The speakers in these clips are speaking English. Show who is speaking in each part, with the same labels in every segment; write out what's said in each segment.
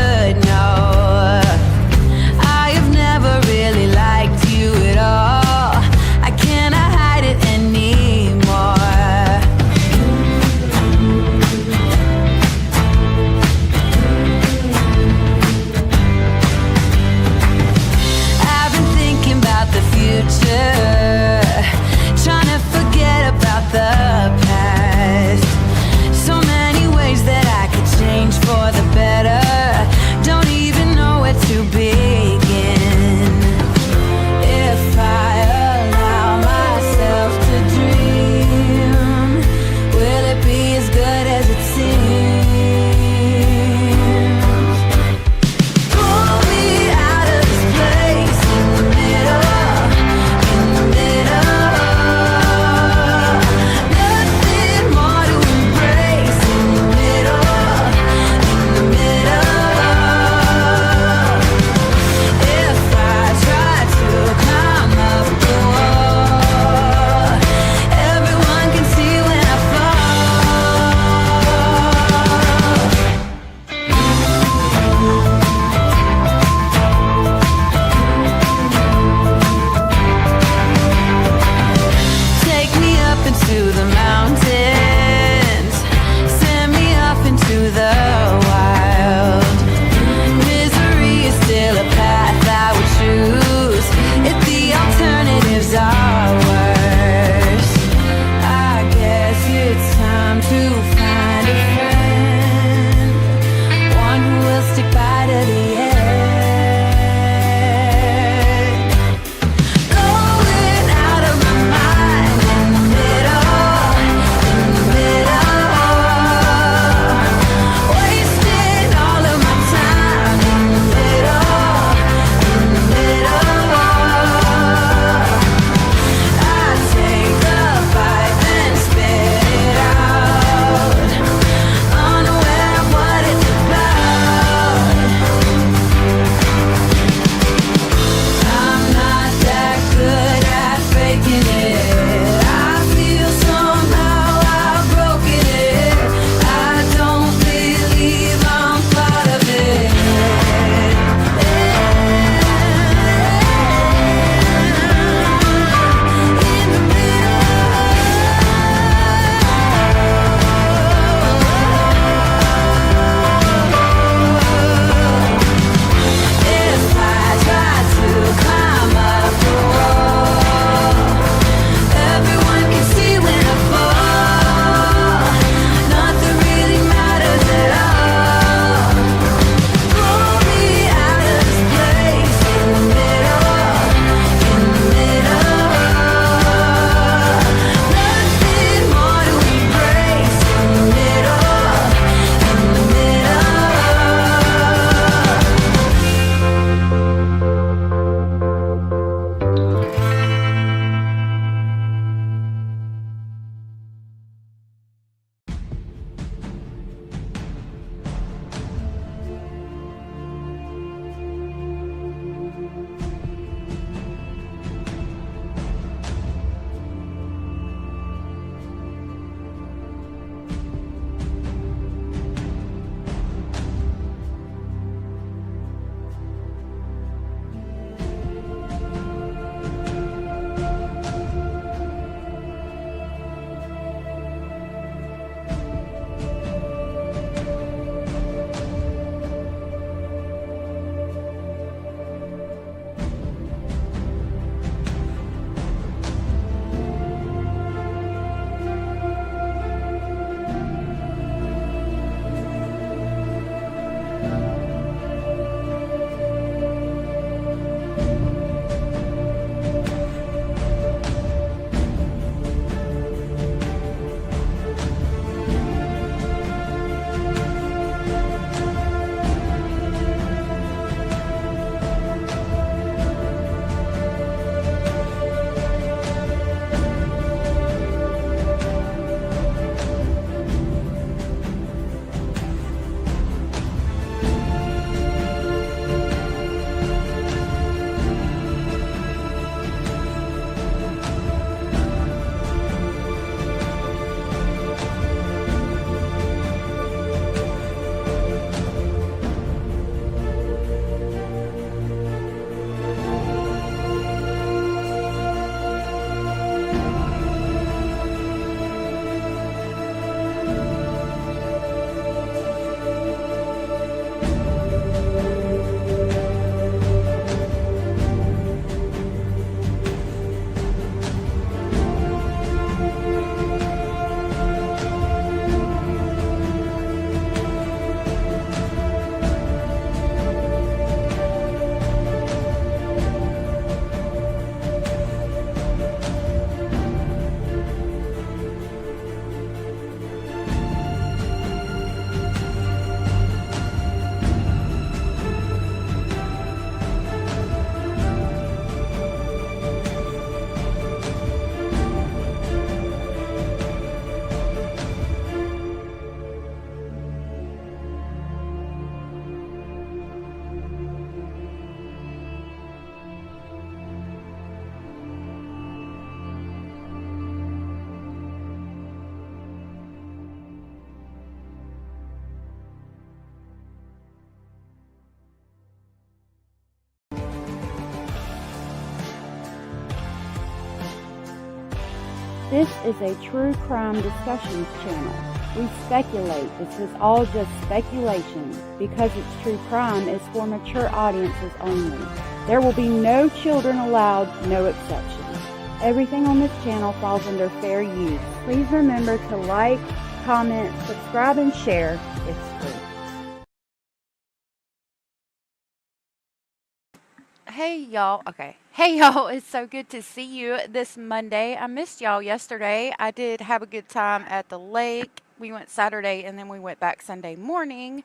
Speaker 1: should know. I have never really liked you at all. I cannot hide it anymore. I've been thinking about the future, trying to forget about the past. So many ways that I could change for the better. Don't
Speaker 2: This is a true crime discussions channel. We speculate. This is all just speculation. Because it's true crime, it's for mature audiences only. There will be no children allowed, no exceptions. Everything on this channel falls under fair use. Please remember to like, comment, subscribe, and share. It's free.
Speaker 3: Hey y'all, okay. Hey y'all, it's so good to see you this Monday. I missed y'all yesterday. I did have a good time at the lake. We went Saturday and then we went back Sunday morning.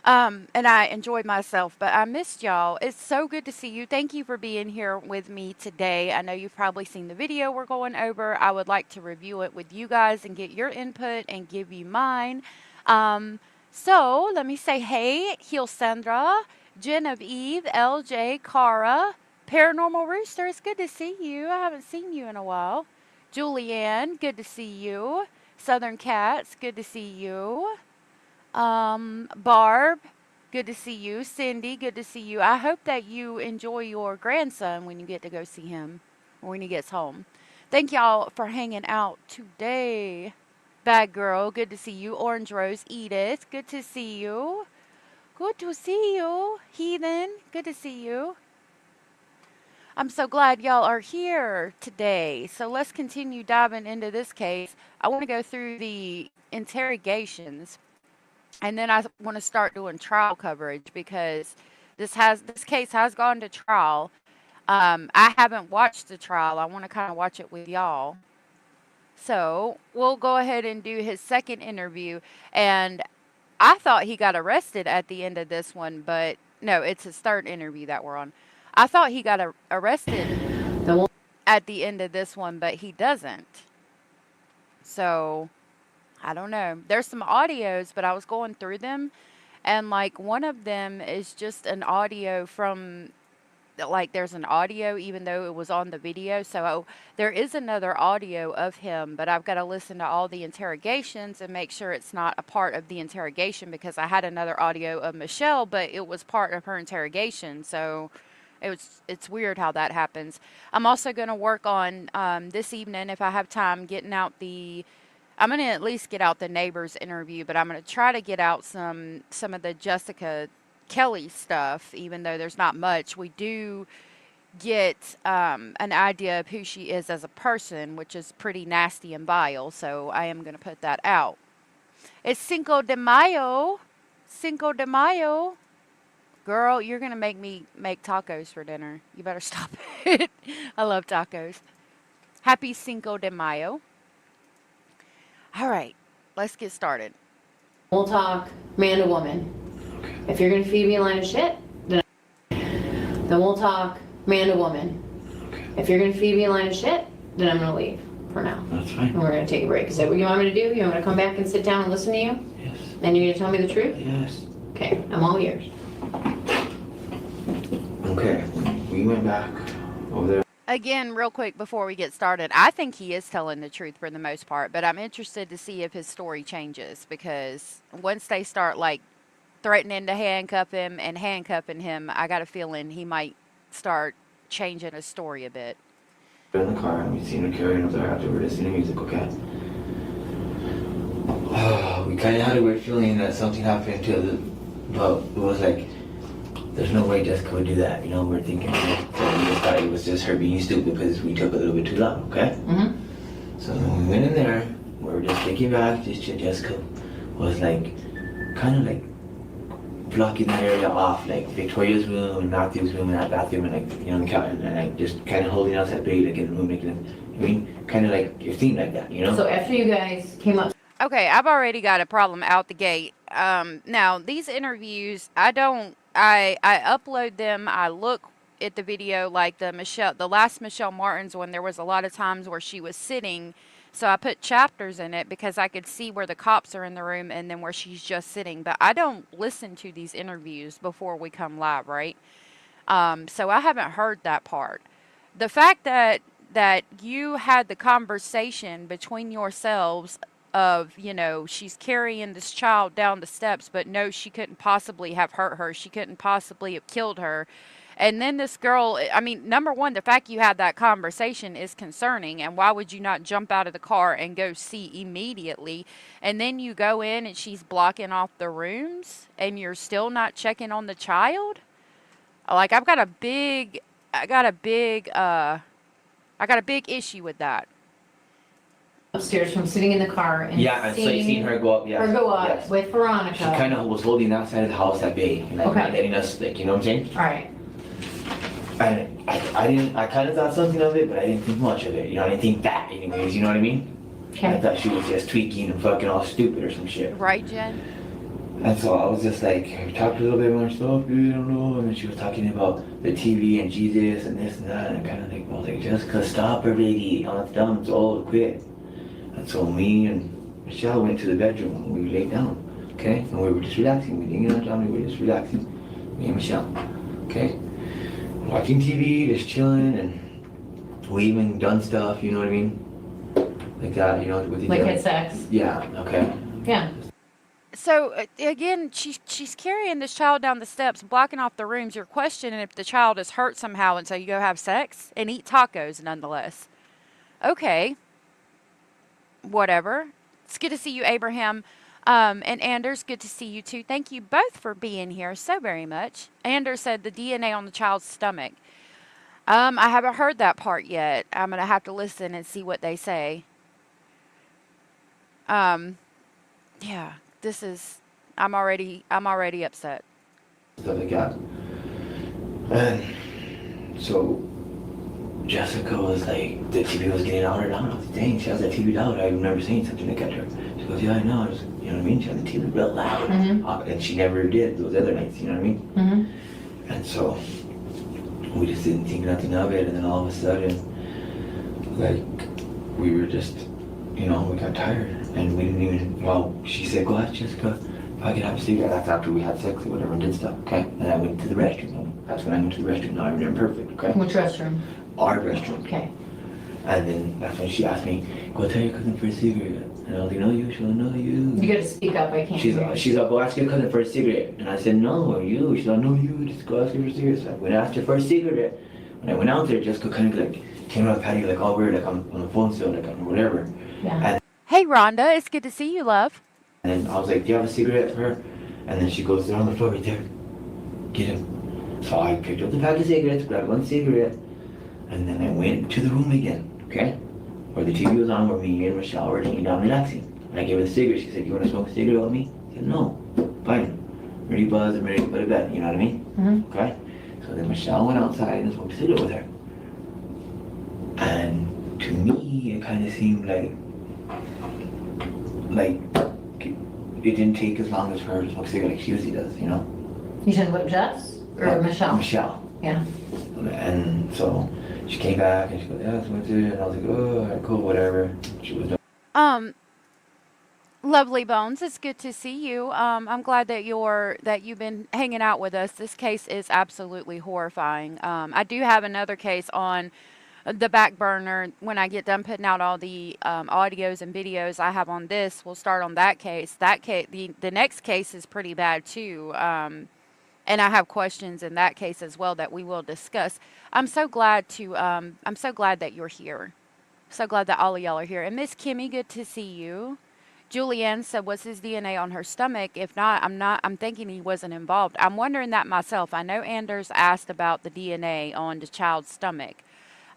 Speaker 3: And I enjoyed myself, but I missed y'all. It's so good to see you. Thank you for being here with me today. I know you've probably seen the video we're going over. I would like to review it with you guys and get your input and give you mine. So let me say hey, Heel Sandra, Genevieve, LJ, Cara, Paranormal Rooster. It's good to see you. I haven't seen you in a while. Julianne, good to see you. Southern Cats, good to see you. Barb, good to see you. Cindy, good to see you. I hope that you enjoy your grandson when you get to go see him or when he gets home. Thank y'all for hanging out today. Bad Girl, good to see you. Orange Rose, Edith, good to see you. Good to see you. Heathen, good to see you. I'm so glad y'all are here today. So let's continue diving into this case. I want to go through the interrogations. And then I want to start doing trial coverage because this case has gone to trial. I haven't watched the trial. I want to kind of watch it with y'all. So we'll go ahead and do his second interview. And I thought he got arrested at the end of this one, but no, it's his third interview that we're on. I thought he got arrested at the end of this one, but he doesn't. So I don't know. There's some audios, but I was going through them, and like one of them is just an audio from, like, there's an audio even though it was on the video. So there is another audio of him, but I've got to listen to all the interrogations and make sure it's not a part of the interrogation because I had another audio of Michelle, but it was part of her interrogation. So it's weird how that happens. I'm also going to work on this evening, if I have time, getting out I'm going to at least get out the neighbor's interview, but I'm going to try to get out some of the Jessica Kelly stuff, even though there's not much. We do get an idea of who she is as a person, which is pretty nasty and vile, so I am going to put that out. It's Cinco de Mayo. Cinco de Mayo. Girl, you're going to make me make tacos for dinner. You better stop it. I love tacos. Happy Cinco de Mayo. All right, let's get started.
Speaker 4: We'll talk man to woman. If you're gonna feed me a line of shit, then we'll talk man to woman. If you're gonna feed me a line of shit, then I'm gonna leave for now.
Speaker 5: That's fine.
Speaker 4: And we're gonna take a break. Is that what you want me to do? You want me to come back and sit down and listen to you?
Speaker 5: Yes.
Speaker 4: And you're gonna tell me the truth?
Speaker 5: Yes.
Speaker 4: Okay, I'm all ears.
Speaker 5: Okay. We went back over there.
Speaker 3: Again, real quick before we get started, I think he is telling the truth for the most part, but I'm interested to see if his story changes because once they start like threatening to handcuff him and handcuffing him, I got a feeling he might start changing his story a bit.
Speaker 5: In the car and we seen her carrying up there after we were listening to music, okay? We kind of had a weird feeling that something happened to the, but it was like, there's no way Jessica would do that, you know? We're thinking, so we just thought it was just her being stupid because we took a little bit too long, okay?
Speaker 4: Mm-hmm.
Speaker 5: So when we went in there, we were just thinking back, Jessica was like, kind of like blocking the area off, like Victoria's room and Matthew's room and that bathroom and like, you know, and like just kind of holding us at bay, like in the room, making it, I mean, kind of like your theme like that, you know?
Speaker 4: So after you guys came up.
Speaker 3: Okay, I've already got a problem out the gate. Now, these interviews, I upload them, I look at the video like the last Michelle Martin's one, there was a lot of times where she was sitting, so I put chapters in it because I could see where the cops are in the room and then where she's just sitting, but I don't listen to these interviews before we come live, right? So I haven't heard that part. The fact that you had the conversation between yourselves of, you know, she's carrying this child down the steps, but no, she couldn't possibly have hurt her. She couldn't possibly have killed her. And then this girl, I mean, number one, the fact you had that conversation is concerning. And why would you not jump out of the car and go see immediately? And then you go in and she's blocking off the rooms and you're still not checking on the child? Like, I got a big, I got a big issue with that.
Speaker 4: Upstairs from sitting in the car and
Speaker 5: Yeah, and so you seen her go up, yes.
Speaker 4: her go up
Speaker 5: yes.
Speaker 4: with Veronica.
Speaker 5: She kind of was holding that side of the house at bay, like
Speaker 4: Okay.
Speaker 5: not letting us, like, you know what I'm saying?
Speaker 4: All right.
Speaker 5: And I kind of thought something of it, but I didn't think much of it. You know, I didn't think that anyways, you know what I mean? I
Speaker 4: Okay.
Speaker 5: thought she was just tweaking and fucking all stupid or some shit.
Speaker 3: Right, Jen?
Speaker 5: And so I was just like, we talked a little bit more stuff, dude, I don't know. And then she was talking about the TV and Jesus and this and that. And I kind of like, well, like, Jessica, stop her, lady. It's done, it's all quit. And so me and Michelle went to the bedroom and we laid down, okay? And we were just relaxing. We didn't get on time, we were just relaxing. Me and Michelle, okay? Watching TV, just chilling, and we even done stuff, you know what I mean? Like that, you know, with each
Speaker 4: Like
Speaker 5: other.
Speaker 4: had sex.
Speaker 5: Yeah, okay.
Speaker 4: Yeah.
Speaker 3: So again, she's carrying this child down the steps, blocking off the rooms. You're questioning if the child is hurt somehow, and so you go have sex and eat tacos nonetheless. Okay, whatever. It's good to see you, Abraham. And Anders, good to see you too. Thank you both for being here so very much. Anders said the DNA on the child's stomach. I haven't heard that part yet. I'm gonna have to listen and see what they say. Yeah, this is. I'm already upset.
Speaker 5: Stuff like that. And so Jessica was like, the TV was getting louder and louder. I was like, dang, she has that TV loud. I remember saying something like that to her. She goes, yeah, I know. You know what I mean? She had the TV real loud.
Speaker 4: Mm-hmm.
Speaker 5: And she never did those other nights, you know what I mean?
Speaker 4: Mm-hmm.
Speaker 5: And so we just didn't think nothing of it. And then all of a sudden, like, we were just, you know, we got tired. And we didn't even, well, she said, go ahead, Jessica, if I could have a cigarette. That's after we had sex or whatever and did stuff, okay? And I went to the restroom. That's when I went to the restroom. Now I remember perfect, okay?
Speaker 4: Which restroom?
Speaker 5: Our restroom.
Speaker 4: Okay.
Speaker 5: And then that's when she asked me, go tell your cousin for a cigarette. And I was like, no, you, she'll know you.
Speaker 4: You gotta speak up, I can't hear you.
Speaker 5: She's like, go ask your cousin for a cigarette. And I said, no, you. She's like, no, you, just go ask her for a cigarette. So I went and asked her for a cigarette. When I went out there, Jessica kind of like came out of the patio like all weird, like I'm on the phone still, like I'm whatever.
Speaker 4: Yeah.
Speaker 3: Hey, Rhonda, it's good to see you, love.
Speaker 5: And then I was like, do you have a cigarette for her? And then she goes, they're on the floor right there. Get him. So I picked up the pack of cigarettes, grabbed one cigarette, and then I went to the room again, okay? Where the TV was on, where me and Michelle were laying down relaxing. And I gave her the cigarette. She said, you want to smoke a cigarette with me? I said, no, fine. Ready buzz, I'm ready to go to bed, you know what I mean?
Speaker 4: Mm-hmm.
Speaker 5: Okay? So then Michelle went outside and smoked a cigarette with her. And to me, it kind of seemed like it didn't take as long as for her to smoke a cigarette like she usually does, you know?
Speaker 4: You said what, Jess? Or Michelle?
Speaker 5: Michelle.
Speaker 4: Yeah.
Speaker 5: And so she came back and she goes, yeah, I smoked it. And I was like, oh, all right, cool, whatever. She was done.
Speaker 3: Lovely Bones, it's good to see you. I'm glad that you've been hanging out with us. This case is absolutely horrifying. I do have another case on the back burner. When I get done putting out all the audios and videos I have on this, we'll start on that case. The next case is pretty bad too. And I have questions in that case as well that we will discuss. I'm so glad that you're here. So glad that all of y'all are here. And Miss Kimmy, good to see you. Julianne said, was his DNA on her stomach? If not, I'm thinking he wasn't involved. I'm wondering that myself. I know Anders asked about the DNA on the child's stomach.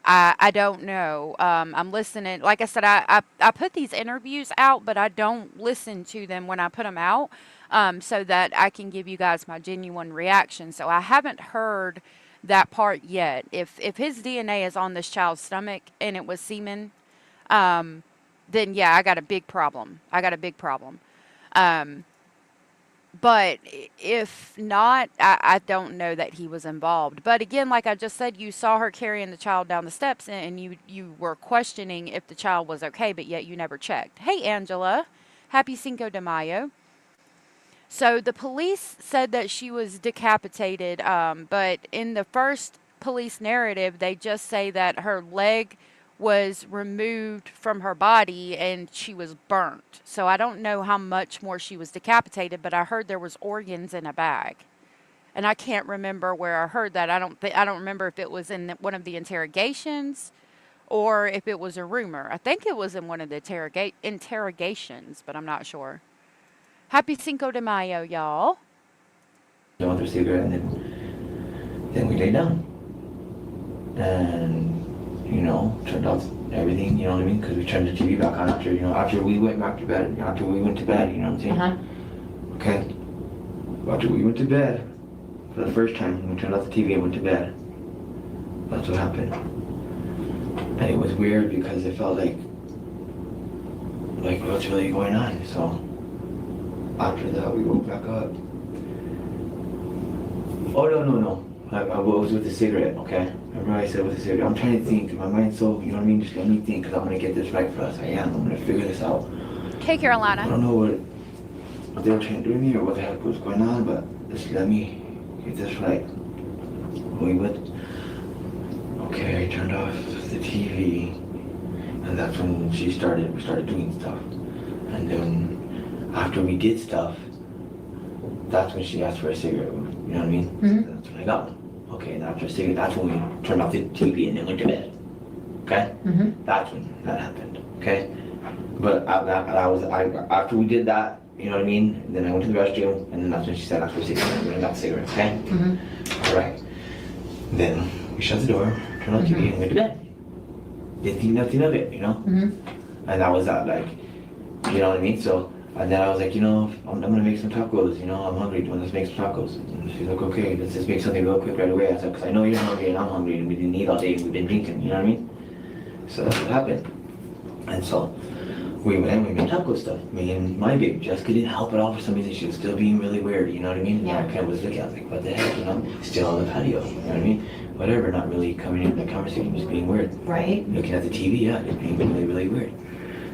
Speaker 3: I don't know. I'm listening. Like I said, I put these interviews out, but I don't listen to them when I put them out, so that I can give you guys my genuine reaction. So I haven't heard that part yet. If his DNA is on this child's stomach and it was semen, then yeah, I got a big problem. But if not, I don't know that he was involved. But again, like I just said, you saw her carrying the child down the steps and you were questioning if the child was okay, but yet you never checked. Hey, Angela. Happy Cinco de Mayo. So the police said that she was decapitated, but in the first police narrative, they just say that her leg was removed from her body and she was burnt. So I don't know how much more she was decapitated, but I heard there was organs in a bag. And I can't remember where I heard that. I don't remember if it was in one of the interrogations or if it was a rumor. I think it was in one of the interrogations, but I'm not sure. Happy Cinco de Mayo, y'all.
Speaker 5: Another cigarette, and then we lay down. And, turned off everything, you know what I mean? Because we turned the TV back on after we went back to bed, after we went to bed, you know what I'm saying? Okay? After we went to bed, for the first time, we turned off the TV and went to bed. That's what happened. And it was weird because it felt like what's really going on? So, after that, we woke back up. Oh, no. I was with the cigarette, okay? Remember I said with the cigarette? I'm trying to think. My mind's so, you know what I mean? Just let me think, because I'm going to get this right for us. I am. I'm going to figure this out.
Speaker 3: Okay,
Speaker 5: I
Speaker 3: Carolina.
Speaker 5: don't know what they were trying to do to me or what the heck was going on, but just let me get this right. Okay, I turned off the TV, and that's when we started doing stuff. And then after we did stuff, that's when she asked for a cigarette. You know what I mean?
Speaker 4: Mm-hmm.
Speaker 5: That's when I got one. Okay, and after a cigarette, that's when we turned off the TV and then went to bed. Okay?
Speaker 4: Mm-hmm.
Speaker 5: That's when that happened. Okay? But after we did that, you know what I mean? Then I went to the restroom, and then that's when she said, ask for a cigarette. And I got a cigarette, okay?
Speaker 4: Mm-hmm.
Speaker 5: All right. Then we shut the door, turned on the TV, and went to bed. Didn't think nothing of it,
Speaker 4: Mm-hmm.
Speaker 5: And that was that, you know what I mean? So, and then I was like, I'm gonna make some tacos, I'm hungry, let's make some tacos. And she's like, okay, let's just make something real quick right away. I said, because I know you're hungry and I'm hungry and we didn't eat all day and we've been drinking, you know what I mean? So that's what happened. And so, we went and we made taco stuff. Me and my babe, Jessica didn't help at all for some reason. She was still being really weird, you know what I mean?
Speaker 4: Yeah.
Speaker 5: And I kind of was looking, I was like, what the heck, still on the patio, you know what I mean? Whatever, not really coming into the conversation, just being weird.
Speaker 4: Right.
Speaker 5: Looking at the TV, yeah, just being really, really weird.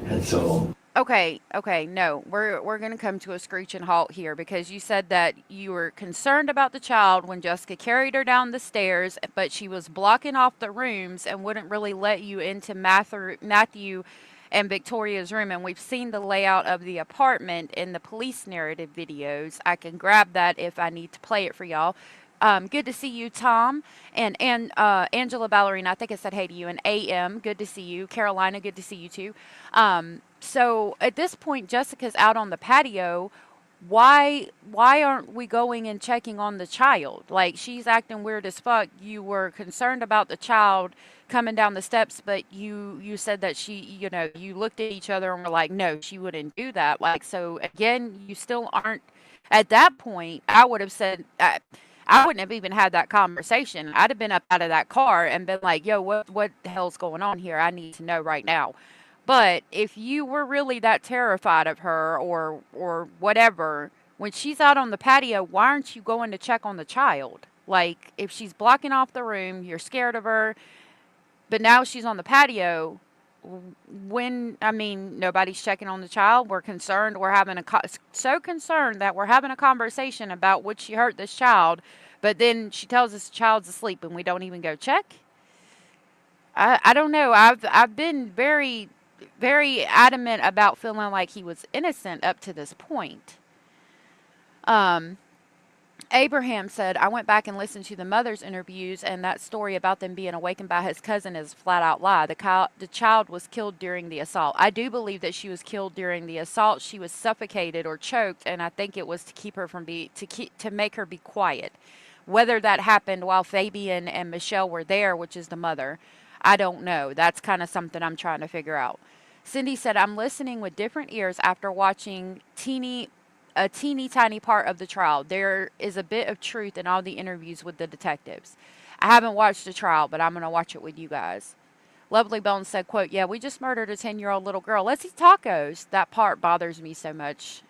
Speaker 5: And so,
Speaker 3: Okay, no, we're gonna come to a screeching halt here because you said that you were concerned about the child when Jessica carried her down the stairs, but she was blocking off the rooms and wouldn't really let you into Matthew and Victoria's room. And we've seen the layout of the apartment in the police narrative videos. I can grab that if I need to play it for y'all. Good to see you, Tom. And Angela Ballerina, I think I said hey to you. And AM, good to see you. Carolina, good to see you too. So at this point, Jessica's out on the patio. Why aren't we going and checking on the child? Like, she's acting weird as fuck. You were concerned about the child coming down the steps, but you said that you looked at each other and were like, no, she wouldn't do that. Like, so again, you still aren't at that point. I would have said, I wouldn't have even had that conversation. I'd have been up out of that car and been like, yo, what the hell's going on here? I need to know right now. But if you were really that terrified of her or whatever, when she's out on the patio, why aren't you going to check on the child? Like, if she's blocking off the room, you're scared of her, but now she's on the patio. Nobody's checking on the child. We're concerned. We're having so concerned that we're having a conversation about would she hurt this child, but then she tells us the child's asleep and we don't even go check. I don't know. I've been very, very adamant about feeling like he was innocent up to this point. Abraham said, I went back and listened to the mother's interviews, and that story about them being awakened by his cousin is a flat out lie. The child was killed during the assault. I do believe that she was killed during the assault. She was suffocated or choked, and I think it was to keep her to make her be quiet. Whether that happened while Fabian and Michelle were there, which is the mother, I don't know. That's kind of something I'm trying to figure out. Cindy said, I'm listening with different ears after watching a teeny tiny part of the trial. There is a bit of truth in all the interviews with the detectives. I haven't watched the trial, but I'm going to watch it with you guys. Lovely Bones said, quote, yeah, we just murdered a 10-year-old little girl. Let's eat tacos. That part bothers me so much.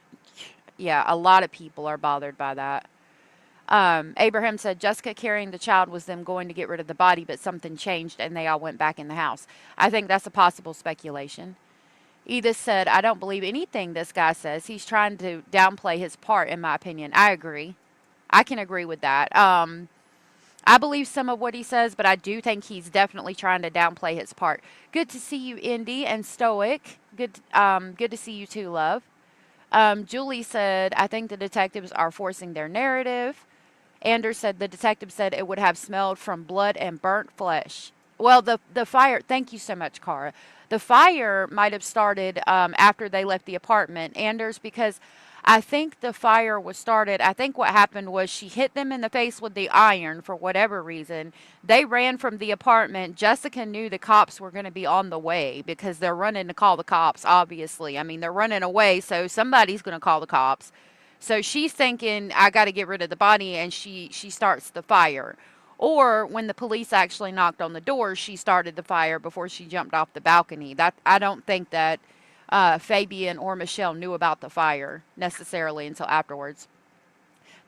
Speaker 3: Yeah, a lot of people are bothered by that. Abraham said, Jessica carrying the child was them going to get rid of the body, but something changed and they all went back in the house. I think that's a possible speculation. Edith said, I don't believe anything this guy says. He's trying to downplay his part, in my opinion. I agree. I can agree with that. I believe some of what he says, but I do think he's definitely trying to downplay his part. Good to see you, Indy and Stoic. Good to see you too, love. Julie said, I think the detectives are forcing their narrative. Anders said the detective said it would have smelled from blood and burnt flesh. Well, the fire, thank you so much, Cara. The fire might have started after they left the apartment, Anders, because I think the fire was started. I think what happened was she hit them in the face with the iron for whatever reason. They ran from the apartment. Jessica knew the cops were going to be on the way because they're running to call the cops, obviously. I mean, they're running away, so somebody's going to call the cops. So she's thinking, I got to get rid of the body, and she starts the fire. Or when the police actually knocked on the door, she started the fire before she jumped off the balcony. That I don't think that Fabian or Michelle knew about the fire necessarily until afterwards.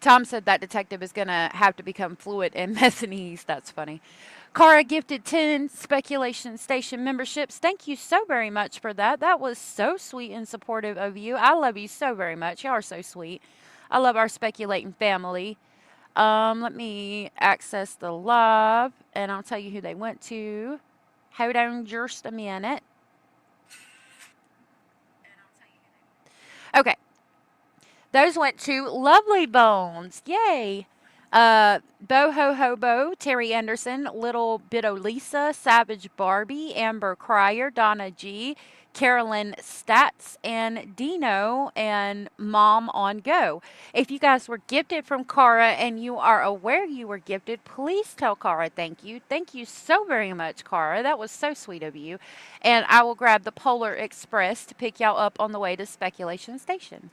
Speaker 3: Tom said that detective is going to have to become fluent in Methanese. That's funny. Cara gifted 10 Speculation Station memberships. Thank you so very much for that. That was so sweet and supportive of you. I love you so very much. You are so sweet. I love our speculating family. Let me access the live, and I'll tell you who they went to. Hold on just a minute. Okay. Those went to Lovely Bones. Yay. Bo Ho Ho Bo, Terry Anderson, Little Bito Lisa, Savage Barbie, Amber Cryer, Donna G, Carolyn Stats, and Dino, and Mom on Go. If you guys were gifted from Cara and you are aware you were gifted, please tell Cara thank you. Thank you so very much, Cara. That was so sweet of you. And I will grab the Polar Express to pick y'all up on the way to Speculation Station.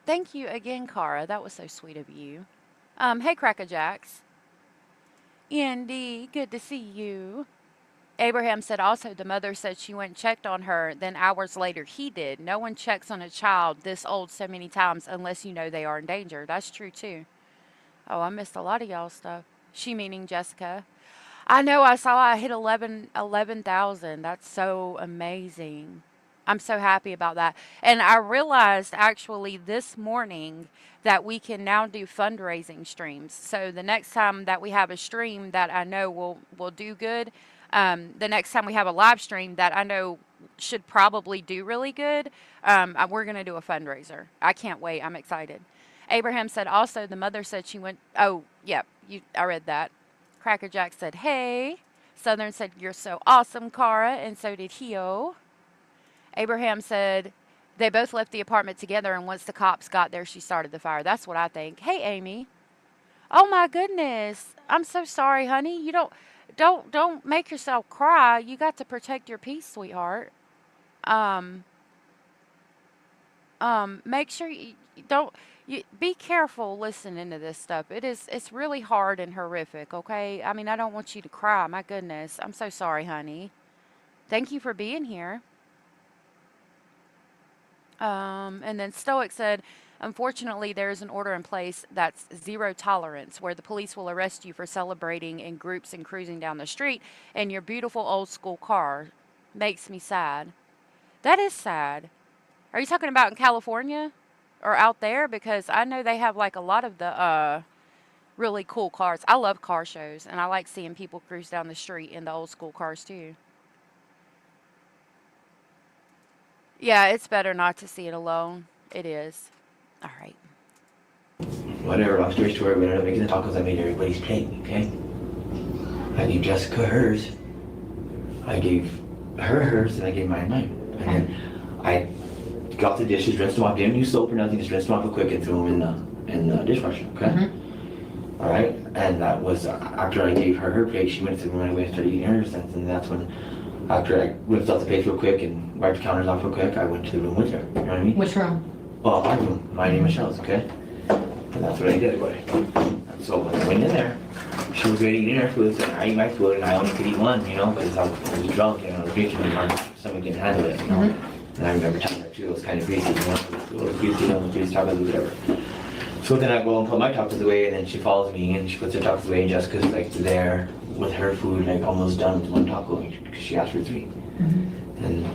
Speaker 3: Thank you again, Cara. That was so sweet of you. Hey, Crackerjacks. Indy, good to see you. Abraham said also the mother said she went and checked on her, then hours later he did. No one checks on a child this old so many times unless you know they are in danger. That's true, too. Oh, I missed a lot of y'all stuff. She meaning Jessica. I know, I saw I hit 11,000. That's so amazing. I'm so happy about that. And I realized actually this morning that we can now do fundraising streams. So the next time that we have a stream that I know will do good, the next time we have a live stream that I know should probably do really good, we're going to do a fundraiser. I can't wait. I'm excited. Abraham said also the mother said she went, oh, yeah, I read that. Crackerjack said, hey. Southern said, you're so awesome, Cara, and so did Hio. Abraham said they both left the apartment together, and once the cops got there, she started the fire. That's what I think. Hey, Amy. Oh my goodness. I'm so sorry, honey. You don't make yourself cry. You got to protect your peace, sweetheart. Make sure you don't. Be careful listening to this stuff. It's really hard and horrific. Okay. I mean, I don't want you to cry. My goodness. I'm so sorry, honey. Thank you for being here. And then Stoic said, unfortunately, there is an order in place that's zero tolerance, where the police will arrest you for celebrating in groups and cruising down the street in your beautiful old school car. Makes me sad. That is sad. Are you talking about in California or out there? Because I know they have like a lot of the really cool cars. I love car shows, and I like seeing people cruise down the street in the old school cars too. Yeah, it's better not to see it alone. It is. All right.
Speaker 5: Whatever, long story short, we ended up making the tacos. I made everybody's plate, okay? I gave Jessica hers. I gave her hers, and I gave mine mine. And then I got the dishes, rinsed them off, didn't use soap or nothing, just rinsed them off real quick and threw them in the dishwasher, okay? Mm-hmm. All right? And that was after I gave her plate, she went to the room and I went and started eating hers, and that's when, after I ripped out the plates real quick and wiped the counters off real quick, I went to the room with her. You know what I mean?
Speaker 4: Which room?
Speaker 5: Well, our room, mine and Michelle's, okay? And that's what I did, buddy. So when I went in there, she was ready to eat her food, and I ate my food, and I only could eat one, you know, because I was drunk and I was drinking, and my stomach didn't handle it, you know? Mm-hmm. And I remember telling her too, it was kind of greasy, you know, it was greasy, you know, greasy tacos or whatever. So then I go and put my tacos away, and then she follows me and she puts her tacos away, and Jessica's like there with her food, like almost done with one taco, because she asked for 3. And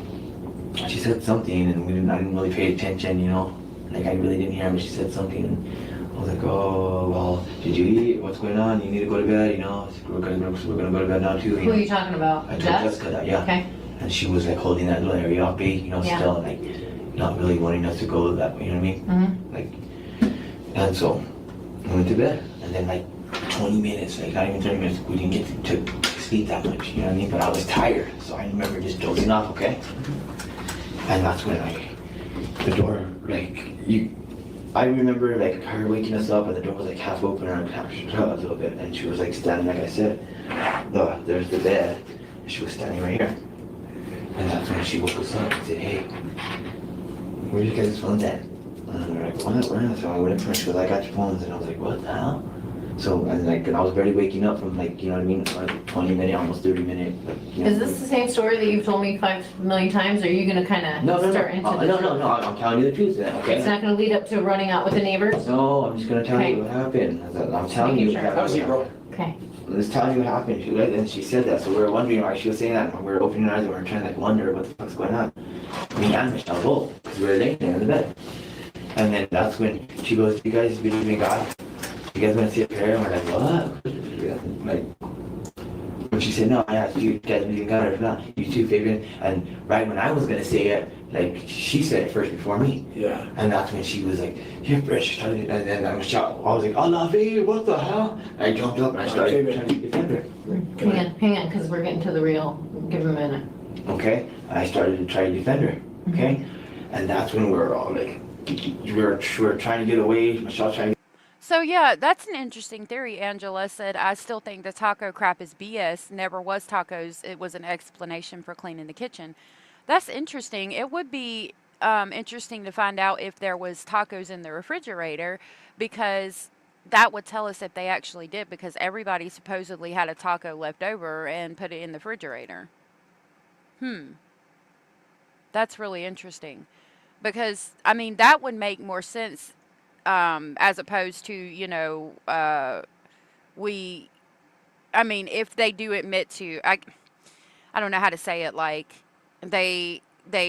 Speaker 5: she said something, and I didn't really pay attention, you know, like I really didn't hear her, but she said something, and I was like, oh, well, did you eat? What's going on? You need to go to bed, you know, we're gonna go to bed now too.
Speaker 4: Who are you talking about?
Speaker 5: I told
Speaker 4: Jess?
Speaker 5: Jessica that, yeah.
Speaker 4: Okay.
Speaker 5: And she was like holding that little area off bait, you know,
Speaker 4: Yeah.
Speaker 5: still like not really wanting us to go that way, you know what I mean?
Speaker 4: Mm-hmm.
Speaker 5: Like, and so I went to bed, and then like 20 minutes, like not even 30 minutes, we didn't get to sleep that much, you know what I mean? But I was tired, so I remember just dozing off, okay? And that's when like the door, like I remember like her waking us up, and the door was like half open and half shut a little bit, and she was like standing, like I said, there's the bed, and she was standing right here. And that's when she woke us up and said, hey, where's your guys' phones at? And we're like, what? Where? So I went up to her, she was like, I got your phones, and I was like, what the hell? So, and like, and I was barely waking up from like, you know what I mean, like 20 minute, almost 30 minute. Like, you know,
Speaker 4: Is this the same story that you've told me 5 million times, or are you gonna kinda
Speaker 5: no,
Speaker 4: start into this?
Speaker 5: no, I'm telling you the truth then, okay?
Speaker 4: It's not gonna lead up to running out with the neighbors?
Speaker 5: No, I'm just gonna tell
Speaker 4: Okay.
Speaker 5: you what happened. I'm telling you
Speaker 4: Making
Speaker 5: what
Speaker 4: sure.
Speaker 5: happened.
Speaker 4: Okay.
Speaker 5: I'm just telling you what happened. And she said that, so we were wondering why she was saying that. And we were opening our eyes and we were trying to like wonder what the fuck's going on. Me and Michelle both, because we were laying there in the bed. And then that's when she goes, you guys believe in God? You guys want to see a prayer? And we're like, what? Like, when she said, no, I asked you guys believe in God or not. You too, Fabian. And right when I was going to say it, like, she said it first before me.
Speaker 6: Yeah.
Speaker 5: And that's when she was like, here, Fresh. And then I was like, Allah, babe, what the hell? And I jumped up and I started trying to defend her.
Speaker 4: Hang on, because we're getting to the real. Give him a minute.
Speaker 5: Okay? And I started to try to defend her. Okay? And that's when we were all like, we were trying to get away. Michelle trying to.
Speaker 3: So yeah, that's an interesting theory. Angela said, I still think the taco crap is BS. Never was tacos. It was an explanation for cleaning the kitchen. That's interesting. It would be interesting to find out if there was tacos in the refrigerator, because that would tell us if they actually did, because everybody supposedly had a taco left over and put it in the refrigerator. That's really interesting, because I mean that would make more sense as opposed to, you know, I mean, if they do admit to, I don't know how to say it, like they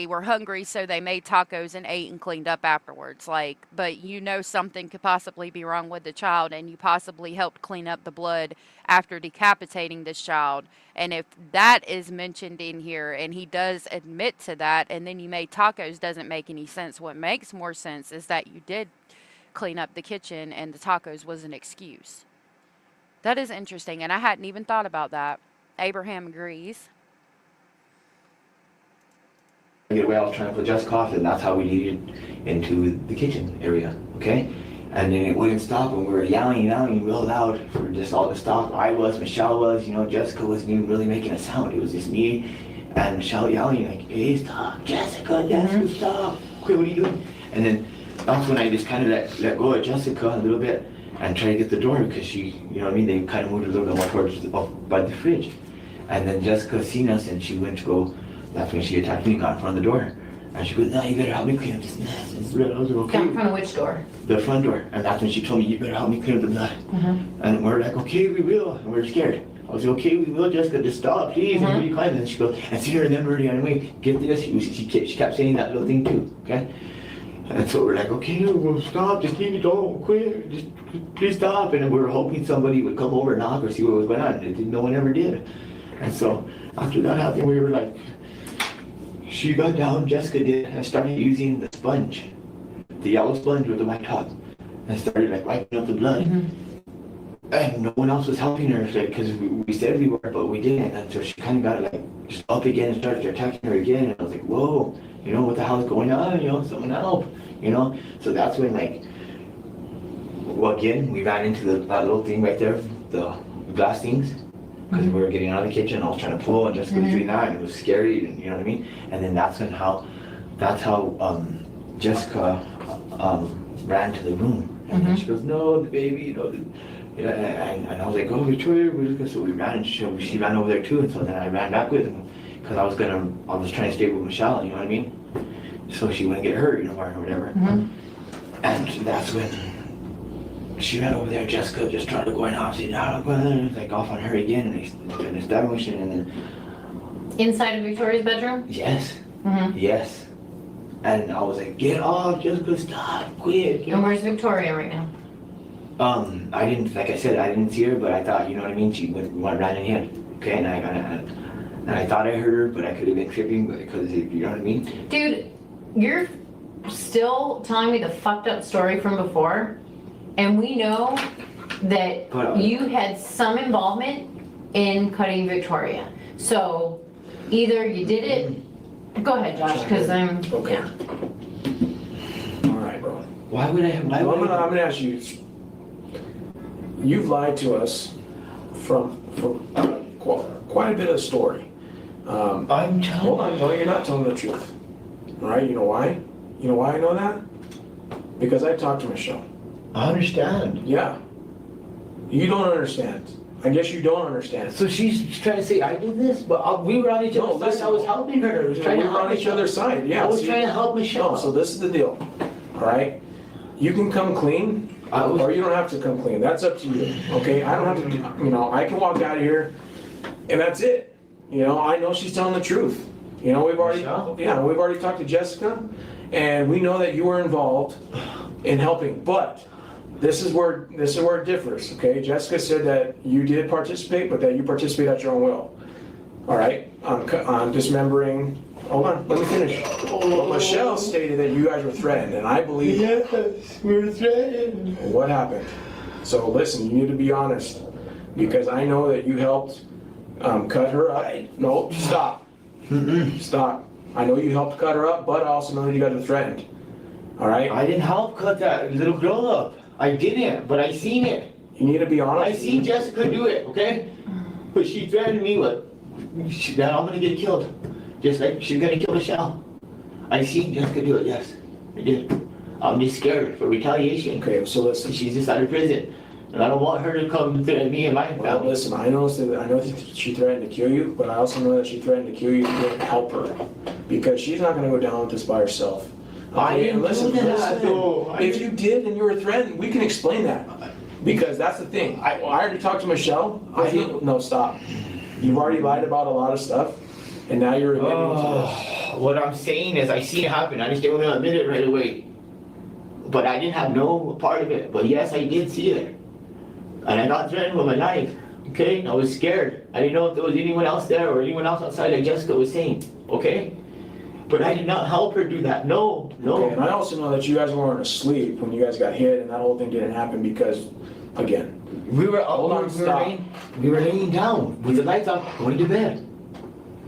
Speaker 3: were hungry, so they made tacos and ate and cleaned up afterwards. Like, but you know something could possibly be wrong with the child, and you possibly helped clean up the blood after decapitating this child. And if that is mentioned in here, and he does admit to that, and then you made tacos, doesn't make any sense. What makes more sense is that you did clean up the kitchen, and the tacos was an excuse. That is interesting, and I hadn't even thought about that. Abraham agrees.
Speaker 5: Get away, I was trying to put Jessica off, and that's how we needed into the kitchen area, okay? And then it wouldn't stop, and we were yelling real loud for just all to stop. I was, Michelle was, you know, Jessica wasn't even really making a sound. It was just me and Michelle yelling like, hey, stop, Jessica, stop. Quit, what are you doing? And then that's when I just kind of let go of Jessica a little bit and try to get the door, because she, you know what I mean, they kind of moved a little bit more towards up by the fridge. And then Jessica seen us, and she went to go. That's when she attacked me, got in front of the door. And she goes, no, you better help me clean up this mess. I was like, okay.
Speaker 4: Got in front of which door?
Speaker 5: The front door. And that's when she told me, you better help me clean up the blood. And we're like, okay, we will. And we're scared. I was like, okay, we will, Jessica, just stop, please. And what are you climbing? And she goes, and see her, and then we're the way. Get this. She kept saying that little thing too, okay? And so we're like, okay, we'll stop, just leave it, don't quit, just please stop. And we were hoping somebody would come over and knock or see what was going on. And no one ever did. And so after that happened, we were like, she got down, Jessica did, and started using the sponge, the yellow sponge with the white top, and started like wiping up the blood. And no one else was helping her, because we said we were, but we didn't. And so she kind of got like just up again and started attacking her again. And I was like, whoa, you know, what the hell is going on? You know, someone help, you know? So that's when like, well, again, we ran into that little thing right there, the glass things. Because we were getting out of the kitchen, I was trying to pull, and Jessica was doing that, and it was scary, and you know what I mean? And then that's how Jessica ran to the room. And then she goes, no, the baby, you know. And I was like, oh, Victoria, so we ran, and she ran over there too, and so then I ran back with him, because I was trying to stay with Michelle, you know what I mean? So she wouldn't get hurt, you know, or whatever. And that's when she ran over there, Jessica just started going off, saying, like off on her again, and they started motion, and then,
Speaker 4: Inside of Victoria's bedroom?
Speaker 5: yes,
Speaker 4: Mm-hmm.
Speaker 5: yes. And I was like, get off, Jessica, stop, quit.
Speaker 4: And where's Victoria right now?
Speaker 5: I didn't, like I said, I didn't see her, but I thought, you know what I mean, she went ran in here, okay, and I thought I heard her, but I could have been tripping, because, you know what I mean?
Speaker 4: Dude, you're still telling me the fucked up story from before, and we know that you had some involvement in cutting Victoria. So either you did it, go ahead, Josh, because I'm,
Speaker 6: Okay.
Speaker 4: yeah.
Speaker 6: All right, bro.
Speaker 5: Why would I,
Speaker 6: I'm gonna ask you, you've lied to us from quite a bit of the story.
Speaker 5: I'm telling
Speaker 6: Hold on, no, you're not telling the truth. All right, you know why? You know why I know that? Because I talked to Michelle.
Speaker 5: I understand.
Speaker 6: Yeah. You don't understand. I guess you don't understand.
Speaker 5: So she's trying to say I did this, but we were on each
Speaker 6: No,
Speaker 5: other's side.
Speaker 6: listen.
Speaker 5: I was helping her. I was trying
Speaker 6: We
Speaker 5: to
Speaker 6: were on
Speaker 5: help
Speaker 6: each other's side, yeah.
Speaker 5: I was
Speaker 6: see?
Speaker 5: trying to help
Speaker 6: No,
Speaker 5: Michelle.
Speaker 6: so this is the deal, all right? You can come clean, or you don't have to come clean. That's up to you, okay? I don't have to, you know, I can walk out of here, and that's it. You know, I know she's telling the truth. You know, we've already talked to Jessica, and we know that you were involved in helping, but this is where it differs, okay? Jessica said that you did participate, but that you participate at your own will. All right, on dismembering. Hold on, let me finish. But Michelle stated that you guys were threatened, and I believe.
Speaker 5: Yes, we were threatened.
Speaker 6: What happened? So listen, you need to be honest, because I know that you helped cut her up. No, stop. Stop. I know you helped cut her up, but I also know that you guys were threatened. All right.
Speaker 5: I didn't help cut that little girl up. I didn't, but I seen it.
Speaker 6: You need to be honest.
Speaker 5: I seen Jessica do it, okay? But she threatened me with, that I'm gonna get killed. Just like she's gonna kill Michelle. I seen Jessica do it, yes, I did. I'm just scared for retaliation.
Speaker 6: Okay, so listen.
Speaker 5: She's just out of prison. And I don't want her to come threaten me and my
Speaker 6: Well,
Speaker 5: family.
Speaker 6: listen, I know that she threatened to kill you, but I also know that she threatened to kill you to help her, because she's not gonna go down with this by herself.
Speaker 5: I
Speaker 6: Okay,
Speaker 5: didn't
Speaker 6: and listen,
Speaker 5: do that,
Speaker 6: listen.
Speaker 5: though.
Speaker 6: If you did and you were threatened, we can explain that, because that's the thing. I already talked to Michelle. No, stop. You've already lied about a lot of stuff, and now you're admitting to this.
Speaker 5: What I'm saying is I seen it happen. I just didn't want to admit it right away. But I didn't have no part of it. But yes, I did see it. And I got threatened with a knife. Okay? I was scared. I didn't know if there was anyone else there or anyone else outside like Jessica was saying. Okay? But I did not help her do that. No, no.
Speaker 6: Okay, and I also know that you guys weren't asleep when you guys got hit, and that whole thing didn't happen because, again.
Speaker 5: We were
Speaker 6: Hold on, stop.
Speaker 5: we were laying down with the lights off, going to bed.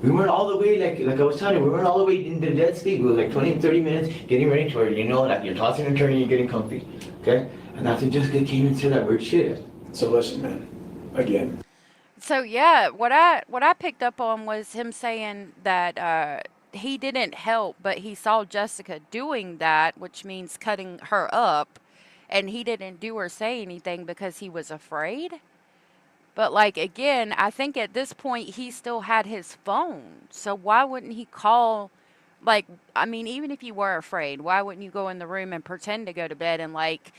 Speaker 5: We weren't all the way, like I was telling you, we weren't all the way into dead sleep. It was like 20, 30 minutes getting ready to where, you know, like you're tossing and turning, you're getting comfy. Okay? And that's when Jessica came and said that word shit.
Speaker 6: So listen, man. Again.
Speaker 3: So yeah, what I picked up on was him saying that he didn't help, but he saw Jessica doing that, which means cutting her up, and he didn't do or say anything because he was afraid. But like again, I think at this point he still had his phone. So why wouldn't he call? Like, I mean, even if you were afraid, why wouldn't you go in the room and pretend to go to bed and like,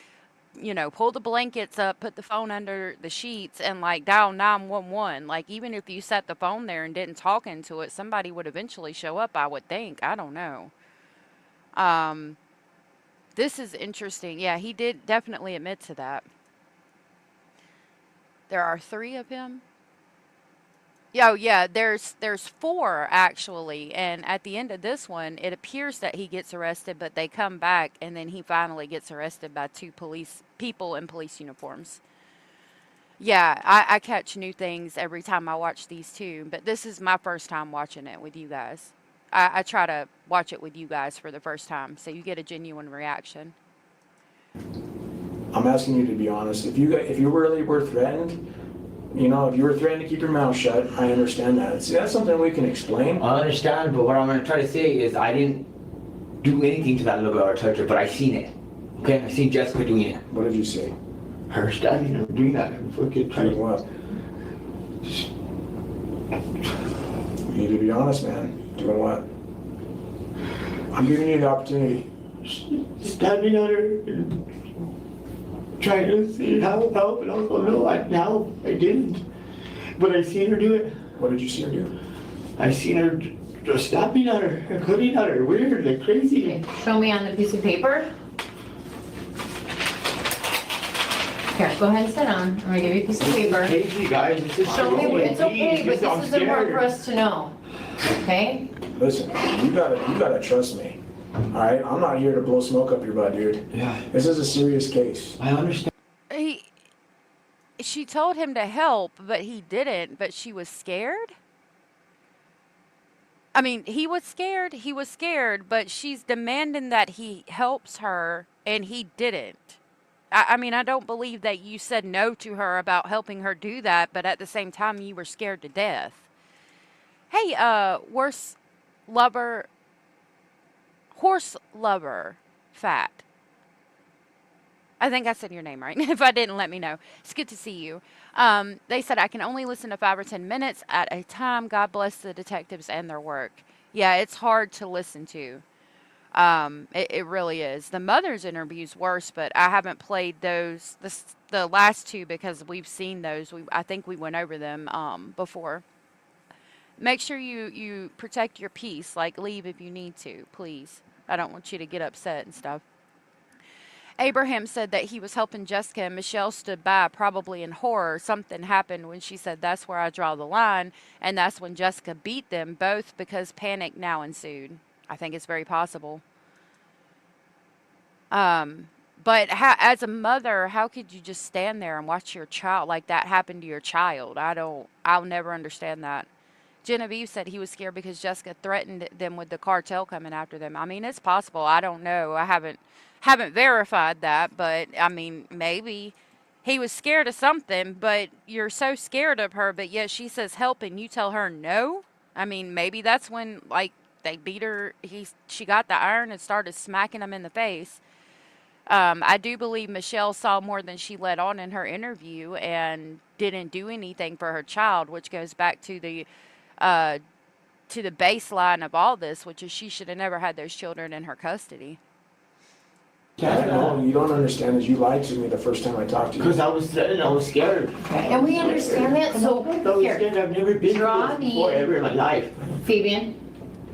Speaker 3: you know, pull the blankets up, put the phone under the sheets, and like dial 911. Like, even if you set the phone there and didn't talk into it, somebody would eventually show up, I would think. I don't know. This is interesting. Yeah, he did definitely admit to that. There are 3 of him. Oh yeah, there's 4 actually, and at the end of this one, it appears that he gets arrested, but they come back, and then he finally gets arrested by 2 people in police uniforms. Yeah, I catch new things every time I watch these 2, but this is my first time watching it with you guys. I try to watch it with you guys for the first time, so you get a genuine reaction.
Speaker 6: I'm asking you to be honest. If you really were threatened, you know, if you were threatened to keep your mouth shut, I understand that. See, that's something we can explain.
Speaker 5: I understand, but what I'm going to try to say is I didn't do anything to that little girl or touch her, but I seen it. Okay? I seen Jessica doing it.
Speaker 6: What did you say?
Speaker 5: Her standing there doing that. Fucking trying
Speaker 6: Doing what? You need to be honest, man. Doing what? I'm giving you the opportunity.
Speaker 5: standing on her,
Speaker 7: trying to see how to help, and also no, I didn't. But I seen her do it.
Speaker 6: What did you see her do?
Speaker 7: I seen her just stopping on her, and putting on her weird, like crazy.
Speaker 4: Okay, show me on the piece of paper. Here, go ahead and sit down. I'm gonna give you a piece of paper.
Speaker 7: Crazy, guys. It's just
Speaker 4: Show me, it's okay, but
Speaker 7: I'm
Speaker 4: this is important for
Speaker 7: scared.
Speaker 4: us to know, okay?
Speaker 6: Listen, you gotta trust me. All right, I'm not here to blow smoke up your butt, dude.
Speaker 7: Yeah,
Speaker 6: This is a serious case.
Speaker 7: I understand.
Speaker 3: She told him to help, but he didn't, but she was scared? I mean, he was scared, but she's demanding that he helps her, and he didn't. I mean, I don't believe that you said no to her about helping her do that, but at the same time, you were scared to death. Hey, horse lover, fat. I think I said your name right. If I didn't, let me know. It's good to see you. They said I can only listen to 5 or 10 minutes at a time. God bless the detectives and their work. Yeah, it's hard to listen to. It really is. The mother's interview's worse, but I haven't played those, the last two, because we've seen those. I think we went over them before. Make sure you protect your peace. Like, leave if you need to, please. I don't want you to get upset and stuff. Abraham said that he was helping Jessica, and Michelle stood by, probably in horror. Something happened when she said, "That's where I draw the line," and that's when Jessica beat them both, because panic now ensued. I think it's very possible. But as a mother, how could you just stand there and watch your child, like that happen to your child? I'll never understand that. Genevieve said he was scared because Jessica threatened them with the cartel coming after them. I mean, it's possible. I don't know. I haven't verified that, but I mean, maybe he was scared of something, but you're so scared of her, but yet she says help and you tell her no. I mean, maybe that's when, like, they beat her. She got the iron and started smacking him in the face. I do believe Michelle saw more than she let on in her interview and didn't do anything for her child, which goes back to the baseline of all this, which is she should have never had those children in her custody.
Speaker 6: No, you don't understand is you lied to me the first time I talked to you.
Speaker 7: Because I was threatened, I was scared.
Speaker 4: And we understand that, so
Speaker 7: I was
Speaker 4: here,
Speaker 7: scared. I've never been
Speaker 4: Draw
Speaker 7: through this before
Speaker 4: me-
Speaker 7: ever in my life.
Speaker 4: Fabian,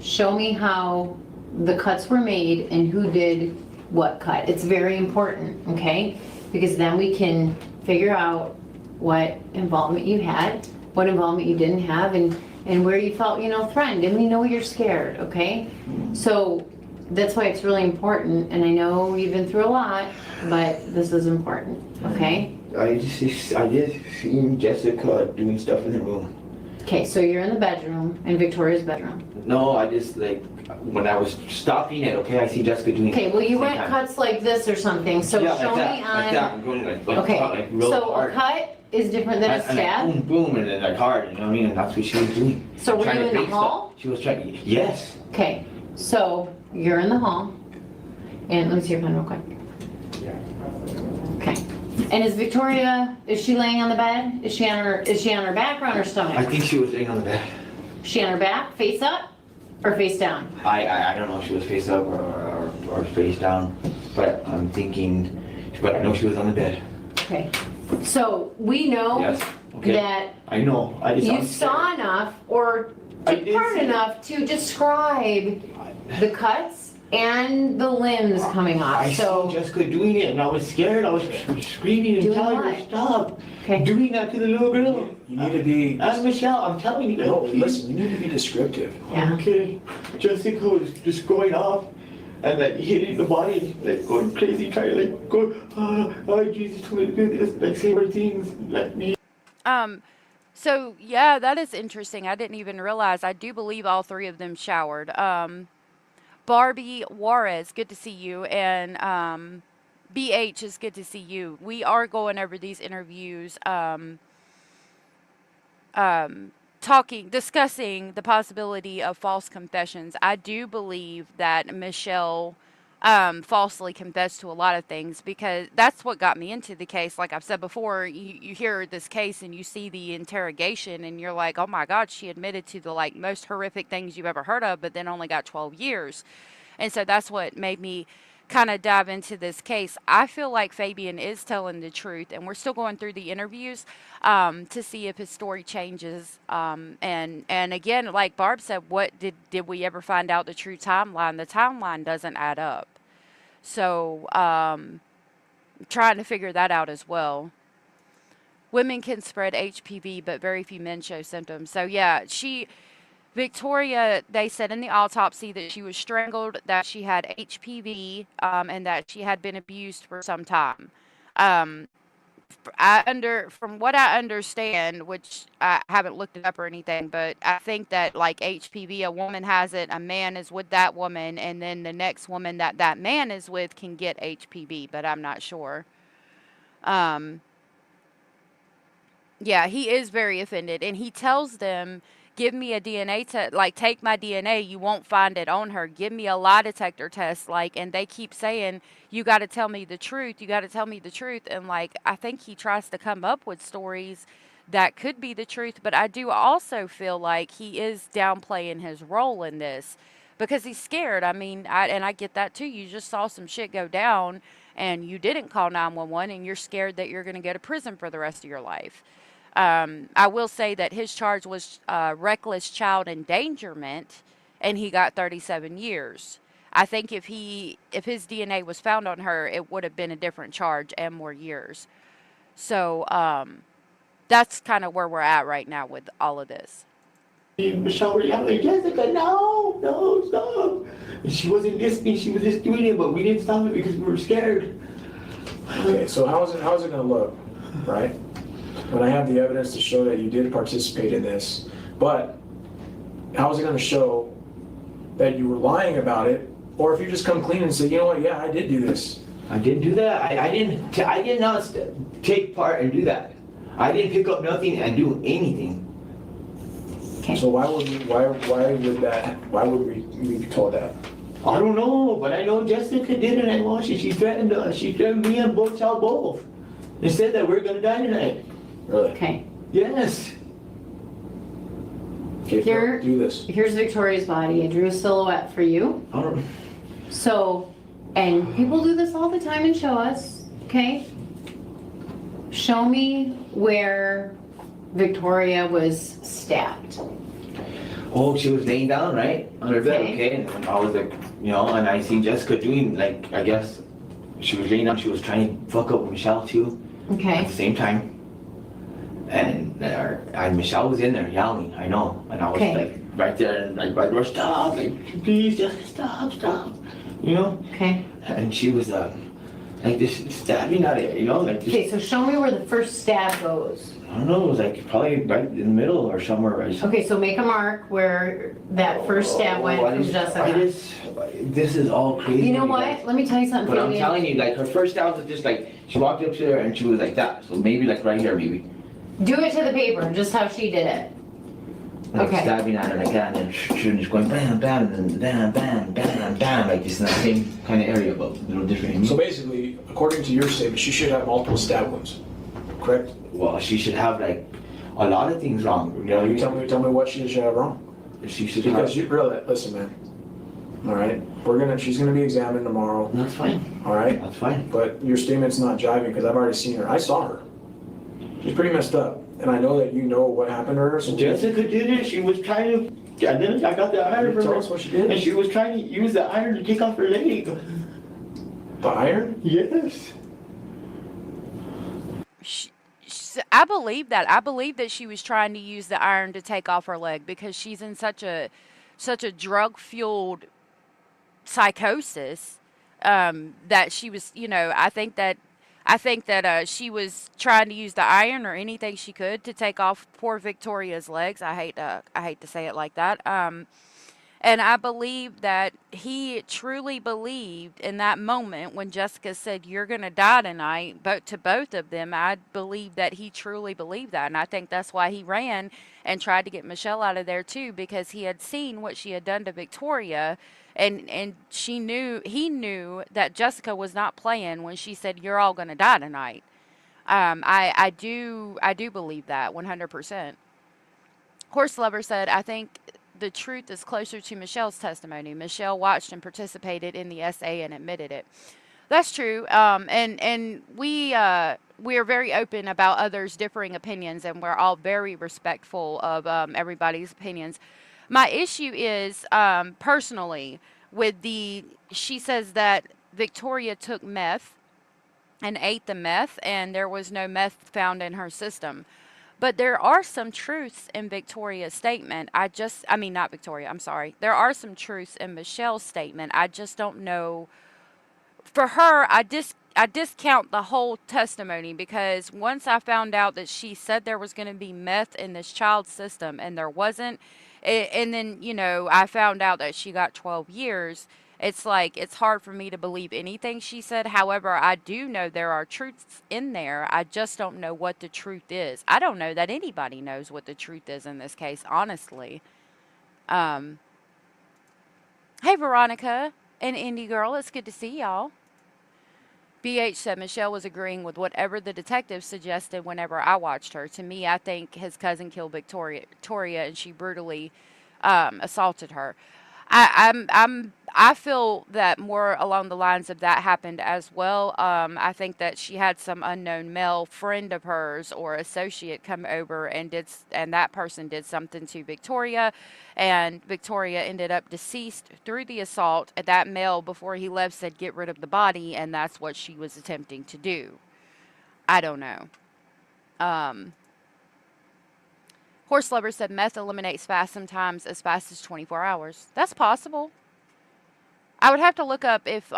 Speaker 4: show me how the cuts were made and who did what cut. It's very important, okay? Because then we can figure out what involvement you had, what involvement you didn't have, and where you felt, threatened. And we know you're scared, okay? So that's why it's really important. And I know you've been through a lot, but this is important, okay?
Speaker 7: I just seen Jessica doing stuff in the room.
Speaker 4: Okay, so you're in the bedroom, in Victoria's bedroom.
Speaker 7: No, I just when I was stopping it, okay, I see Jessica doing it.
Speaker 4: Okay, well, you
Speaker 7: at the
Speaker 4: went
Speaker 7: same time.
Speaker 4: cuts like this or something, so
Speaker 7: Yeah,
Speaker 4: show
Speaker 7: like
Speaker 4: me
Speaker 7: that, like that. I'm going
Speaker 4: Okay,
Speaker 7: like real
Speaker 4: so a
Speaker 7: hard.
Speaker 4: cut is different than a
Speaker 7: And
Speaker 4: stab?
Speaker 7: boom, boom, and then like hard, you know what I mean? And that's what she was doing.
Speaker 4: So were
Speaker 7: Trying
Speaker 4: you
Speaker 7: to
Speaker 4: in the
Speaker 7: fake stuff.
Speaker 4: hall?
Speaker 7: She was trying, yes.
Speaker 4: Okay, so you're in the hall, and let me see your pen real quick. Okay, and is she laying on the bed? Is she on her back or on her
Speaker 7: I
Speaker 4: stomach?
Speaker 7: think she was laying on the bed.
Speaker 4: Is she on her back, face up, or face down?
Speaker 7: I don't know if she was face up or face down, but I'm thinking, but I know she was on the bed.
Speaker 4: Okay, so we know
Speaker 7: Yes, okay.
Speaker 4: that
Speaker 7: I know, I just.
Speaker 4: you
Speaker 7: I'm
Speaker 4: saw enough or
Speaker 7: I
Speaker 4: took
Speaker 7: did
Speaker 4: part
Speaker 7: see-
Speaker 4: enough to describe the cuts and the limbs coming off,
Speaker 7: I
Speaker 4: so.
Speaker 7: saw Jessica doing it and I was scared, I was screaming and
Speaker 4: Doing
Speaker 7: telling her
Speaker 4: what?
Speaker 7: stop.
Speaker 4: Okay.
Speaker 7: Doing that to the little girl.
Speaker 6: You need to be.
Speaker 7: That's Michelle, I'm telling you.
Speaker 6: No, listen. You need to be descriptive.
Speaker 4: Yeah.
Speaker 7: Okay, Jessica was just going off and like hitting the body, like going crazy, trying to like go, oh Jesus, told me to do this, like say her things, let me.
Speaker 3: So yeah, that is interesting. I didn't even realize. I do believe all three of them showered. Barbie Juarez, good to see you, and BH is good to see you. We are going over these interviews, discussing the possibility of false confessions. I do believe that Michelle falsely confessed to a lot of things, because that's what got me into the case. Like I've said before, you hear this case and you see the interrogation and you're like, oh my God, she admitted to the most horrific things you've ever heard of, but then only got 12 years. And so that's what made me kind of dive into this case. I feel like Fabian is telling the truth, and we're still going through the interviews to see if his story changes. And again, like Barb said, what did we ever find out the true timeline? The timeline doesn't add up. So trying to figure that out as well. Women can spread HPV, but very few men show symptoms. So yeah, Victoria, they said in the autopsy that she was strangled, that she had HPV, and that she had been abused for some time. Um, from what I understand, which I haven't looked it up or anything, but I think that like HPV, a woman has it, a man is with that woman, and then the next woman that that man is with can get HPV, but I'm not sure. Um, Yeah, he is very offended, and he tells them, "Give me a DNA test, like take my DNA. You won't find it on her. Give me a lie detector test." Like, and they keep saying, "You got to tell me the truth. You got to tell me the truth." And like, I think he tries to come up with stories that could be the truth, but I do also feel like he is downplaying his role in this because he's scared. I mean, I get that too. You just saw some shit go down, and you didn't call 911, and you're scared that you're going to go to prison for the rest of your life. I will say that his charge was reckless child endangerment, and he got 37 years. I think if his DNA was found on her, it would have been a different charge and more years. So that's kind of where we're at right now with all of this.
Speaker 7: Michelle were yelling, Jessica, no, no, stop. And she wasn't listening, she was just doing it, but we didn't stop it because we were scared.
Speaker 6: Okay, so how's it gonna look, right? When I have the evidence to show that you did participate in this, but how's it gonna show that you were lying about it? Or if you just come clean and say, you know what, yeah, I did do this.
Speaker 5: I didn't do that. I did not take part and do that. I didn't pick up nothing and do anything.
Speaker 6: So why would we be told that?
Speaker 7: I don't know, but I know Jessica did it and watched it. She threatened us. She threatened me and both child both. They said that we're gonna die tonight.
Speaker 6: Really?
Speaker 4: Okay,
Speaker 7: Yes.
Speaker 6: Okay,
Speaker 4: Here-
Speaker 6: do this.
Speaker 4: here's Victoria's body. I drew a silhouette for you.
Speaker 5: I don't.
Speaker 4: So, and people do this all the time and show us, okay? Show me where Victoria was stabbed.
Speaker 5: Oh, she was laying down, right? On her bed,
Speaker 4: Okay.
Speaker 5: okay? And I was like, and I seen Jessica doing, like, I guess, she was laying down, she was trying to fuck up Michelle too, at
Speaker 4: Okay,
Speaker 5: the same time. And Michelle was in there yelling, I know. And I was
Speaker 4: Okay.
Speaker 5: like, right there, and like, by the door, stop, like, please, just stop.
Speaker 4: okay.
Speaker 5: And she was, like, just stabbing at it, like, just,
Speaker 4: Okay, so show me where the first stab goes.
Speaker 5: I don't know, it was like probably right in the middle or somewhere right.
Speaker 4: Okay, so make a mark where that first stab went from Jessica.
Speaker 5: This is all crazy.
Speaker 4: You know
Speaker 5: guys.
Speaker 4: what? Let me tell you something.
Speaker 5: But I'm
Speaker 4: Fabian.
Speaker 5: telling you, like, her first stab was just like, she walked up to her and she was like that. So maybe like right here, maybe.
Speaker 4: Do it to the paper, just how she did it.
Speaker 5: Like
Speaker 4: Okay.
Speaker 5: stabbing at her like that, and then she was just going bam, bam, and then bam, bam, bam, bam, like just in the same kind of area, but a little different.
Speaker 6: So basically, according to your statement, she should have multiple stab wounds, correct?
Speaker 5: Well, she should have like a lot of things wrong.
Speaker 6: You tell me what she should have wrong.
Speaker 5: She should
Speaker 6: Because
Speaker 5: have.
Speaker 6: you really, listen, man. All right, she's gonna be examined tomorrow.
Speaker 5: That's fine.
Speaker 6: All right,
Speaker 5: That's fine.
Speaker 6: but your statement's not jiving because I've already seen her. I saw her. She's pretty messed up, and I know that you know what happened to her. So
Speaker 7: Jessica did it. She was trying to, and then I got the iron from
Speaker 6: tell
Speaker 7: her.
Speaker 6: us what she did.
Speaker 7: And she was trying to use the iron to take off her leg.
Speaker 6: The iron?
Speaker 7: Yes.
Speaker 3: I believe that. I believe that she was trying to use the iron to take off her leg because she's in such a drug-fueled psychosis that she was, I think that she was trying to use the iron or anything she could to take off poor Victoria's legs. I hate to say it like that. And I believe that he truly believed in that moment when Jessica said, "You're going to die tonight," but to both of them, I believe that he truly believed that. And I think that's why he ran and tried to get Michelle out of there too, because he had seen what she had done to Victoria. And he knew that Jessica was not playing when she said, "You're all going to die tonight." I do believe that 100%. Horse Lover said, "I think the truth is closer to Michelle's testimony. Michelle watched and participated in the SA and admitted it. That's true. And we are very open about others' differing opinions, and we're all very respectful of everybody's opinions. My issue is personally with she says that Victoria took meth and ate the meth, and there was no meth found in her system. But there are some truths in Victoria's statement. Not Victoria, I'm sorry. There are some truths in Michelle's statement. I just don't know. For her, I discount the whole testimony, because once I found out that she said there was going to be meth in this child's system and there wasn't, and then, I found out that she got 12 years, it's like, it's hard for me to believe anything she said. However, I do know there are truths in there. I just don't know what the truth is. I don't know that anybody knows what the truth is in this case, honestly. Hey, Veronica and Indie Girl, it's good to see y'all. BH said Michelle was agreeing with whatever the detective suggested whenever I watched her. To me, I think his cousin killed Victoria and she brutally assaulted her. I feel that more along the lines of that happened as well. I think that she had some unknown male friend of hers or associate come over and that person did something to Victoria, and Victoria ended up deceased through the assault. And that male, before he left, said get rid of the body, and that's what she was attempting to do. I don't know. Horse Lover said meth eliminates fast, sometimes as fast as 24 hours. That's possible. I would have to look up if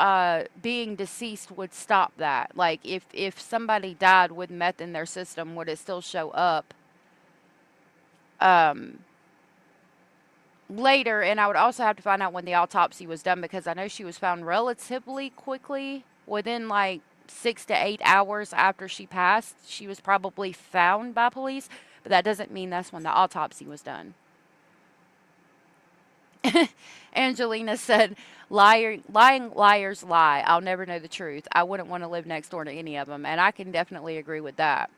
Speaker 3: being deceased would stop that. Like, if somebody died with meth in their system, would it still show up later? And I would also have to find out when the autopsy was done, because I know she was found relatively quickly, within like 6 to 8 hours after she passed. She was probably found by police. But that doesn't mean that's when the autopsy was done. Angelina said, lying liars lie. I'll never know the truth. I wouldn't want to live next door to any of them. And I can definitely agree with that.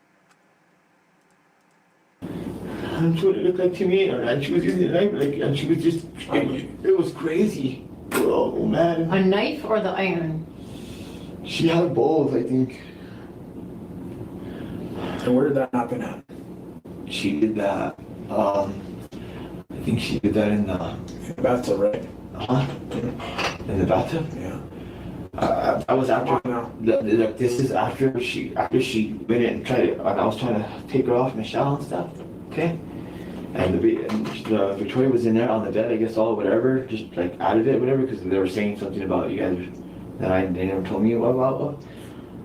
Speaker 7: That's what it looked like to me. And she was using a knife, and she was just, it was crazy. Oh, man.
Speaker 4: A knife or the iron?
Speaker 7: She had both, I think.
Speaker 6: And where did that happen at?
Speaker 7: She did that, I think she did that in the
Speaker 6: bathtub, right?
Speaker 7: In the bathtub?
Speaker 6: Yeah.
Speaker 7: I was after, this is after she went in and tried it, and I was trying to take her off Michelle and stuff, okay? And the Victoria was in there on the bed, I guess, all whatever, just like out of it, whatever, because they were saying something about you guys that they never told me about.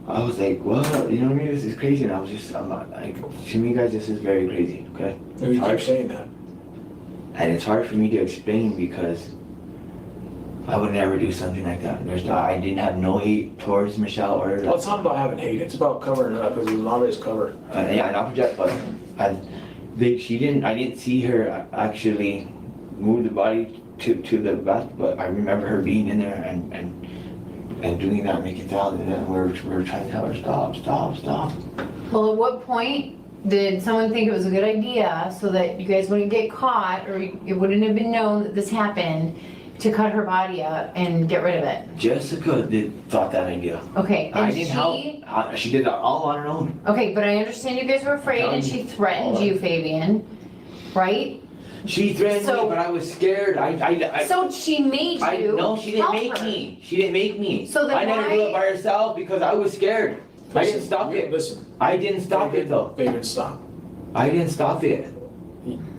Speaker 7: I was like, what? You know what I mean? This is crazy. And I'm not like, to me, guys, this is very crazy, okay?
Speaker 6: Maybe you keep saying that.
Speaker 7: And it's hard for me to explain, because I would never do something like that. I didn't have no hate towards Michelle or.
Speaker 6: Well, it's not about having hate. It's about covering it up, because it was always covered.
Speaker 7: Yeah, not project, but I didn't see her actually move the body to the bath, but I remember her being in there and doing that, making sound, and then we were trying to tell her, stop.
Speaker 4: Well, at what point did someone think it was a good idea, so that you guys wouldn't get caught, or it wouldn't have been known that this happened, to cut her body up and get rid of it?
Speaker 7: Jessica thought that idea.
Speaker 4: Okay, and
Speaker 7: I didn't help. She did that all on her own.
Speaker 4: Okay, but I understand you guys were afraid, and she threatened you, Fabian, right?
Speaker 7: She threatened me, but I was scared.
Speaker 4: So she made you.
Speaker 7: No, she didn't make me. She didn't make me.
Speaker 4: So then
Speaker 7: I never do it by herself because I was scared. I didn't stop it.
Speaker 6: Listen.
Speaker 7: I didn't stop it though.
Speaker 6: Fabian, stop.
Speaker 7: I didn't stop it.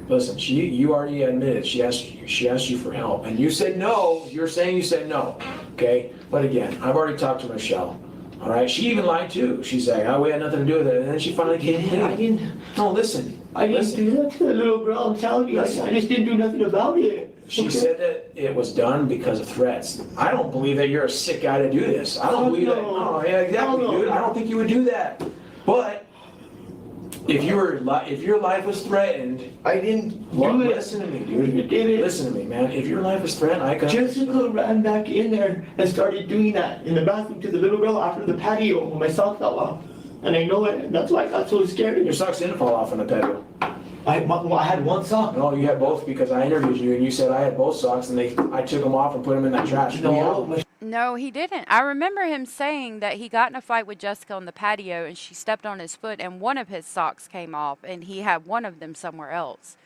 Speaker 6: Listen, you already admitted she asked you for help, and you said no. You're saying you said no, okay? But again, I've already talked to Michelle. All right, she even lied too. She's like, "Oh, we had nothing to do with it," and then she finally came clean.
Speaker 7: I didn't.
Speaker 6: No, listen.
Speaker 7: I didn't do that to the little girl. I'm telling you, I just didn't do nothing about it.
Speaker 6: She said that it was done because of threats. I don't believe that you're a sick guy to do this. I don't believe that. Oh, yeah, exactly, dude. I don't think you would do that. But if your life was threatened,
Speaker 7: I didn't do it.
Speaker 6: Listen to me, dude.
Speaker 7: You did it.
Speaker 6: Listen to me, man. If your life was threatened, I could.
Speaker 7: Jessica ran back in there and started doing that in the bathroom to the little girl after the patio when my sock fell off. And I know it, and that's why I got so scared.
Speaker 6: Your socks didn't fall off on the patio.
Speaker 7: I had one sock.
Speaker 6: No, you had both because I interviewed you and you said I had both socks and I took them off and put them in that trash.
Speaker 7: No,
Speaker 3: No, he didn't. I remember him saying that he got in a fight with Jessica on the patio and she stepped on his foot and one of his socks came off and he had one of them somewhere else,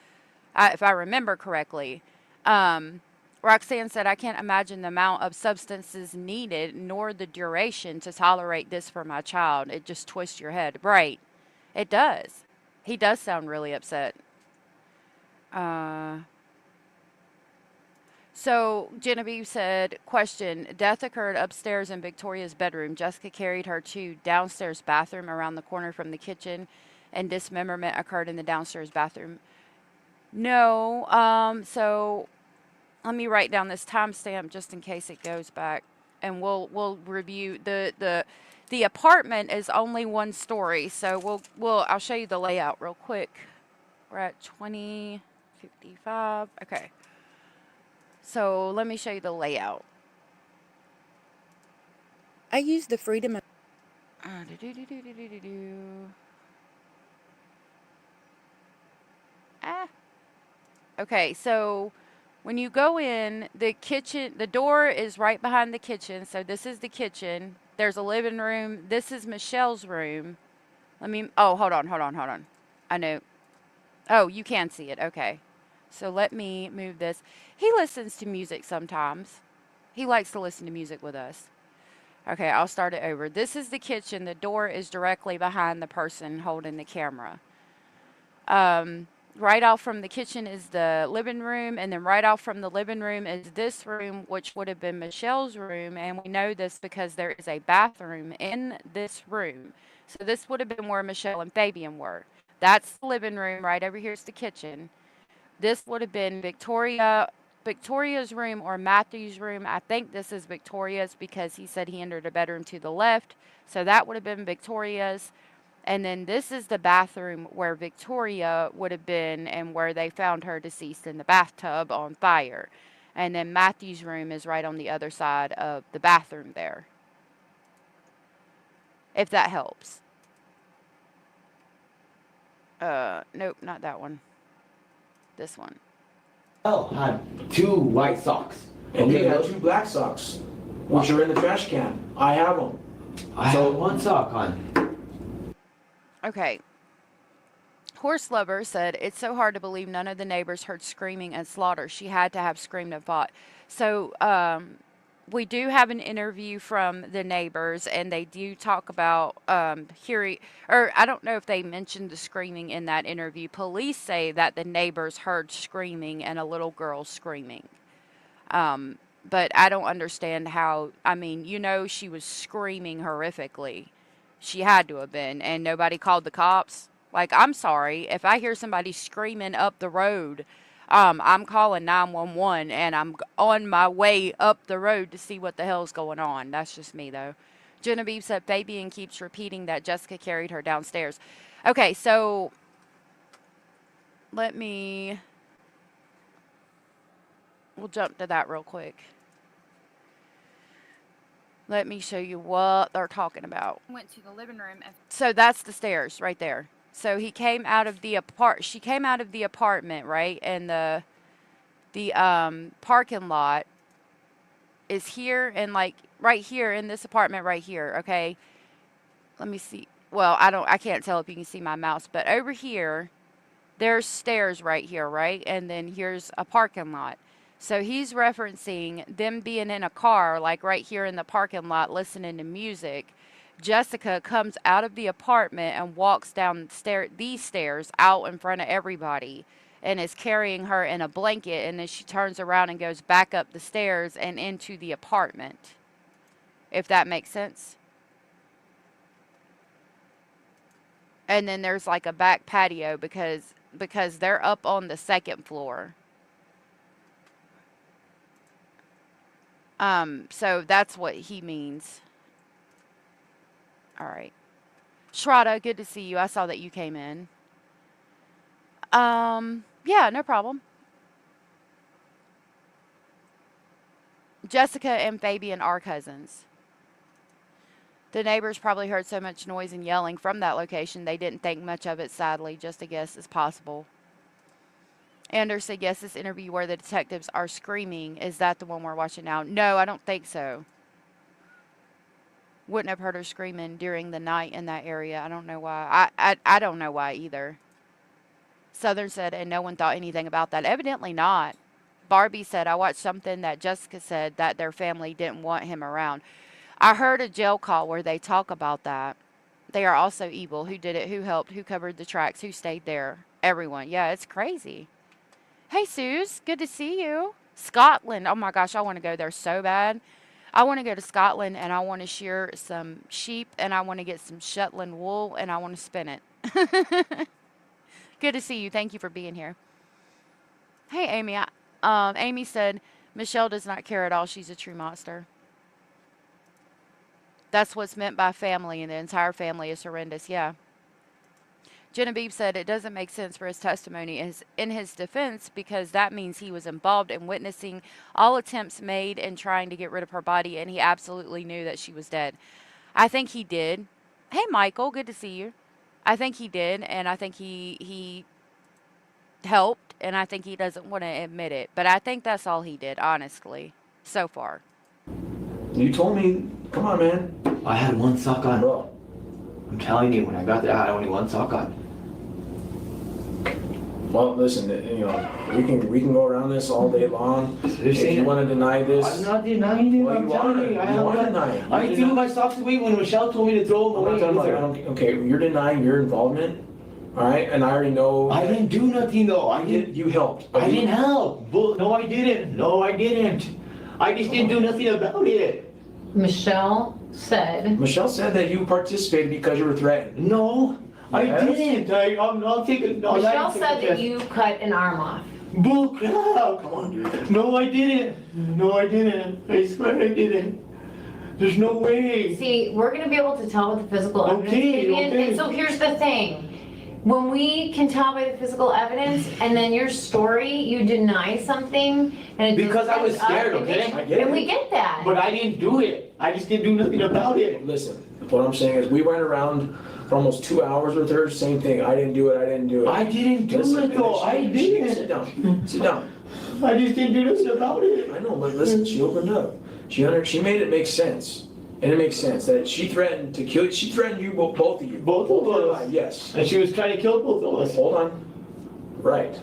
Speaker 3: if I remember correctly. Roxanne said, I can't imagine the amount of substances needed nor the duration to tolerate this for my child. It just twists your head. Right. It does. He does sound really upset. So Genevieve said, question, death occurred upstairs in Victoria's bedroom. Jessica carried her to downstairs bathroom around the corner from the kitchen, and dismemberment occurred in the downstairs bathroom. No, so let me write down this timestamp just in case it goes back, and we'll review the apartment is only one story, so I'll show you the layout real quick. We're at 2055. Okay. So let me show you the layout. I use the freedom of Okay, so when you go in, the kitchen, the door is right behind the kitchen. So this is the kitchen. There's a living room. This is Michelle's room. Hold on. I know. Oh, you can see it. Okay. So let me move this. He listens to music sometimes. He likes to listen to music with us. Okay, I'll start it over. This is the kitchen. The door is directly behind the person holding the camera. Right off from the kitchen is the living room, and then right off from the living room is this room, which would have been Michelle's room, and we know this because there is a bathroom in this room. So this would have been where Michelle and Fabian were. That's the living room. Right over here is the kitchen. This would have been Victoria's room or Matthew's room. I think this is Victoria's because he said he entered a bedroom to the left. So that would have been Victoria's. And then this is the bathroom where Victoria would have been and where they found her deceased in the bathtub on fire. And then Matthew's room is right on the other side of the bathroom there. If that helps. Nope, not that one. This one.
Speaker 7: Oh, had 2 white socks.
Speaker 6: And you had 2 black socks, which are in the trash can. I have them.
Speaker 7: I had 1 sock on.
Speaker 3: Okay. Horse Lover said, it's so hard to believe none of the neighbors heard screaming and slaughter. She had to have screamed and fought. So, we do have an interview from the neighbors, and they do talk about hearing, or I don't know if they mentioned the screaming in that interview. Police say that the neighbors heard screaming and a little girl screaming. But I don't understand how, she was screaming horrifically. She had to have been, and nobody called the cops. Like, I'm sorry, if I hear somebody screaming up the road, I'm calling 911 and I'm on my way up the road to see what the hell's going on. That's just me, though. Genevieve said Fabian keeps repeating that Jessica carried her downstairs. Okay, so we'll jump to that real quick. Let me show you what they're talking about. Went to the living room. So that's the stairs right there. So she came out of the apartment, right? And the parking lot is here, and like right here in this apartment right here, okay? Let me see. Well, I can't tell if you can see my mouse, but over here there's stairs right here, right? And then here's a parking lot. So he's referencing them being in a car, like right here in the parking lot, listening to music. Jessica comes out of the apartment and walks down these stairs out in front of everybody and is carrying her in a blanket. And then she turns around and goes back up the stairs and into the apartment. If that makes sense. And then there's like a back patio because they're up on the 2nd floor. So that's what he means. All right. Shraddha, good to see you. I saw that you came in. Yeah, no problem. Jessica and Fabian are cousins. The neighbors probably heard so much noise and yelling from that location, they didn't think much of it, sadly. Just a guess is possible. Anders said, yes, this interview where the detectives are screaming, is that the one we're watching now? No, I don't think so. Wouldn't have heard her screaming during the night in that area. I don't know why. I don't know why either. Southern said, and no one thought anything about that. Evidently not. Barbie said, I watched something that Jessica said that their family didn't want him around. I heard a jail call where they talk about that. They are also evil. Who did it? Who helped? Who covered the tracks? Who stayed there? Everyone. Yeah, it's crazy. Hey, Suze. Good to see you. Scotland. Oh my gosh, I want to go there so bad. I want to go to Scotland and I want to shear some sheep and I want to get some Shetland wool and I want to spin it. Good to see you. Thank you for being here. Hey, Amy. Amy said, Michelle does not care at all. She's a true monster. That's what's meant by family, and the entire family is horrendous. Yeah. Genevieve said it doesn't make sense for his testimony in his defense because that means he was involved in witnessing all attempts made in trying to get rid of her body, and he absolutely knew that she was dead. I think he did. Hey, Michael. Good to see you. I think he did, and I think he helped, and I think he doesn't want to admit it. But I think that's all he did, honestly, so far.
Speaker 6: You told me, come on, man.
Speaker 7: I had one sock on.
Speaker 6: Bro,
Speaker 7: I'm telling you, when I got there, I had only one sock on.
Speaker 6: well, listen, you know, we can go around this all day long.
Speaker 7: They're
Speaker 6: If
Speaker 7: saying
Speaker 6: you want to deny this,
Speaker 7: I'm not denying it.
Speaker 6: well,
Speaker 7: I'm
Speaker 6: you
Speaker 7: telling
Speaker 6: are.
Speaker 7: you.
Speaker 6: You are denying.
Speaker 7: I threw my socks away when Michelle told me to throw them
Speaker 6: I'm
Speaker 7: away.
Speaker 6: not talking about, okay, you're denying your involvement, all right? And I already know.
Speaker 7: I didn't do nothing though.
Speaker 6: You helped.
Speaker 7: I didn't help. No, I didn't. No, I didn't. I just didn't do nothing about it.
Speaker 4: Michelle said,
Speaker 6: Michelle said that you participated because you were threatened.
Speaker 7: No, I
Speaker 6: Yes.
Speaker 7: didn't. I'll take it. No,
Speaker 4: Michelle said that you cut an arm off.
Speaker 7: Bull crap. Come on, dude. No, I didn't. No, I didn't. I swear I didn't. There's no way.
Speaker 4: See, we're gonna be able to tell with the physical evidence,
Speaker 7: Okay,
Speaker 4: Fabian.
Speaker 7: okay.
Speaker 4: And so here's the thing. When we can tell by the physical evidence and then your story, you deny something and it
Speaker 7: Because I was
Speaker 4: defends us,
Speaker 7: scared,
Speaker 4: and
Speaker 7: okay?
Speaker 6: I get
Speaker 4: And
Speaker 6: it.
Speaker 4: we get that.
Speaker 7: But I didn't do it. I just didn't do nothing about it.
Speaker 6: Listen, what I'm saying is we went around for almost 2 hours with her, same thing. I didn't do it, I didn't do it.
Speaker 7: I didn't do
Speaker 6: Listen,
Speaker 7: it though. I
Speaker 6: Sit
Speaker 7: didn't.
Speaker 6: down, sit down.
Speaker 7: I just didn't do nothing about it.
Speaker 6: I know, but listen, she opened up. She made it make sense. And it makes sense that she threatened to kill, she threatened you, both of you.
Speaker 7: Both of us.
Speaker 6: alive, yes.
Speaker 7: And she was trying to kill both of us.
Speaker 6: Hold on. Right.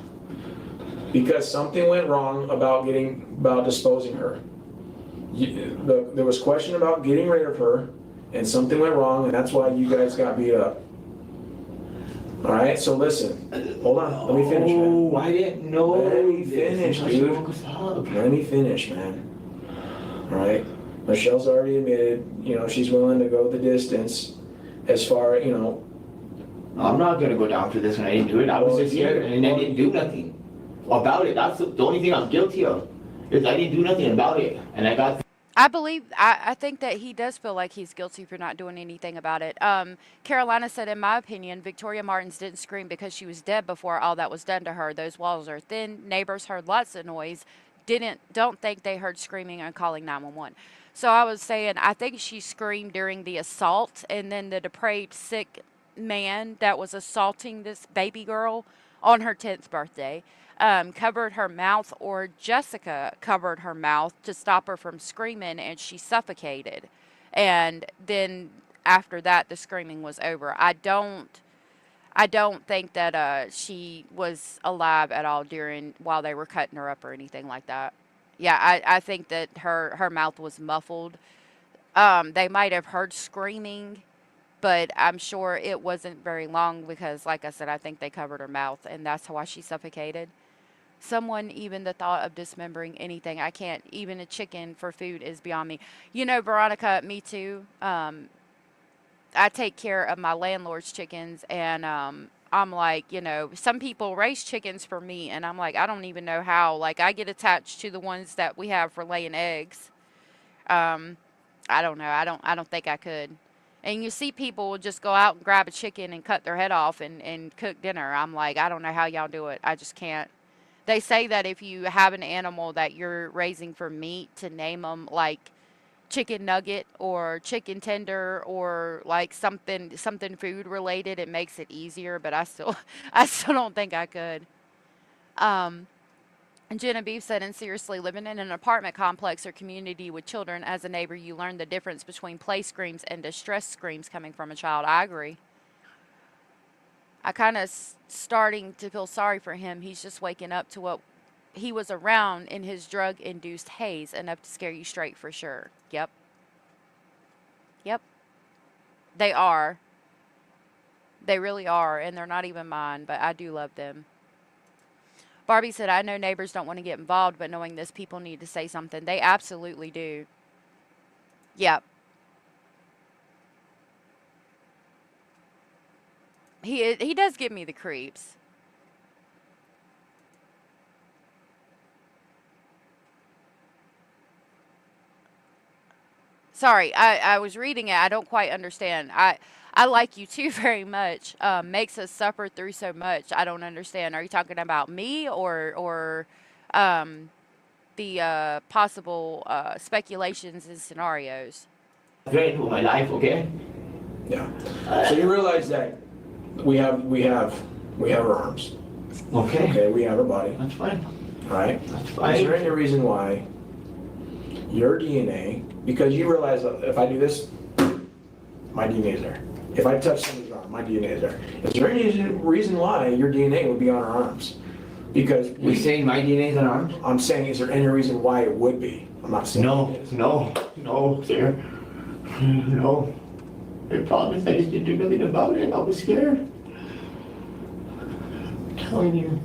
Speaker 6: Because something went wrong about disposing her. There was question about getting rid of her, and something went wrong, and that's why you guys got beat up. All right, so listen. Hold on, let me finish, man.
Speaker 7: Oh, I didn't know.
Speaker 6: Let me finish,
Speaker 7: this.
Speaker 6: dude.
Speaker 7: Woke us up.
Speaker 6: Let me finish, man. All right, Michelle's already admitted, you know, she's willing to go the distance as far, you know.
Speaker 7: I'm not gonna go down for this when I didn't do it. I was
Speaker 6: Well,
Speaker 7: just scared and I didn't do nothing about it. That's the only thing I'm guilty of. Is I didn't do nothing about it. And I got
Speaker 3: I think that he does feel like he's guilty for not doing anything about it. Carolina said, in my opinion, Victoria Martins didn't scream because she was dead before all that was done to her. Those walls are thin. Neighbors heard lots of noise. Don't think they heard screaming and calling 911. So I was saying, I think she screamed during the assault, and then the depraved, sick man that was assaulting this baby girl on her 10th birthday covered her mouth, or Jessica covered her mouth to stop her from screaming, and she suffocated. And then after that, the screaming was over. I don't think that she was alive at all while they were cutting her up or anything like that. Yeah, I think that her mouth was muffled. They might have heard screaming, but I'm sure it wasn't very long because, like I said, I think they covered her mouth, and that's why she suffocated. Someone, even the thought of dismembering anything, I can't, even a chicken for food is beyond me. You know, Veronica, me too. I take care of my landlord's chickens, and I'm like, you know, some people raise chickens for me, and I'm like, I don't even know how. Like, I get attached to the ones that we have for laying eggs. I don't know. I don't think I could. And you see people just go out and grab a chicken and cut their head off and cook dinner. I'm like, I don't know how y'all do it. I just can't. They say that if you have an animal that you're raising for meat, to name them like chicken nugget or chicken tender or like something food related, it makes it easier. But I still don't think I could. And Genevieve said, and seriously, living in an apartment complex or community with children, as a neighbor, you learn the difference between play screams and distress screams coming from a child. I agree. I kind of starting to feel sorry for him. He's just waking up to what he was around in his drug-induced haze, enough to scare you straight for sure. Yep. Yep. They are. They really are, and they're not even mine, but I do love them. Barbie said, I know neighbors don't want to get involved, but knowing this, people need to say something. They absolutely do. Yep. He does give me the creeps. Sorry, I was reading it. I don't quite understand. I like you too very much. Makes us suffer through so much. I don't understand. Are you talking about me or the possible speculations and scenarios?
Speaker 7: Threatened with my life, okay?
Speaker 6: Yeah. So you realize that we have our arms.
Speaker 7: Okay.
Speaker 6: Okay, we have our body.
Speaker 7: That's fine.
Speaker 6: All right.
Speaker 7: That's
Speaker 6: Is
Speaker 7: fine.
Speaker 6: there any reason why your DNA, because you realize that if I do this, my DNA is there. If I touch somebody's arm, my DNA is there. Is there any reason why your DNA would be on our arms? Because
Speaker 7: You're saying my DNA's on arms?
Speaker 6: I'm saying, is there any reason why it would be? I'm not saying it is.
Speaker 7: No, sir. No. The problem is I just didn't do nothing about it. I was scared. I'm telling you.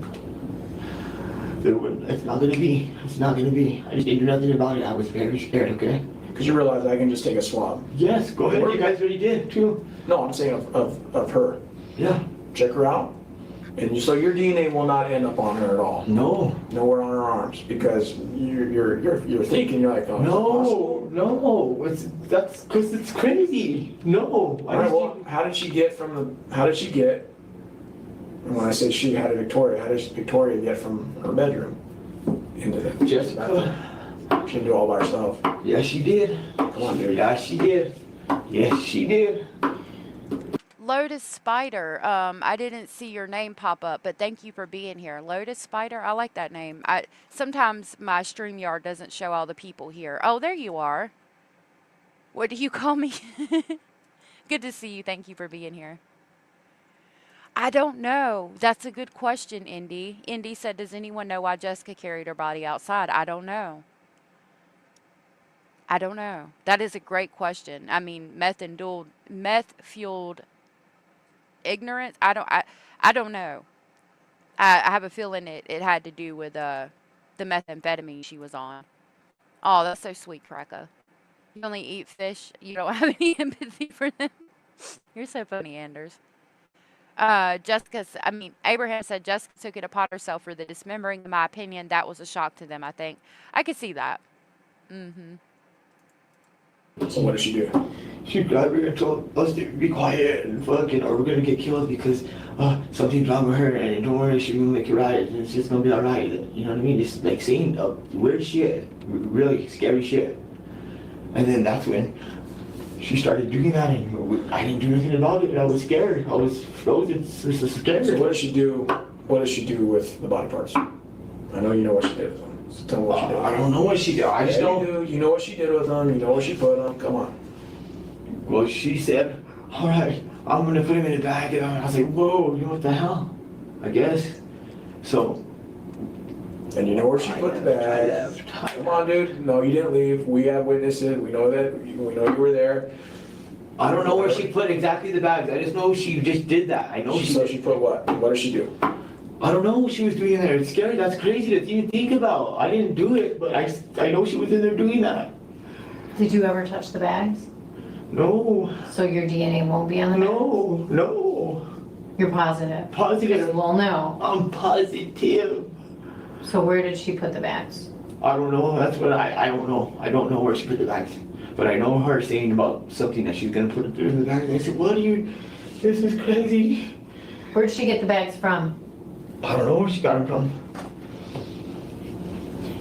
Speaker 7: It's not gonna be. It's not gonna be. I just didn't do nothing about it. I was very scared, okay?
Speaker 6: Because you realize I can just take a swab.
Speaker 7: Yes, go ahead. You guys already did, too.
Speaker 6: No, I'm saying of her.
Speaker 7: Yeah.
Speaker 6: Check her out. And so your DNA will not end up on her at all.
Speaker 7: No.
Speaker 6: Nowhere on her arms, because you're thinking, you're like, oh,
Speaker 7: No. That's because it's crazy. No.
Speaker 6: all right, well, how did she get, and when I say she, how did Victoria get from her bedroom into the
Speaker 7: Jessica.
Speaker 6: She didn't do it all by herself.
Speaker 7: Yes, she did.
Speaker 6: Come on, dude.
Speaker 7: Yeah, she did. Yes, she did.
Speaker 3: Lotus Spider, I didn't see your name pop up, but thank you for being here. Lotus Spider, I like that name. Sometimes my StreamYard doesn't show all the people here. Oh, there you are. What do you call me? Good to see you. Thank you for being here. I don't know. That's a good question, Indy. Indy said, does anyone know why Jessica carried her body outside? I don't know. I don't know. That is a great question. I mean, meth-fueled ignorance. I don't know. I have a feeling it had to do with the methamphetamine she was on. Oh, that's so sweet, Kraka. You only eat fish. You don't have any empathy for them. You're so funny, Anders. Abraham said Jessica took it upon herself for the dismembering. In my opinion, that was a shock to them, I think. I could see that. Mm-hmm.
Speaker 6: So what did she do?
Speaker 7: She grabbed her and told us to be quiet and fucking, or we're gonna get killed because something's wrong with her, and don't worry, she's gonna make it right, and it's just gonna be alright. You know what I mean? Just like saying weird shit, really scary shit. And then that's when she started doing that, and I didn't do anything about it. I was scared. I was frozen, just scared.
Speaker 6: So what does she do? What does she do with the body parts? I know you know what she did with them. So tell me what she did.
Speaker 7: I don't know what she did. I just know.
Speaker 6: You know what she did with them. You know where she put them. Come on.
Speaker 7: Well, she said, all right, I'm gonna put him in a bag. And I was like, whoa, you know what the hell? I guess. So.
Speaker 6: And you know where she put the bag. Come on, dude. No, you didn't leave. We have witnesses. We know that. We know you were there.
Speaker 7: I don't know where she put exactly the bags. I just know she just did that. I know
Speaker 6: So she put what? What did she do?
Speaker 7: I don't know what she was doing in there. It's scary. That's crazy to even think about. I didn't do it, but I know she was in there doing that.
Speaker 4: Did you ever touch the bags?
Speaker 7: No.
Speaker 4: So your DNA won't be on the bags?
Speaker 7: No.
Speaker 4: You're positive?
Speaker 7: Positive.
Speaker 4: Well, no.
Speaker 7: I'm positive.
Speaker 4: So where did she put the bags?
Speaker 7: I don't know. That's what I don't know. I don't know where she put the bags. But I know her saying about something that she's gonna put it through the bags. And I said, what are you? This is crazy.
Speaker 4: Where did she get the bags from?
Speaker 7: I don't know where she got them from.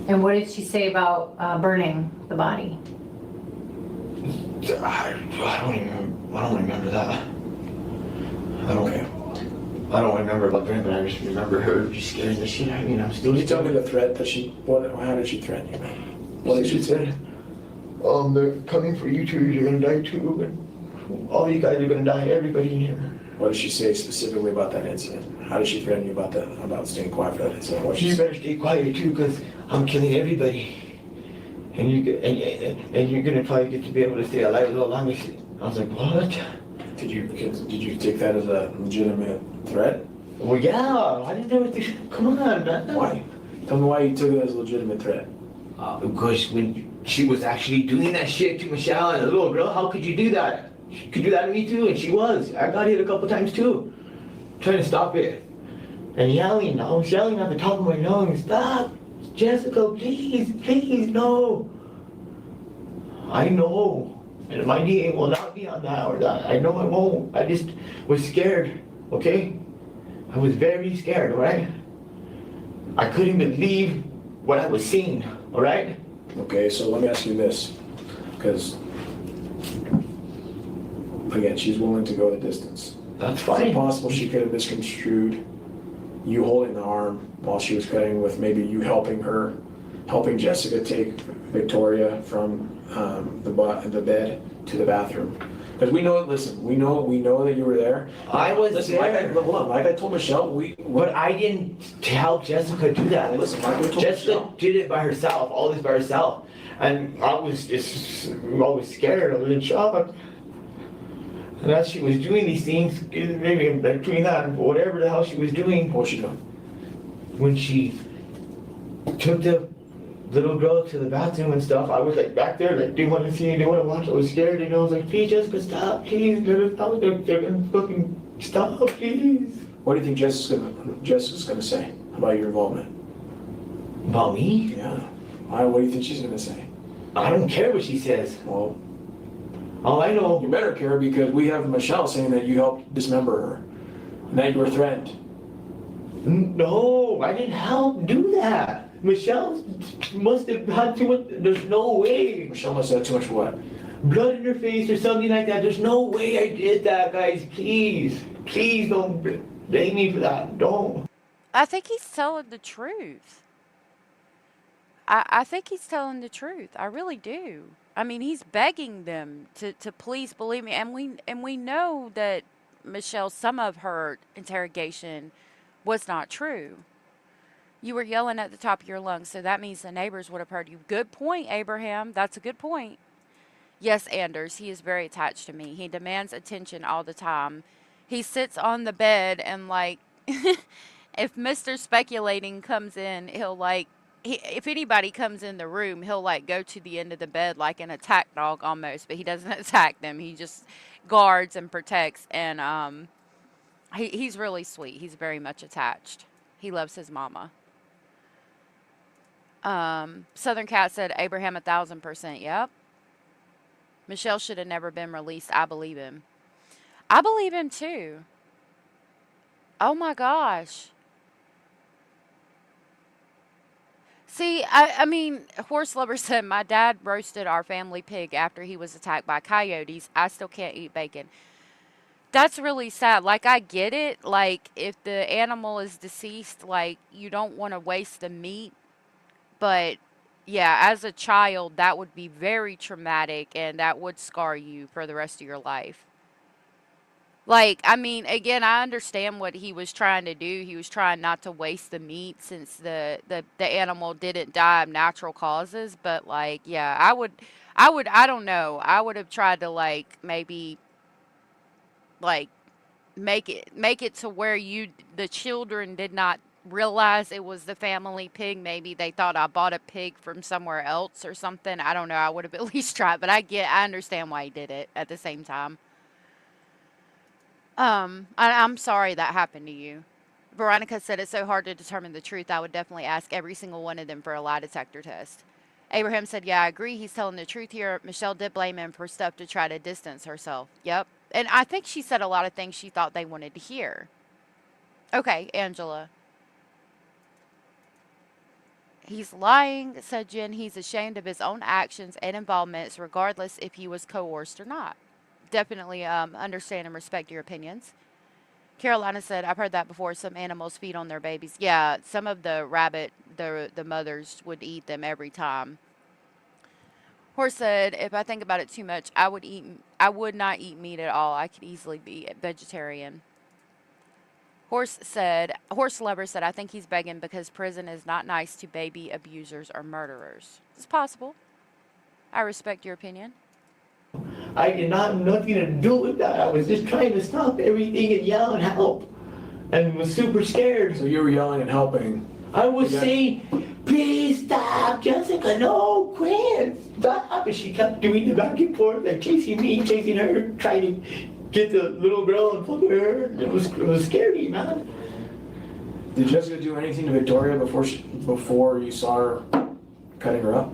Speaker 4: And what did she say about burning the body?
Speaker 7: I don't remember that.
Speaker 6: Okay.
Speaker 7: I don't remember about that, but I just remember her just scaring the shit out of me, and I'm still.
Speaker 6: Can you tell me the threat that how did she threaten you, man? What did she say?
Speaker 7: They're coming for you two, you're gonna die too, and all you guys are gonna die, everybody in here.
Speaker 6: What did she say specifically about that incident? How did she threaten you about staying quiet for that incident? What did she
Speaker 7: You
Speaker 6: say?
Speaker 7: better stay quiet too, because I'm killing everybody. And you're gonna probably get to be able to stay alive a little longer. I was like, what?
Speaker 6: Did you take that as a legitimate threat?
Speaker 7: Well, yeah, I didn't know what this, come on, man.
Speaker 6: Why? Tell me why you took it as a legitimate threat.
Speaker 7: Because when she was actually doing that shit to Michelle and a little girl, how could you do that? She could do that to me too, and she was. I got hit a couple times too, trying to stop it. And yelling, I was yelling at the top of my lungs, stop, Jessica, please, please, no. I know, and my name will not be on that or that. I know I won't. I just was scared, okay? I was very scared, all right? I couldn't believe what I was seeing, all right?
Speaker 6: Okay, so let me ask you this, because again, she's willing to go the distance.
Speaker 7: That's
Speaker 6: Is it
Speaker 7: fine.
Speaker 6: possible she could have misconstrued you holding the arm while she was cutting with maybe you helping Jessica take Victoria from the bed to the bathroom? Because we know, listen, we know that you were there.
Speaker 7: I was
Speaker 6: Listen,
Speaker 7: there.
Speaker 6: hold on, like I told Michelle,
Speaker 7: But I didn't help Jessica do that.
Speaker 6: Listen, like we told
Speaker 7: Jessica
Speaker 6: Michelle.
Speaker 7: did it by herself, all this by herself. And I was scared, I was in shock. And as she was doing these things, maybe between that and whatever the hell she was doing,
Speaker 6: What was she doing?
Speaker 7: when she took the little girl to the bathroom and stuff, I was like back there, like, didn't want to see, didn't want to watch. I was scared, and I was like, please, Jessica, stop, please, let her stop. They're gonna fucking stop, please.
Speaker 6: What do you think Jessica's gonna say about your involvement?
Speaker 7: About me?
Speaker 6: Yeah. What do you think she's gonna say?
Speaker 7: I don't care what she says.
Speaker 6: Well,
Speaker 7: All I know.
Speaker 6: you better care because we have Michelle saying that you helped dismember her and that you were threatened.
Speaker 7: No, I didn't help do that. Michelle must have had too much. There's no way.
Speaker 6: Michelle must have had too much what?
Speaker 7: Blood in her face or something like that. There's no way I did that, guys. Please. Please don't blame me for that. Don't.
Speaker 3: I think he's telling the truth. I think he's telling the truth. I really do. I mean, he's begging them to please believe me. And we know that Michelle, some of her interrogation was not true. You were yelling at the top of your lungs, so that means the neighbors would have heard you. Good point, Abraham. That's a good point. Yes, Anders, he is very attached to me. He demands attention all the time. He sits on the bed and, like, if Mr. Speculating comes in, he'll, like, if anybody comes in the room, he'll, like, go to the end of the bed like an attack dog almost, but he doesn't attack them. He just guards and protects, and he's really sweet. He's very much attached. He loves his mama. Southern Cat said, Abraham 1,000%. Yep. Michelle should have never been released. I believe him. I believe him too. Oh my gosh. See, I mean, Horse Lover said, my dad roasted our family pig after he was attacked by coyotes. I still can't eat bacon. That's really sad. Like, I get it. Like, if the animal is deceased, like, you don't want to waste the meat. But, yeah, as a child, that would be very traumatic, and that would scar you for the rest of your life. Like, I mean, again, I understand what he was trying to do. He was trying not to waste the meat since the animal didn't die of natural causes. But, like, yeah, I don't know. I would have tried to, like, maybe, like, make it to where the children did not realize it was the family pig. Maybe they thought I bought a pig from somewhere else or something. I don't know. I would have at least tried, but I understand why he did it at the same time. I'm sorry that happened to you. Veronica said it's so hard to determine the truth. I would definitely ask every single one of them for a lie detector test. Abraham said, yeah, I agree. He's telling the truth here. Michelle did blame him for stuff to try to distance herself. Yep. And I think she said a lot of things she thought they wanted to hear. Okay, Angela. He's lying, said Jen. He's ashamed of his own actions and involvements, regardless if he was coerced or not. Definitely understand and respect your opinions. Carolina said, I've heard that before. Some animals feed on their babies. Yeah, some of the rabbit, the mothers would eat them every time. Horse said, if I think about it too much, I would not eat meat at all. I could easily be a vegetarian. Horse lover said, I think he's begging because prison is not nice to baby abusers or murderers. It's possible. I respect your opinion.
Speaker 7: I did not have nothing to do with that. I was just trying to stop everything and yell and help. And was super scared.
Speaker 6: So you were yelling and helping.
Speaker 7: I was saying, please stop, Jessica, no, quit, stop. And she kept doing the back and forth, like chasing me, chasing her, trying to get the little girl and fuck her. It was scary, man.
Speaker 6: Did Jessica do anything to Victoria before you saw her cutting her up?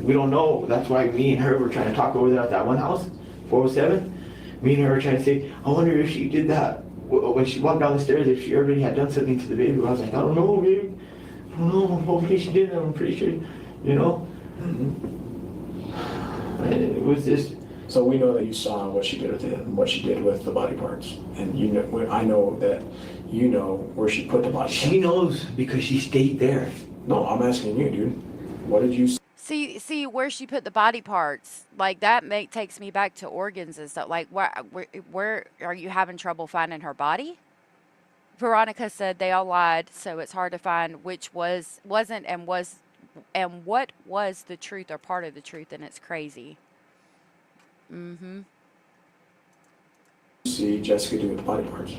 Speaker 7: We don't know. That's why me and her were trying to talk over there at that one house, 407. Me and her were trying to say, I wonder if she did that when she walked down the stairs, if she already had done something to the baby. I was like, I don't know, babe. I don't know. Hopefully she didn't. I'm pretty sure, you know. And it was just.
Speaker 6: So we know that you saw what she did with the body parts, and you know. I know that you know where she put the body parts.
Speaker 7: She knows because she stayed there.
Speaker 6: No, I'm asking you, dude. What did you see?
Speaker 3: See where she put the body parts, like that takes me back to organs and stuff. Like where are you having trouble finding her body? Veronica said they all lied, so it's hard to find which wasn't and what was the truth or part of the truth, and it's crazy.
Speaker 6: See Jessica do with the body parts.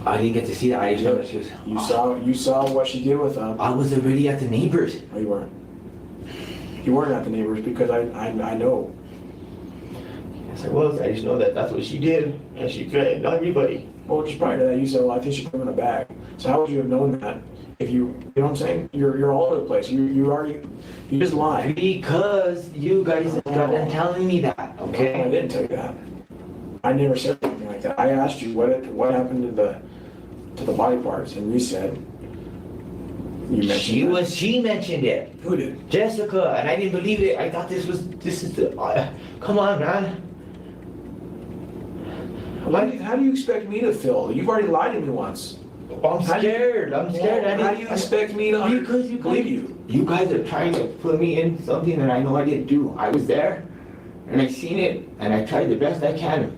Speaker 7: I didn't get to see that. I just know that she was.
Speaker 6: You saw what she did with them.
Speaker 7: I was already at the neighbors.
Speaker 6: No, you weren't. You weren't at the neighbors because I know.
Speaker 7: Yes, I was. I just know that that's what she did, and she threatened everybody.
Speaker 6: Well, just prior to that, you said, "Well, I think she put them in a bag." So how would you have known that? If you know what I'm saying? You're all over the place. You just lied.
Speaker 7: Because you guys got done telling me that. Okay.
Speaker 6: I didn't tell you that. I never said anything like that. I asked you what happened to the body parts, and you said. You mentioned
Speaker 7: She mentioned it.
Speaker 6: Who did?
Speaker 7: Jessica, and I didn't believe it. I thought this is the, come on, man.
Speaker 6: How do you expect me to feel? You've already lied to me once.
Speaker 7: I'm scared. I'm scared.
Speaker 6: How do you expect me to believe you?
Speaker 7: You guys are trying to put me in something that I know I didn't do. I was there, and I seen it, and I tried the best I can.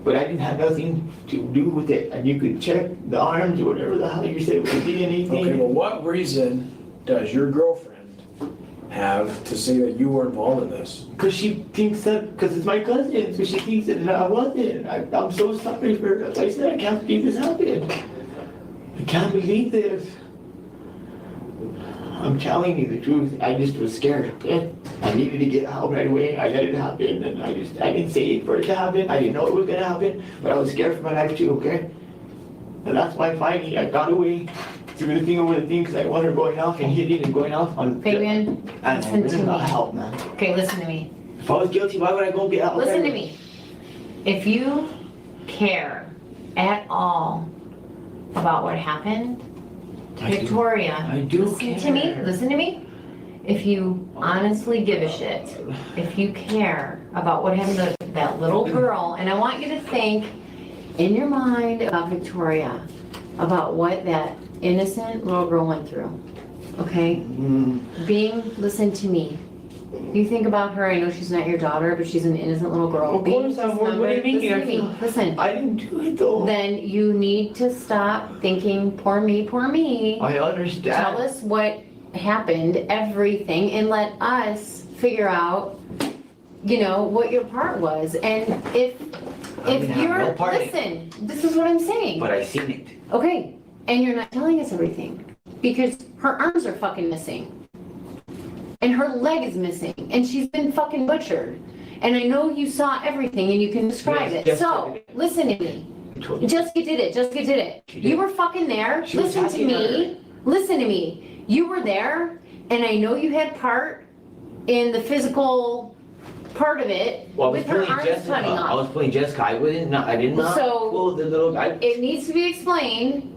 Speaker 7: But I didn't have nothing to do with it. And you could check the arms or whatever the hell you said with the DNA thing.
Speaker 6: Okay, well, what reason does your girlfriend have to say that you were involved in this?
Speaker 7: Because she thinks that, because it's my cousin, so she thinks that I wasn't. I'm so sorry for her. As I said, I can't believe this happened. I can't believe this. I'm telling you the truth. I just was scared, okay? I needed to get out right away. I let it happen, and I didn't say it for it to happen. I didn't know it was gonna happen, but I was scared for my life too, okay? And that's why finally I got away, threw the thing over the thing, because I want her going off and hitting and going off on.
Speaker 4: Fabian,
Speaker 7: And
Speaker 4: listen
Speaker 7: this
Speaker 4: to
Speaker 7: is not
Speaker 4: me.
Speaker 7: help, man.
Speaker 4: Okay, listen to me.
Speaker 7: If I was guilty, why would I go get out?
Speaker 4: Listen to me. If you care at all about what happened, Victoria,
Speaker 7: I do
Speaker 4: listen to
Speaker 7: care.
Speaker 4: me. Listen to me. If you honestly give a shit, if you care about what happened to that little girl, and I want you to think in your mind about Victoria, about what that innocent little girl went through, okay? Listen to me. You think about her, I know she's not your daughter, but she's an innocent little girl.
Speaker 7: Of course I would. What do you mean?
Speaker 4: Listen to me. Listen.
Speaker 7: I didn't do it though.
Speaker 4: Then you need to stop thinking, poor me, poor me.
Speaker 7: I understand.
Speaker 4: Tell us what happened, everything, and let us figure out, what your part was. And if
Speaker 7: didn't have no part in it.
Speaker 4: listen, this is what I'm saying.
Speaker 7: But I seen it.
Speaker 4: Okay, and you're not telling us everything because her arms are fucking missing. And her leg is missing, and she's been fucking butchered. And I know you saw everything and you can describe
Speaker 7: Yes,
Speaker 4: it.
Speaker 7: yes, I
Speaker 4: So,
Speaker 7: did.
Speaker 4: listen to me.
Speaker 7: I told you.
Speaker 4: Jessica did it. Jessica did it.
Speaker 7: She did.
Speaker 4: You were fucking there.
Speaker 7: She was
Speaker 4: Listen to
Speaker 7: happy about
Speaker 4: me. Listen to me. You were there, and I know you had part in the physical part of it
Speaker 7: Well, I was
Speaker 4: with her
Speaker 7: pulling
Speaker 4: arms
Speaker 7: Jessica.
Speaker 4: cutting
Speaker 7: I was
Speaker 4: off.
Speaker 7: pulling Jessica. I did not
Speaker 4: So-
Speaker 7: pull the little guy.
Speaker 4: It needs to be explained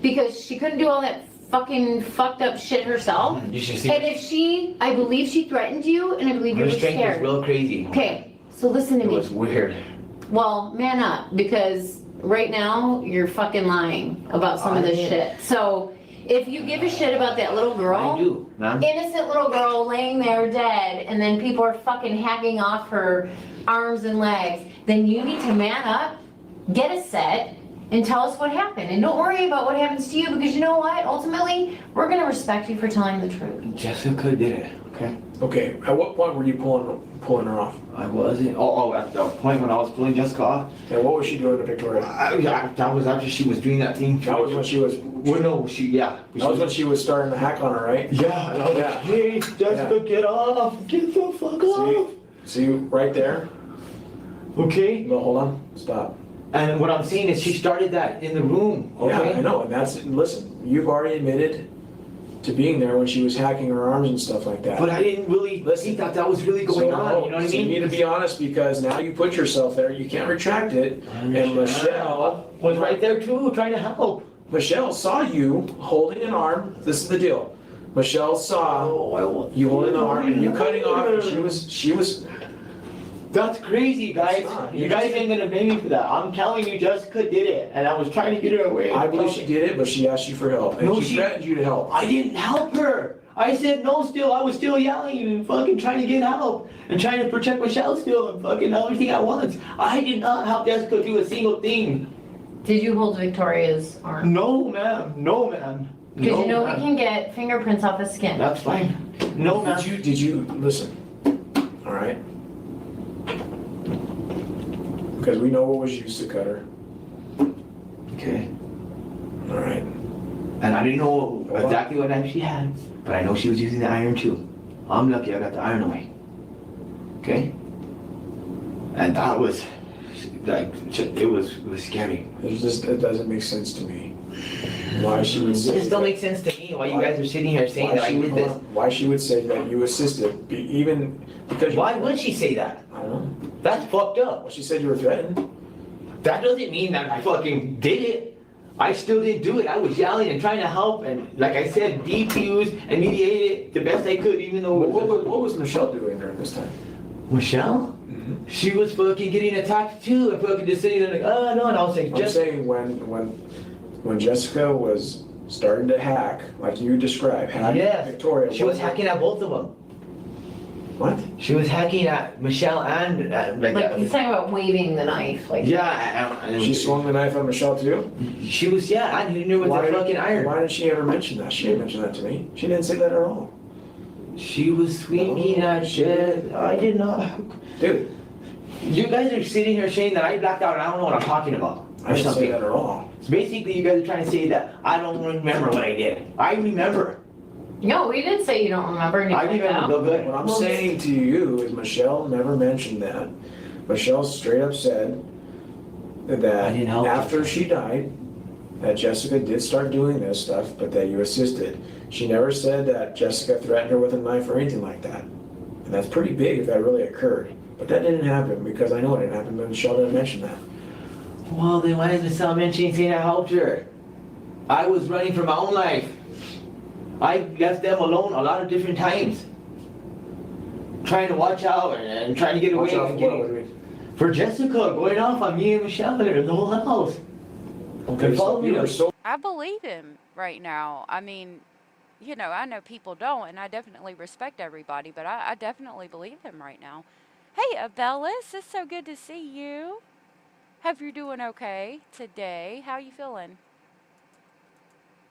Speaker 4: because she couldn't do all that fucking fucked up shit herself.
Speaker 7: You should see.
Speaker 4: And if I believe she threatened you, and I believe you
Speaker 7: Her
Speaker 4: were
Speaker 7: strength was
Speaker 4: scared.
Speaker 7: real crazy.
Speaker 4: Okay, so listen to
Speaker 7: It
Speaker 4: me.
Speaker 7: was weird.
Speaker 4: Well, man up, because right now you're fucking lying about some of this shit. So if you give a shit about that little girl,
Speaker 7: I do, ma'am.
Speaker 4: innocent little girl laying there dead, and then people are fucking hacking off her arms and legs, then you need to man up, get a set, and tell us what happened. And don't worry about what happens to you, because you know what? Ultimately, we're gonna respect you for telling the truth.
Speaker 7: Jessica did it, okay?
Speaker 6: Okay, at what point were you pulling her off?
Speaker 7: I wasn't, at the point when I was pulling Jessica off,
Speaker 6: And what was she doing to Victoria?
Speaker 7: that was after she was doing that thing.
Speaker 6: That was when she was,
Speaker 7: Well, no,
Speaker 6: that was when she was starting to hack on her, right?
Speaker 7: Yeah, and I was
Speaker 6: Yeah.
Speaker 7: like, hey, Jessica, get off, get the fuck off.
Speaker 6: See, right there?
Speaker 7: Okay?
Speaker 6: No, hold on, stop.
Speaker 7: And what I'm saying is she started that in the room,
Speaker 6: Yeah,
Speaker 7: okay?
Speaker 6: I know, and that's, listen, you've already admitted to being there when she was hacking her arms and stuff like that.
Speaker 7: But I didn't really think that was really going on, you know what I
Speaker 6: So you
Speaker 7: mean?
Speaker 6: need to be honest, because now you put yourself there, you can't retract it, and Michelle
Speaker 7: was right there too, trying to help.
Speaker 6: Michelle saw you holding an arm, this is the deal. Michelle saw you holding an arm and you cutting off, and she was,
Speaker 7: That's crazy, guys.
Speaker 6: It's not.
Speaker 7: You guys ain't gonna blame me for that. I'm telling you, Jessica did it, and I was trying to get her away.
Speaker 6: I believe she did it, but she asked you for help, and
Speaker 7: No,
Speaker 6: she threatened you to help.
Speaker 7: I didn't help her. I said no still. I was still yelling and fucking trying to get help and trying to protect Michelle still and fucking everything at once. I did not help Jessica do a single thing.
Speaker 4: Did you hold Victoria's arm?
Speaker 7: No, ma'am. No, ma'am.
Speaker 4: Because
Speaker 7: No,
Speaker 4: you know we
Speaker 7: ma'am.
Speaker 4: can get fingerprints off his skin.
Speaker 7: That's fine. No, ma'am.
Speaker 6: Did you, listen, all right? Because we know what was used to cut her,
Speaker 7: Okay.
Speaker 6: all right?
Speaker 7: And I didn't know exactly what knife she had, but I know she was using the iron too. I'm lucky I got the iron away. Okay? And that was, like, it was scary.
Speaker 6: It doesn't make sense to me. Why she would
Speaker 7: It
Speaker 6: say
Speaker 7: just don't
Speaker 6: that-
Speaker 7: make sense to me why you guys are sitting here saying that I did this.
Speaker 6: Why she would say that you assisted, even because you.
Speaker 7: Why would she say that?
Speaker 6: I don't know.
Speaker 7: That's fucked up.
Speaker 6: Well, she said you were threatened.
Speaker 7: That doesn't mean that I fucking did it. I still didn't do it. I was yelling and trying to help and, like I said, defuse and mediate it the best I could, even though.
Speaker 6: What was Michelle doing during this time?
Speaker 7: Michelle? She was fucking getting attacked too, and fucking just sitting there like, oh no, and I was like,
Speaker 6: I'm
Speaker 7: just.
Speaker 6: saying when Jessica was starting to hack, like you described, hacking
Speaker 7: Yes.
Speaker 6: Victoria.
Speaker 7: She was hacking at both of them.
Speaker 6: What?
Speaker 7: She was hacking at Michelle and
Speaker 4: Like he's talking about waving the knife, like.
Speaker 7: yeah, and
Speaker 6: She swung the knife on Michelle too?
Speaker 7: She was, yeah, and hitting her with the fucking iron.
Speaker 6: Why didn't she ever mention that? She didn't mention that to me. She didn't say that at all.
Speaker 7: She was swinging at shit. I did not.
Speaker 6: Dude,
Speaker 7: You guys are sitting here saying that I blacked out and I don't know what I'm talking about.
Speaker 6: I
Speaker 7: Or
Speaker 6: didn't say
Speaker 7: something.
Speaker 6: that at all.
Speaker 7: So basically, you guys are trying to say that I don't remember what I did. I remember.
Speaker 4: No, we didn't say you don't remember
Speaker 7: I
Speaker 4: anything
Speaker 7: remember real good.
Speaker 6: What I'm
Speaker 4: Well,
Speaker 6: saying to you is Michelle never mentioned that. Michelle straight up said that
Speaker 7: I didn't help
Speaker 6: after she died, that Jessica did start doing this stuff, but that you assisted. She never said that Jessica threatened her with a knife or anything like that. And that's pretty big if that really occurred. But that didn't happen, because I know it didn't happen, but Michelle didn't mention that.
Speaker 7: Well, then why is Michelle mentioning saying I helped her? I was running for my own life. I left them alone a lot of different times. Trying to watch out and trying to get away.
Speaker 6: Watch out
Speaker 7: and
Speaker 6: for
Speaker 7: getting-
Speaker 6: what, what do you mean?
Speaker 7: For Jessica going off on me and Michelle in the whole house.
Speaker 6: Okay, so
Speaker 7: follow me
Speaker 6: you were
Speaker 7: up.
Speaker 6: so
Speaker 3: I believe him right now. I mean, I know people don't, and I definitely respect everybody, but I definitely believe him right now. Hey, Abellis, it's so good to see you. Hope you're doing okay today. How you feeling?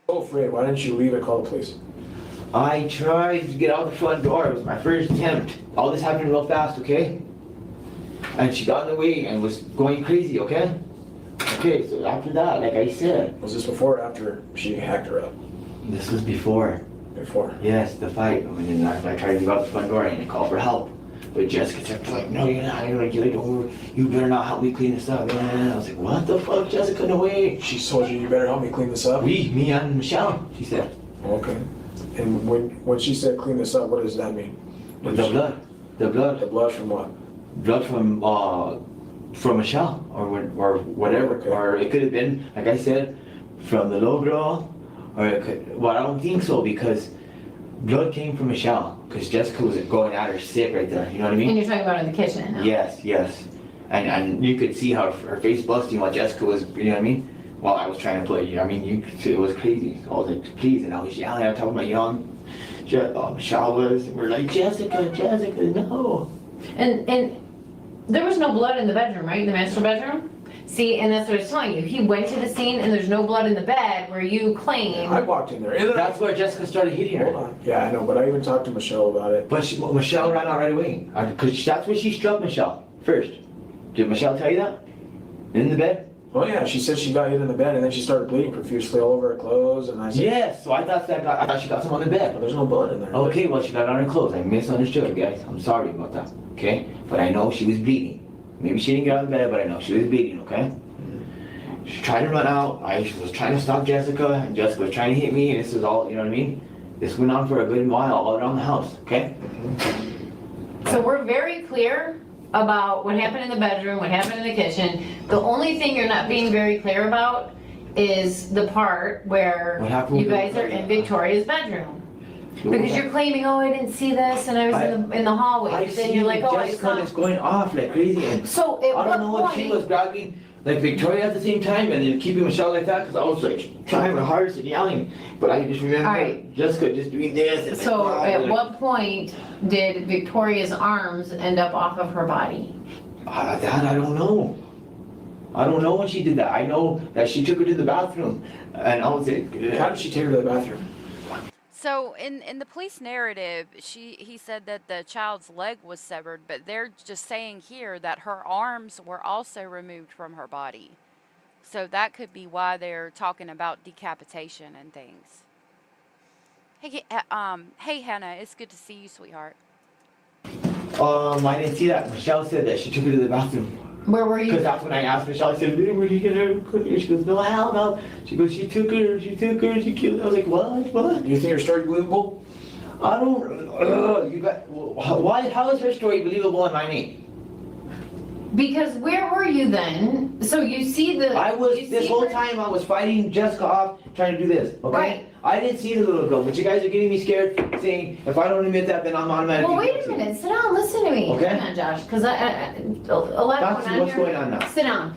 Speaker 6: afraid. Why didn't you leave and call the police?
Speaker 7: I tried to get out the front door. It was my first attempt. All this happened real fast, okay? And she got in the way and was going crazy, okay? Okay, so after that, like I said.
Speaker 6: Was this before or after she hacked her up?
Speaker 7: This was before.
Speaker 6: Before.
Speaker 7: Yes, the fight. And then I tried to get out the front door and I called for help. But Jessica kept like, no, you're not. You're like, you better not help me clean this up. And I was like, what the fuck, Jessica, no way.
Speaker 6: She told you better help me clean this up?
Speaker 7: Me and Michelle, she said.
Speaker 6: Okay. And when she said clean this up, what does that mean?
Speaker 7: The blood. The blood.
Speaker 6: The blood from what?
Speaker 7: Blood from Michelle or whatever.
Speaker 6: Okay.
Speaker 7: Or it could have been, like I said, from the little girl. Or it could, well, I don't think so because blood came from Michelle. Because Jessica was going at her sick right there. You know what I mean?
Speaker 4: And you're talking about in the kitchen now.
Speaker 7: Yes. And you could see how her face busting while Jessica was, you know what I mean? While I was trying to play, you know what I mean? It was crazy. I was like, please, and I was yelling on top of my young, Michelle was, and we're like, Jessica, no.
Speaker 4: And there was no blood in the bedroom, right? The master bedroom? See, and that's what I was telling you. He went to the scene and there's no blood in the bed where you claim.
Speaker 6: I walked in there. And then
Speaker 7: That's where Jessica started hitting her.
Speaker 6: hold on. Yeah, I know, but I even talked to Michelle about it.
Speaker 7: But Michelle ran out right away. Because that's where she struck Michelle first. Did Michelle tell you that? In the bed?
Speaker 6: Oh yeah, she said she got hit in the bed and then she started bleeding profusely all over her clothes and I said,
Speaker 7: Yes, so I thought she got some on the bed.
Speaker 6: but there's no blood in there.
Speaker 7: Okay, well, she got on her clothes. I misunderstood, guys. I'm sorry about that, okay? But I know she was bleeding. Maybe she didn't get out of bed, but I know she was bleeding, okay? She tried to run out. I was trying to stop Jessica, and Jessica was trying to hit me, and this is all, you know what I mean? This went on for a good while all around the house, okay?
Speaker 4: So we're very clear about what happened in the bedroom, what happened in the kitchen. The only thing you're not being very clear about is the part where
Speaker 7: What happened
Speaker 4: you
Speaker 7: with the
Speaker 4: guys are in
Speaker 7: bedroom?
Speaker 4: Victoria's bedroom. Because you're claiming, oh, I didn't see this, and I was in the hallway.
Speaker 7: I
Speaker 4: Then
Speaker 7: see
Speaker 4: you're like, oh, I
Speaker 7: Jessica
Speaker 4: saw.
Speaker 7: is going off like crazy, and
Speaker 4: So at
Speaker 7: I don't know
Speaker 4: what
Speaker 7: what she was
Speaker 4: point,
Speaker 7: grabbing, like Victoria at the same time, and then keeping Michelle like that, because I was like trying my hardest and yelling. But I just remember
Speaker 4: Alright.
Speaker 7: Jessica just doing this. And
Speaker 4: so
Speaker 7: like,
Speaker 4: at
Speaker 7: like,
Speaker 4: what point did Victoria's arms end up off of her body?
Speaker 7: That I don't know. I don't know when she did that. I know that she took her to the bathroom, and I was like,
Speaker 6: How did she take her to the bathroom?
Speaker 3: So in the police narrative, he said that the child's leg was severed, but they're just saying here that her arms were also removed from her body. So that could be why they're talking about decapitation and things. Hey Hannah, it's good to see you, sweetheart.
Speaker 7: I didn't see that. Michelle said that she took her to the bathroom.
Speaker 4: Where were
Speaker 7: Because
Speaker 4: you?
Speaker 7: that's when I asked Michelle, I said, where did you get her? She goes, no, hell no. She goes, she took her, she killed her. I was like, what?
Speaker 6: Do you think her story believable?
Speaker 7: I don't, you got, why, how is her story believable in my name?
Speaker 4: Because where were you then? So you see the.
Speaker 7: I was,
Speaker 4: you
Speaker 7: this
Speaker 4: see
Speaker 7: whole
Speaker 4: her-
Speaker 7: time I was fighting Jessica off, trying to do this, okay?
Speaker 4: Right.
Speaker 7: I didn't see the little girl, but you guys are getting me scared, saying, if I don't admit that, then I'm automatically.
Speaker 4: Well, wait a minute, sit down, listen to me.
Speaker 7: Okay.
Speaker 4: Come on, Josh, because a lot
Speaker 7: That's
Speaker 4: going on
Speaker 7: what's
Speaker 4: here.
Speaker 7: going on now.
Speaker 4: Sit down.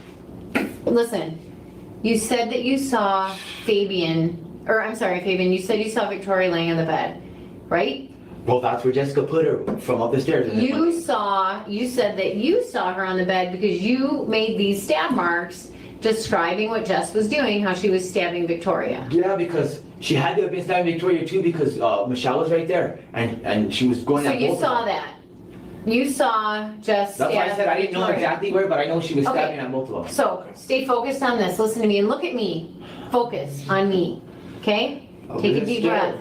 Speaker 4: Listen, you said that you saw Fabian, you said you saw Victoria laying on the bed, right?
Speaker 7: Well, that's where Jessica put her, from up the stairs. and then
Speaker 4: You said that you saw her on the bed because you made these stab marks describing what Jess was doing, how she was stabbing Victoria.
Speaker 7: Yeah, because she had to have been stabbing Victoria too, because Michelle was right there, and she was going
Speaker 4: So
Speaker 7: at
Speaker 4: you
Speaker 7: both of
Speaker 4: saw
Speaker 7: them.
Speaker 4: that. You saw Jess stab
Speaker 7: That's why I said I didn't know
Speaker 4: Victoria.
Speaker 7: exactly where, but I know she was
Speaker 4: Okay.
Speaker 7: stabbing at both of them.
Speaker 4: So stay focused on this. Listen to me and look at me. Focus on me. Okay?
Speaker 7: I'm
Speaker 4: Take a
Speaker 7: gonna
Speaker 4: deep
Speaker 7: stare.
Speaker 4: breath.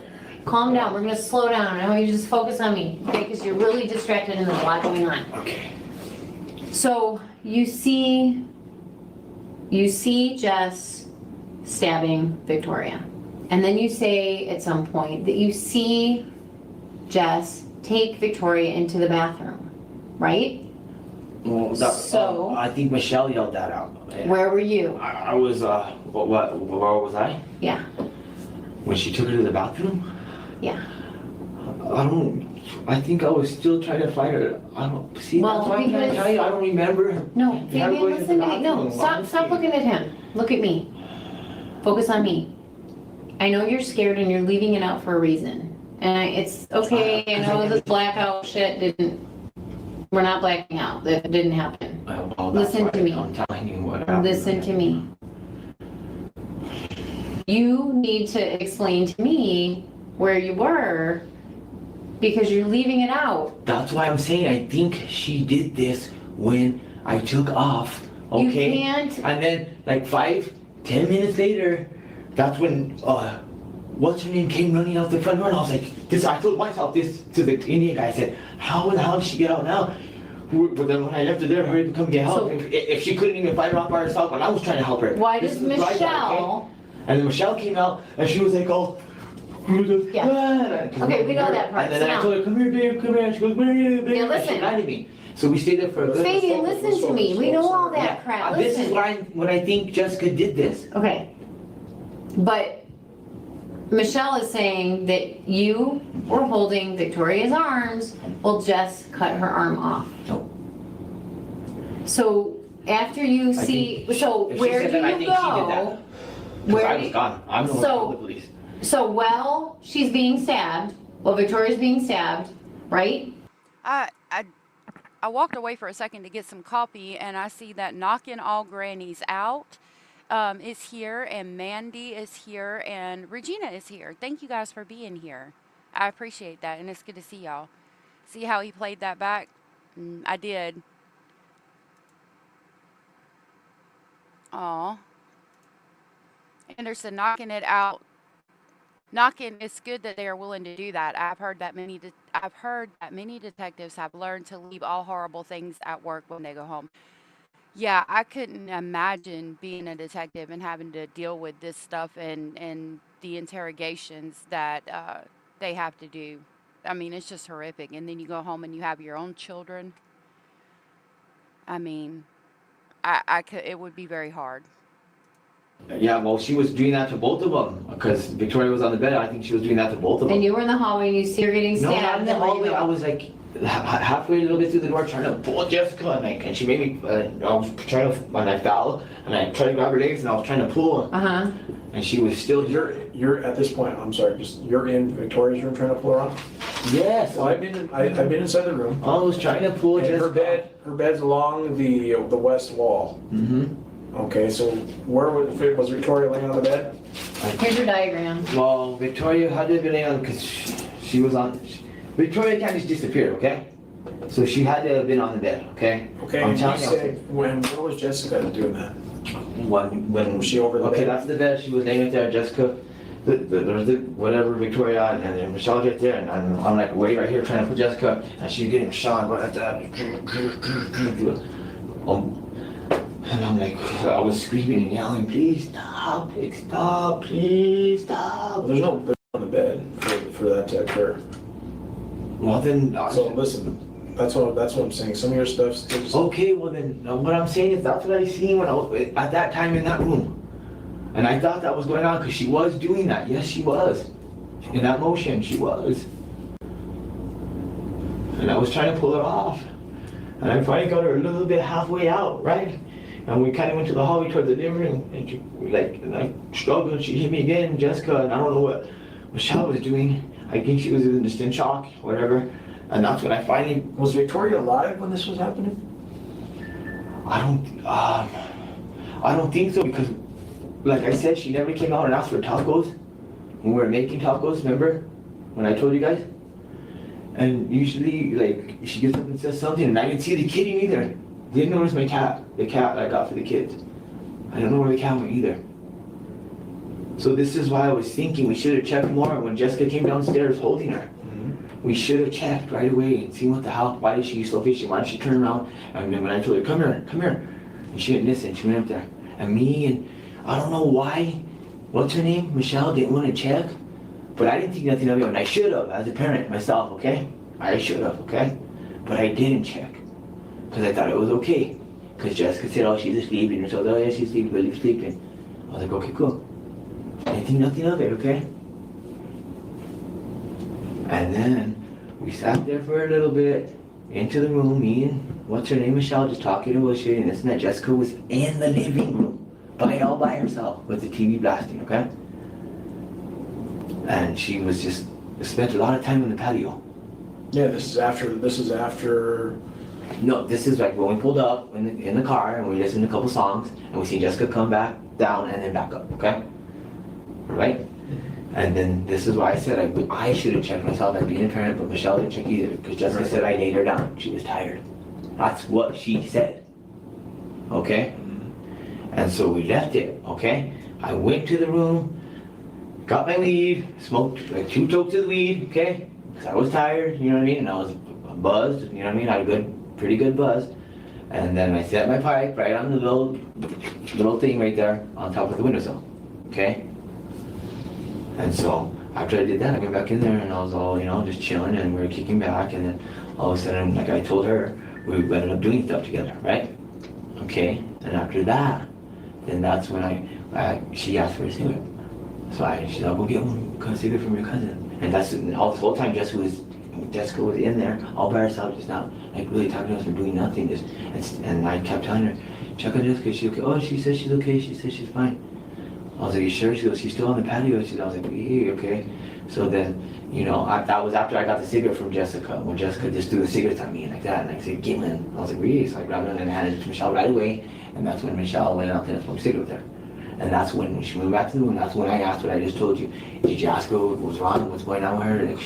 Speaker 4: Calm down. We're gonna slow down. I want you to just focus on me. Okay? Because you're really distracted and there's a lot going on.
Speaker 7: Okay.
Speaker 4: So you see Jess stabbing Victoria. And then you say at some point that you see Jess take Victoria into the bathroom, right?
Speaker 7: Well,
Speaker 4: So-
Speaker 7: I think Michelle yelled that out.
Speaker 4: Where were you?
Speaker 7: I was, where was I?
Speaker 4: Yeah,
Speaker 7: When she took her to the bathroom?
Speaker 4: yeah.
Speaker 7: I think I was still trying to fight her. I don't, see,
Speaker 4: Well,
Speaker 7: that's why I'm trying to
Speaker 4: because-
Speaker 7: tell you, I don't remember.
Speaker 4: No,
Speaker 7: Yeah,
Speaker 4: Fabian,
Speaker 7: going to
Speaker 4: listen
Speaker 7: the
Speaker 4: to me. No,
Speaker 7: bathroom.
Speaker 4: stop looking at him. Look at me. Focus on me. I know you're scared and you're leaving it out for a reason. And it's okay, I know this blackout shit we're not blacking out. That didn't happen.
Speaker 7: Well, that's
Speaker 4: Listen
Speaker 7: why
Speaker 4: to me.
Speaker 7: I'm telling you what happened.
Speaker 4: Listen to me. You need to explain to me where you were because you're leaving it out.
Speaker 7: That's why I'm saying I think she did this when I took off, okay?
Speaker 4: You can't.
Speaker 7: And then like 5-10 minutes later, that's when what's her name came running out the front door, and I was like, this. I told myself this to the Indian guy. I said, how the hell did she get out now? But then when I left her there, hurry to come get help.
Speaker 4: So-
Speaker 7: if she couldn't even fight her off by herself, and I was trying to help her.
Speaker 4: Why
Speaker 7: This
Speaker 4: does
Speaker 7: is the drive-by, okay?
Speaker 4: Michelle?
Speaker 7: And then Michelle came out, and she was like, oh.
Speaker 4: Yeah. Okay, we know that part.
Speaker 7: And then
Speaker 4: Sit
Speaker 7: I
Speaker 4: down.
Speaker 7: told her, come here, babe, come here. And she goes, where are you, babe?
Speaker 4: Yeah,
Speaker 7: And
Speaker 4: listen.
Speaker 7: she lied to me. So we stayed there for a good.
Speaker 4: Fabian, listen to me. We know all that crap.
Speaker 7: This is
Speaker 4: Listen.
Speaker 7: when I think Jessica did this.
Speaker 4: Okay. But Michelle is saying that you were holding Victoria's arms while Jess cut her arm off.
Speaker 7: No.
Speaker 4: So after you
Speaker 7: I
Speaker 4: see,
Speaker 7: think-
Speaker 4: so
Speaker 7: if she
Speaker 4: where
Speaker 7: said
Speaker 4: do
Speaker 7: that, I
Speaker 4: you
Speaker 7: think she did that.
Speaker 4: go?
Speaker 7: 'Cause
Speaker 4: Where
Speaker 7: I
Speaker 4: do
Speaker 7: was
Speaker 4: you-
Speaker 7: gone. I'm the one who called the police.
Speaker 4: So while she's being stabbed, while Victoria's being stabbed, right?
Speaker 3: I walked away for a second to get some coffee, and I see that Knocking All Grannies Out is here, and Mandy is here, and Regina is here. Thank you guys for being here. I appreciate that, and it's good to see y'all. See how he played that back? I did. Aw. Anderson knocking it out. Knocking. It's good that they are willing to do that. I've heard that many detectives have learned to leave all horrible things at work when they go home. Yeah, I couldn't imagine being a detective and having to deal with this stuff and the interrogations that they have to do. I mean, it's just horrific. And then you go home and you have your own children. I mean, I could. It would be very hard.
Speaker 7: Yeah, well, she was doing that to both of them because Victoria was on the bed. I think she was doing that to both of them.
Speaker 4: And you were in the hallway and you see her getting
Speaker 7: No,
Speaker 4: stabbed.
Speaker 7: not in the
Speaker 4: and where you
Speaker 7: hallway.
Speaker 4: go?
Speaker 7: I was like halfway a little bit through the door trying to pull Jessica and she made me, I was trying to, and I fell and I tried to grab her legs and I was trying to pull
Speaker 4: Uh-huh.
Speaker 7: and she was still here.
Speaker 6: You're at this point, I'm sorry, you're in Victoria's room trying to pull her off?
Speaker 7: Yes,
Speaker 6: So I've been inside the room.
Speaker 7: I was trying to pull
Speaker 6: And
Speaker 7: Jessica.
Speaker 6: her bed's along the west wall.
Speaker 7: Mm-hmm.
Speaker 6: Okay, so where was Victoria laying on the bed?
Speaker 4: Here's your diagram.
Speaker 7: Well, Victoria had to be laying on because she was on. Victoria can't just disappear, okay? So she had to have been on the bed, okay?
Speaker 6: Okay,
Speaker 7: I'm
Speaker 6: you
Speaker 7: telling
Speaker 6: said, where was Jessica doing that?
Speaker 7: When
Speaker 6: Was she over the
Speaker 7: okay,
Speaker 6: bed?
Speaker 7: that's the bed. She was laying right there. Jessica, there's the whatever Victoria and then Michelle's right there, and I'm like way right here trying to put Jessica, and she's getting shot right at that. And I'm like, I was screaming and yelling, please stop, please stop.
Speaker 6: There's no bed on the bed for that to occur.
Speaker 7: Well then,
Speaker 6: So listen, that's what I'm saying. Some of your stuff's just.
Speaker 7: okay, well then, what I'm saying is that's what I seen when I was at that time in that room. And I thought that was going on because she was doing that. Yes, she was. In that motion, she was. And I was trying to pull her off. And I finally got her a little bit halfway out, right? And we kind of went to the hallway towards the living room. And and I struggled. She hit me again, Jessica, and I don't know what Michelle was doing. I think she was just in shock, whatever. And that's when I finally.
Speaker 6: Was Victoria alive when this was happening?
Speaker 7: I don't think so because, like I said, she never came out and asked for tacos when we were making tacos. Remember when I told you guys? And usually, like she gets up and says something, and I didn't see the kid either. Didn't notice my cat, the cat I got for the kids. I don't know where the cat went either. So this is why I was thinking we should have checked more when Jessica came downstairs holding her. We should have checked right away and seen what the hell, why did she so fishy? Why did she turn around? And then when I told her, come here. And she didn't listen, she went up there. And me and, I don't know why, what's her name? Michelle didn't want to check. But I didn't think nothing of it, and I should have as a parent myself, okay? I should have, okay? But I didn't check. Because I thought it was okay. Because Jessica said, oh, she's asleep. And so, oh yeah, she's sleeping, but she's sleeping. I was like, okay, cool. I didn't think nothing of it, okay? And then we sat there for a little bit, into the room, me and what's her name, Michelle, just talking and bullshit, and this and that. Jessica was in the living room, all by herself, with the TV blasting, okay? And she was just spent a lot of time in the patio.
Speaker 6: Yeah, this is after.
Speaker 7: No, this is like when we pulled up in the car and we listened to a couple songs and we see Jessica come back down and then back up, okay? Right? And then this is why I said I should have checked myself as being a parent, but Michelle didn't check either because Jessica said I laid her down. She was tired. That's what she said. Okay? And so we left it, okay? I went to the room, got my weed, smoked like 2 tokes of the weed, okay? Because I was tired, you know what I mean? And I was buzzed, you know what I mean? I had a pretty good buzz. And then I set my pipe right on the little thing right there on top of the windowsill, okay? And so after I did that, I went back in there and I was all, just chilling and we were kicking back. And then all of a sudden, like I told her, we ended up doing stuff together, right? Okay, and after that, then that's when she asked for a cigarette. So she said, I'll go get one cigarette from your cousin. And that's all this whole time Jess was
Speaker 5: Jessica was in there all by herself, just not like really talking to us or doing nothing. And I kept telling her, check on Jessica. She okay? Oh, she says she's okay. She says she's fine. I was like, you sure? She goes, she's still on the patio. I was like, hey, okay. So then, that was after I got the cigarette from Jessica. When Jessica just threw the cigarettes at me like that, and I said, Gimlin. I was like, really? So I grabbed it and handed it to Michelle right away. And that's when Michelle went out there and smoked a cigarette with her. And that's when she moved back to the room. That's when I asked what I just told you. Did you ask her what was wrong? What's going on with her? Like,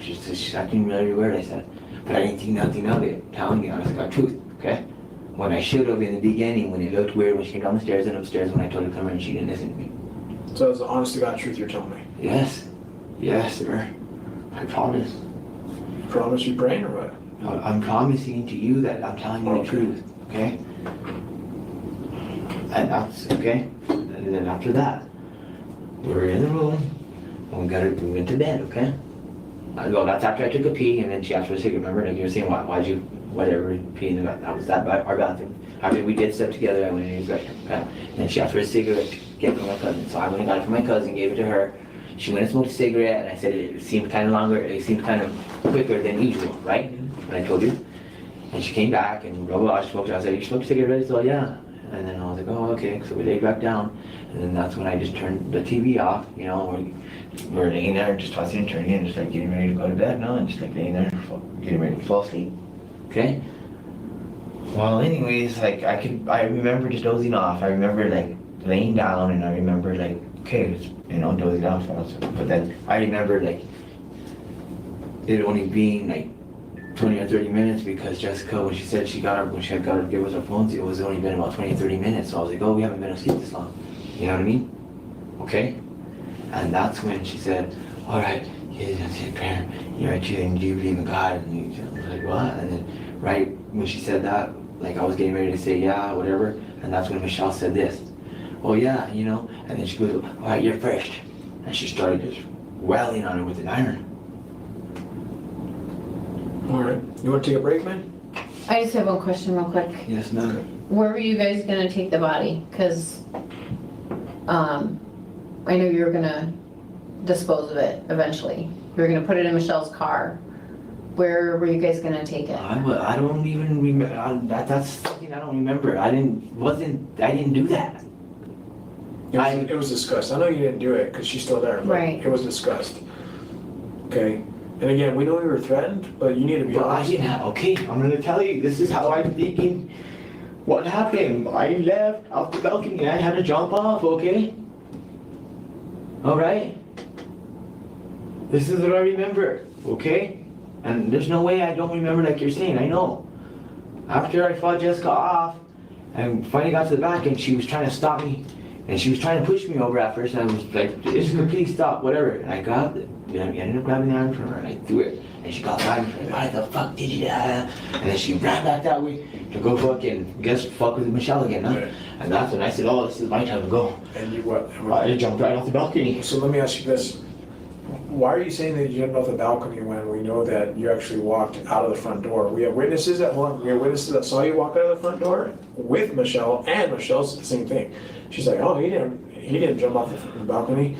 Speaker 5: she's acting really weird, I said. But I didn't think nothing of it. Telling you, honest God truth, okay? When I should have in the beginning, when it looked weird, when she came down the stairs and upstairs, when I told her to come in, she didn't listen to me.
Speaker 6: So it's the honest to God truth you're telling me.
Speaker 5: Yes. Yes, sir. I promise.
Speaker 6: You promise you praying or what?
Speaker 5: I'm promising to you that I'm telling you the truth, okay? And that's, okay? And then after that, we were in the room, and we went to bed, okay? That's after I took a pee, and then she asked for a cigarette, remember? Like you were saying, why'd you, whatever, pee in the bathroom? That was our bathroom. After we did stuff together, I went in his bedroom, okay? And then she asked for a cigarette to get from my cousin. So I went and got it from my cousin, gave it to her. She went and smoked a cigarette, and I said it seemed kind of longer, it seemed kind of quicker than usual, right? When I told you. And she came back, and blah, blah, blah, she smoked it. I said, you smoked a cigarette? So yeah. And then I was like, oh, okay. So we laid back down. And then that's when I just turned the TV off, we're laying there, just tossing and turning, and just like getting ready to go to bed now, and just like laying there, getting ready to fall asleep. Okay? Well, anyways, like I remember just dozing off. I remember like laying down, and I remember like, okay, it's, dozing off. But then I remember like it only being like 20 or 30 minutes because Jessica, when she said she had got to give us our phones, it was only been about 20 or 30 minutes. So I was like, oh, we haven't been asleep this long. You know what I mean? Okay? And that's when she said, all right, you're gonna say a prayer. You're right, do you believe in God? And I was like, what? And then right when she said that, like I was getting ready to say yeah, whatever. And that's when Michelle said this. Oh yeah, And then she goes, all right, you're first. And she started just wailing on her with an iron.
Speaker 6: All right. You want to take a break, man?
Speaker 4: I just have one question real quick.
Speaker 5: Yes, ma'am.
Speaker 4: Where were you guys gonna take the body? Because, I know you were gonna dispose of it eventually. You were gonna put it in Michelle's car. Where were you guys gonna take it?
Speaker 5: I don't even remember. That's something I don't remember. I didn't do that.
Speaker 6: It was discussed. I know you didn't do it because she's still there, but
Speaker 4: Right.
Speaker 6: it was discussed. Okay. And again, we know we were threatened, but you need to be honest.
Speaker 5: Okay, I'm gonna tell you, this is how I'm thinking. What happened? I left off the balcony and I had to jump off, okay? Alright? This is what I remember, okay? And there's no way I don't remember like you're saying, I know. After I fought Jessica off, and finally got to the back and she was trying to stop me, and she was trying to push me over at first, and I was like, please stop, whatever. And I grabbed it. I ended up grabbing the arm from her and I threw it. And she got mad and why the fuck did you do that? And then she ran back that way to go fuck with Michelle again, huh?
Speaker 6: Right.
Speaker 5: And that's when I said, oh, this is my time to go.
Speaker 6: And you what?
Speaker 5: I jumped right off the balcony.
Speaker 6: So let me ask you this. Why are you saying that you jumped off the balcony when we know that you actually walked out of the front door? We have witnesses that saw you walk out of the front door with Michelle, and Michelle said the same thing. She's like, oh, he didn't jump off the balcony.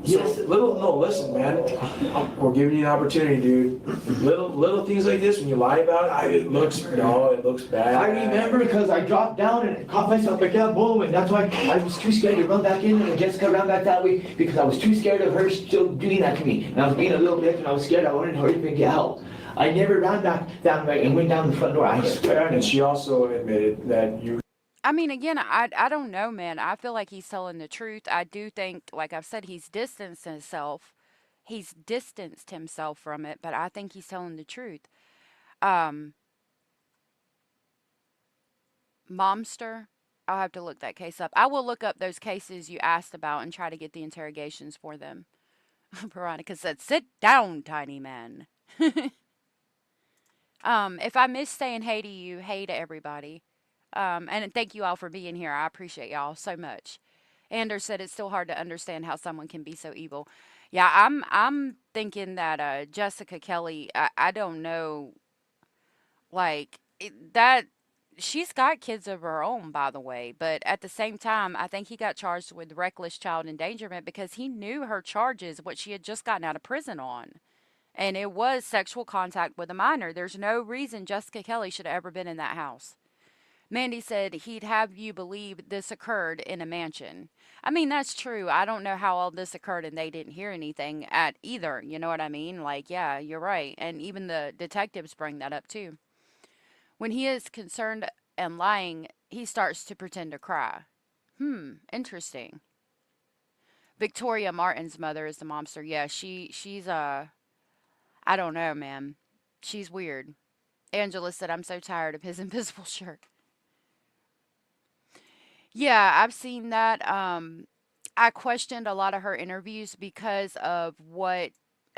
Speaker 6: So,
Speaker 5: Yes.
Speaker 6: listen, man. We're giving you an opportunity, dude. Little things like this, when you lie about it, it looks bad.
Speaker 5: I remember because I dropped down and caught myself like that, boom, and that's why I was too scared to run back in, and Jessica ran back that way because I was too scared of her still doing that to me. And I was being a little bitch and I was scared. I wanted to hurry up and get out. I never ran back that way and went down the front door. I swear.
Speaker 6: And she also admitted that you.
Speaker 3: I mean, again, I don't know, man. I feel like he's telling the truth. I do think, like I've said, he's distanced himself. He's distanced himself from it, but I think he's telling the truth. Momster, I'll have to look that case up. I will look up those cases you asked about and try to get the interrogations for them. Veronica said, sit down, tiny man. If I miss saying hey to you, hey to everybody. And thank you all for being here. I appreciate y'all so much. Anders said it's still hard to understand how someone can be so evil. Yeah, I'm thinking that Jessica Kelly, I don't know, like that she's got kids of her own, by the way, but at the same time, I think he got charged with reckless child endangerment because he knew her charges, what she had just gotten out of prison on. And it was sexual contact with a minor. There's no reason Jessica Kelly should have ever been in that house. Mandy said he'd have you believe this occurred in a mansion. I mean, that's true. I don't know how all this occurred and they didn't hear anything at either. You know what I mean? Like, yeah, you're right. And even the detectives bring that up too. When he is concerned and lying, he starts to pretend to cry. Interesting. Victoria Martin's mother is the momster. Yeah, she's I don't know, man. She's weird. Angela said, I'm so tired of his invisible shirt. Yeah, I've seen that. I questioned a lot of her interviews because of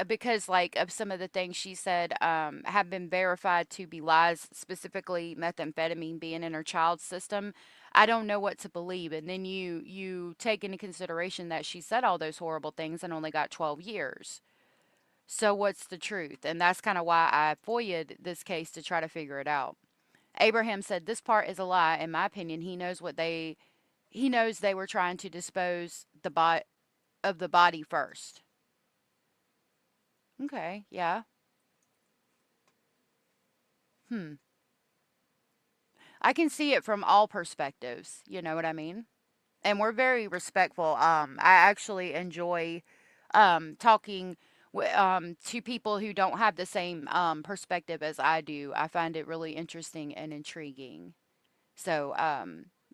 Speaker 3: because like of some of the things she said have been verified to be lies, specifically methamphetamine being in her child's system. I don't know what to believe. And then you take into consideration that she said all those horrible things and only got 12 years. So what's the truth? And that's kind of why I FOIA'd this case to try to figure it out. Abraham said this part is a lie. In my opinion, he knows they were trying to dispose of the body first. Okay, yeah. I can see it from all perspectives, you know what I mean? And we're very respectful. I actually enjoy talking to people who don't have the same perspective as I do. I find it really interesting and intriguing. So,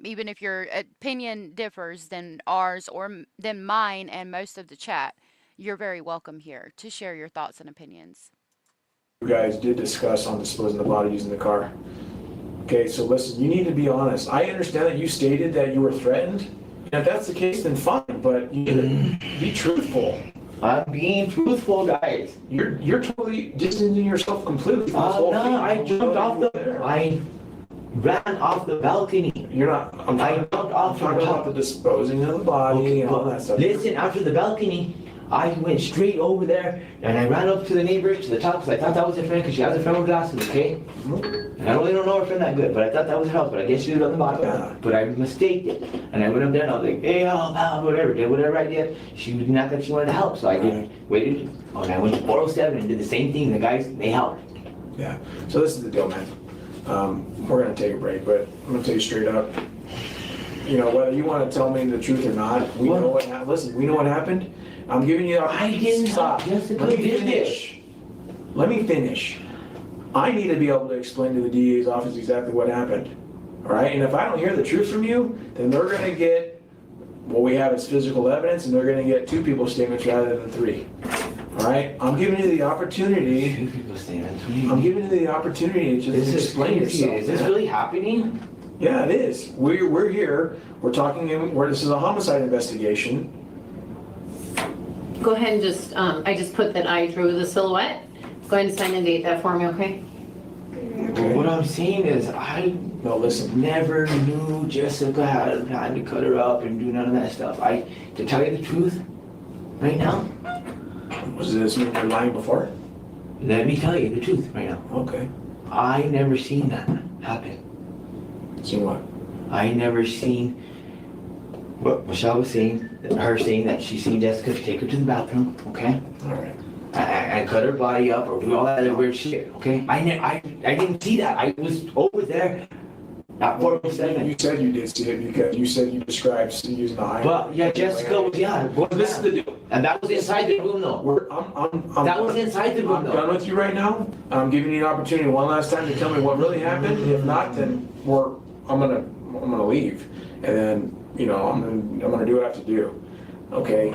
Speaker 3: even if your opinion differs than ours or than mine and most of the chat, you're very welcome here to share your thoughts and opinions.
Speaker 6: You guys did discuss on disposing the body using the car. Okay, so listen, you need to be honest. I understand that you stated that you were threatened. And if that's the case, then fine, but you need to be truthful.
Speaker 7: I'm being truthful, guys.
Speaker 6: You're totally distancing yourself completely from this whole thing.
Speaker 7: No, I jumped off I ran off the balcony.
Speaker 6: You're not. I'm
Speaker 7: jumped off
Speaker 6: talking about the disposing of the body and all that stuff.
Speaker 7: Listen, after the balcony, I went straight over there and I ran up to the neighbor to the top because I thought that was her friend because she has a friend with glasses, okay? And I really don't know her friend that good, but I thought that was her house, but I guess she was on the bottom.
Speaker 6: Yeah.
Speaker 7: But I mistaked it. And I went up there and I was like, hey, help, whatever, did whatever I did. She was not that she wanted to help, so I waited. And I went to 407 and did the same thing. The guys, they helped.
Speaker 6: Yeah, so this is the deal, man. We're gonna take a break, but I'm gonna tell you straight up. You know, whether you want to tell me the truth or not, we know what happened. Listen, we know what happened. I'm giving you.
Speaker 7: I didn't
Speaker 6: stop. Let me finish. Let me finish. I need to be able to explain to the DA's office exactly what happened. All right, and if I don't hear the truth from you, then they're gonna get what we have as physical evidence, and they're gonna get 2 people's statements rather than 3. All right, I'm giving you the opportunity.
Speaker 7: 2 people's statements.
Speaker 6: I'm giving you the opportunity to just explain yourself.
Speaker 7: Is this really happening?
Speaker 6: Yeah, it is. We're here. We're talking. This is a homicide investigation.
Speaker 4: Go ahead and just, I just put that I drew the silhouette. Go ahead and sign and date that for me, okay?
Speaker 7: Well, what I'm saying is
Speaker 6: No, listen.
Speaker 7: never knew Jessica had a plan to cut her up and do none of that stuff. To tell you the truth, right now,
Speaker 6: Was this mean you're lying before?
Speaker 7: let me tell you the truth right now.
Speaker 6: Okay.
Speaker 7: I never seen that happen.
Speaker 6: See what?
Speaker 7: I never seen what Michelle was saying, her saying that she seen Jessica take her to the bathroom, okay?
Speaker 6: All right.
Speaker 7: And cut her body up or do all that other weird shit, okay? I didn't see that. I was over there at 407.
Speaker 6: You said you did see it because you said you described using the eye.
Speaker 7: Well, yeah, Jessica was, well,
Speaker 6: This is the deal.
Speaker 7: and that was inside the room though. That was inside the room
Speaker 6: I'm
Speaker 7: though.
Speaker 6: done with you right now. I'm giving you an opportunity one last time to tell me what really happened. If not, then I'm gonna leave, and then I'm gonna do what I have to do. Okay.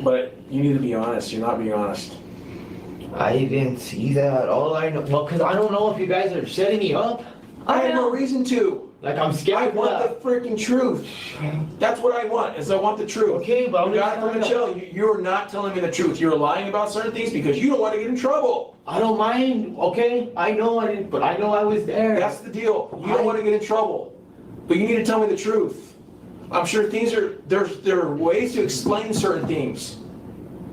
Speaker 6: But you need to be honest. You're not being honest.
Speaker 7: I didn't see that. All I know, well, because I don't know if you guys are setting me up.
Speaker 6: I have no reason to.
Speaker 7: Like I'm scared.
Speaker 6: I want the freaking truth. That's what I want. Is I want the truth.
Speaker 7: Okay, but
Speaker 6: You got it from Michelle. You're not telling me the truth. You're lying about certain things because you don't want to get in trouble.
Speaker 7: I don't mind. Okay, I know I didn't, but I know I was there.
Speaker 6: That's the deal. You don't want to get in trouble, but you need to tell me the truth. I'm sure there are ways to explain certain things,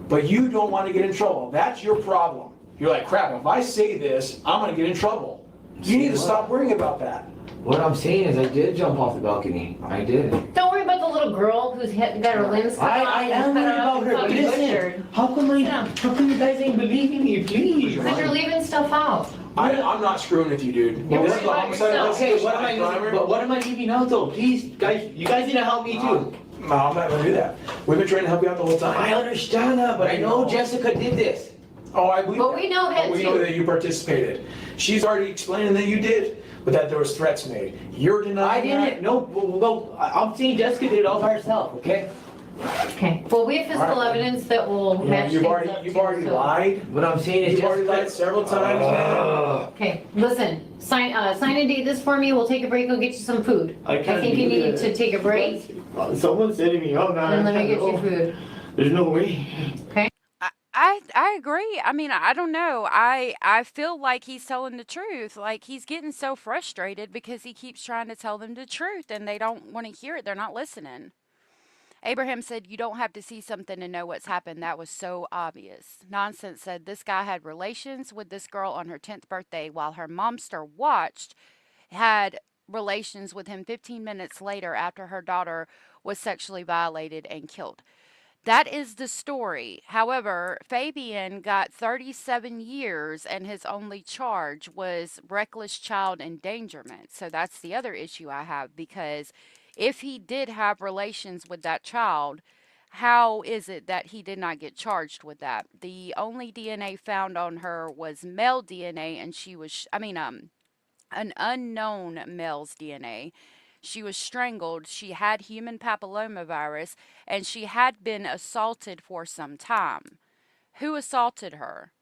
Speaker 6: but you don't want to get in trouble. That's your problem. You're like, crap, if I say this, I'm going to get in trouble. You need to stop worrying about that.
Speaker 7: What I'm saying is I did jump off the balcony. I did.
Speaker 4: Don't worry about the a little girl who's got her limbs cut off.
Speaker 7: I am worried about her, but listen, how come you guys ain't believing me, please?
Speaker 4: Because you're leaving stuff out.
Speaker 6: I'm not screwing with you, dude.
Speaker 4: You're
Speaker 6: This
Speaker 4: worried
Speaker 6: is the
Speaker 4: about
Speaker 6: homicide
Speaker 4: yourself.
Speaker 6: investigation.
Speaker 7: Okay, what am I leaving out though? Please, guys, you guys need to help me too.
Speaker 6: No, I'm not gonna do that. We've been trying to help you out the whole time.
Speaker 7: I understand that, but I know Jessica did this.
Speaker 6: Oh, I believe
Speaker 4: But
Speaker 6: that.
Speaker 4: we know that
Speaker 6: But we know
Speaker 4: too.
Speaker 6: that you participated. She's already explained that you did, but that there was threats made. You're
Speaker 7: I
Speaker 6: denying that?
Speaker 7: didn't, no, well, I'm saying Jessica did it all by herself, okay?
Speaker 4: Okay. Well, we have physical
Speaker 6: Alright.
Speaker 4: evidence that will
Speaker 6: Yeah,
Speaker 4: match
Speaker 6: you've
Speaker 4: things
Speaker 6: already,
Speaker 4: up
Speaker 6: you've
Speaker 4: too,
Speaker 6: already
Speaker 4: so-
Speaker 6: lied.
Speaker 7: What I'm saying is
Speaker 6: You've already
Speaker 7: Jessica.
Speaker 6: lied several times, man.
Speaker 4: Okay, listen, sign and date this for me, we'll take a break, we'll get you some food.
Speaker 7: I
Speaker 4: I
Speaker 7: can't
Speaker 4: think you
Speaker 7: do
Speaker 4: need
Speaker 7: that.
Speaker 4: to take a break,
Speaker 7: Someone's setting me up now.
Speaker 4: and let me get you food,
Speaker 7: There's no way.
Speaker 4: okay?
Speaker 3: I agree. I mean, I don't know. I feel like he's telling the truth. Like he's getting so frustrated because he keeps trying to tell them the truth and they don't want to hear it. They're not listening. Abraham said, "You don't have to see something to know what's happened. That was so obvious." Nonsense said, "This guy had relations with this girl on her 10th birthday while her momster watched, had relations with him 15 minutes later after her daughter was sexually violated and killed." That is the story. However, Fabian got 37 years and his only charge was reckless child endangerment. So that's the other issue I have because if he did have relations with that child, how is it that he did not get charged with that? The only DNA found on her was male DNA and she was, an unknown male's DNA. She was strangled. She had human papillomavirus and she had been assaulted for some time. Who assaulted her?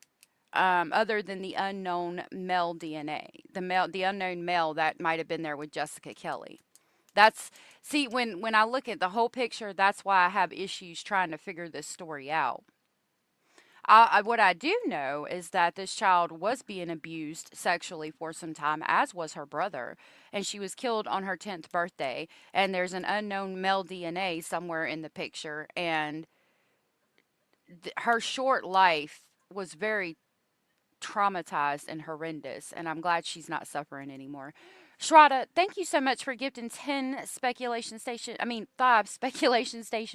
Speaker 3: Other than the unknown male DNA, the unknown male that might have been there with Jessica Kelly. That's see when I look at the whole picture, that's why I have issues trying to figure this story out. What I do know is that this child was being abused sexually for some time, as was her brother, and she was killed on her 10th birthday. And there's an unknown male DNA somewhere in the picture, and her short life was very traumatized and horrendous, and I'm glad she's not suffering anymore. Shraddha, thank you so much for gifting 5 speculation station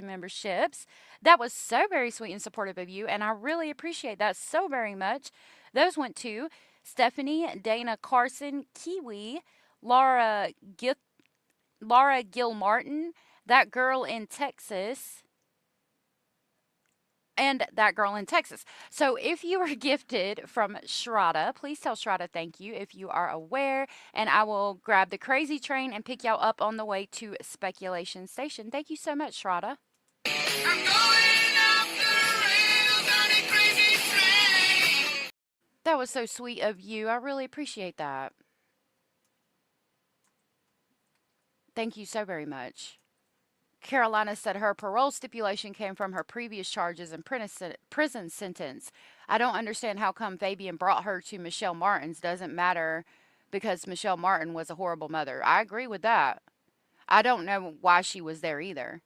Speaker 3: memberships. That was so very sweet and supportive of you, and I really appreciate that so very much. Those went to Stephanie, Dana Carson, Kiwi, Laura Gil Martin, that girl in Texas, and that girl in Texas. So if you were gifted from Shraddha, please tell Shraddha thank you if you are aware, and I will grab the crazy train and pick y'all up on the way to Speculation Station. Thank you so much, Shraddha.
Speaker 1: I'm going off the rails on a crazy train.
Speaker 3: That was so sweet of you. I really appreciate that. Thank you so very much. Carolina said her parole stipulation came from her previous charges and prison sentence. I don't understand how come Fabian brought her to Michelle Martin's. Doesn't matter because Michelle Martin was a horrible mother. I agree with that. I don't know why she was there either.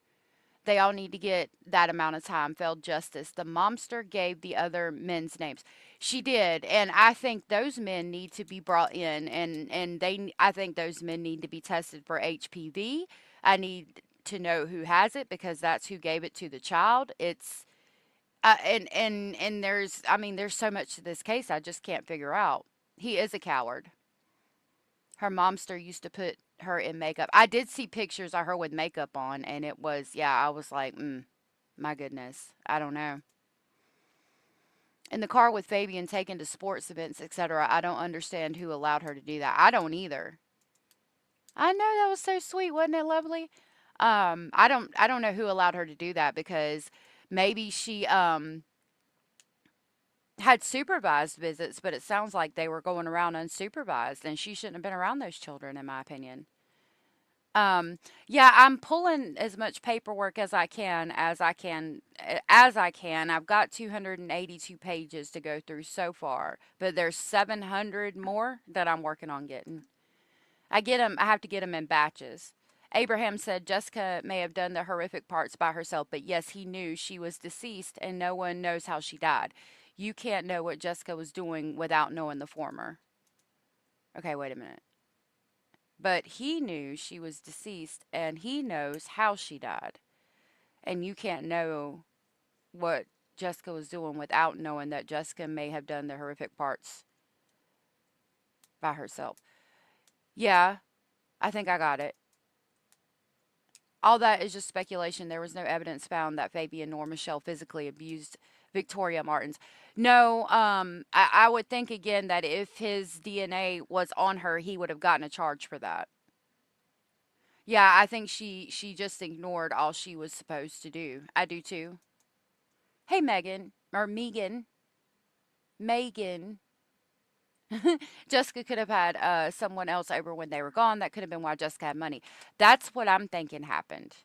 Speaker 3: They all need to get that amount of time. Failed justice. The momster gave the other men's names. She did, and I think those men need to be brought in, and I think those men need to be tested for HPV. I need to know who has it because that's who gave it to the child. It's and there's so much to this case I just can't figure out. He is a coward. Her momster used to put her in makeup. I did see pictures of her with makeup on, and it was I was like, my goodness, I don't know. In the car with Fabian taken to sports events, etc. I don't understand who allowed her to do that. I don't either. I know that was so sweet, wasn't it lovely? I don't know who allowed her to do that because maybe she had supervised visits, but it sounds like they were going around unsupervised, and she shouldn't have been around those children, in my opinion. Yeah, I'm pulling as much paperwork as I can, I've got 282 pages to go through so far, but there's 700 more that I'm working on getting. I have to get them in batches. Abraham said Jessica may have done the horrific parts by herself, but yes, he knew she was deceased and no one knows how she died. You can't know what Jessica was doing without knowing the former. Okay, wait a minute. but he knew she was deceased and he knows how she died. And you can't know what Jessica was doing without knowing that Jessica may have done the horrific parts by herself. Yeah, I think I got it. All that is just speculation. There was no evidence found that Fabian nor Michelle physically abused Victoria Martins. No, I would think again that if his DNA was on her, he would have gotten a charge for that. Yeah, I think she just ignored all she was supposed to do. I do too. Hey, Megan or Megan. Jessica could have had someone else over when they were gone. That could have been why Jessica had money. That's what I'm thinking happened.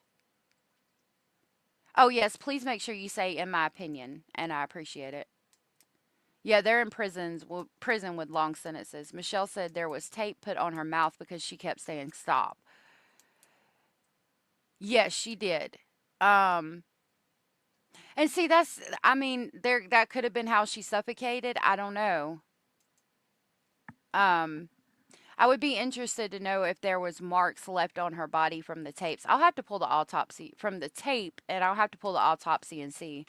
Speaker 3: Oh, yes, please make sure you say in my opinion, and I appreciate it. Yeah, they're in prison with long sentences. Michelle said there was tape put on her mouth because she kept saying stop. Yes, she did. Um, and see, I mean, that could have been how she suffocated. I don't know. Um, I would be interested to know if there was marks left on her body from the tapes. I'll have to pull the autopsy from the tape, and I'll have to pull the autopsy and see.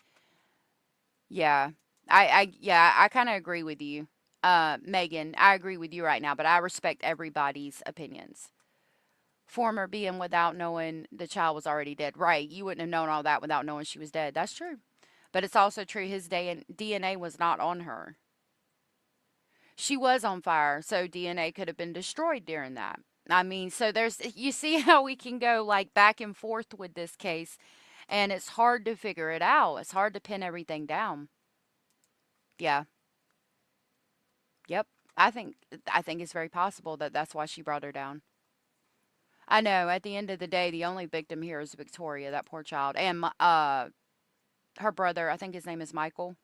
Speaker 3: Yeah, yeah, I kind of agree with you, Megan. I agree with you right now, but I respect everybody's opinions. Former being without knowing the child was already dead. Right, you wouldn't have known all that without knowing she was dead. That's true. But it's also true his DNA was not on her. She was on fire, so DNA could have been destroyed during that. I mean, so you see how we can go like back and forth with this case, and it's hard to figure it out. It's hard to pin everything down. Yeah. Yep. I think it's very possible that that's why she brought her down. I know. At the end of the day, the only victim here is Victoria, that poor child, and her brother. I think his name is Michael.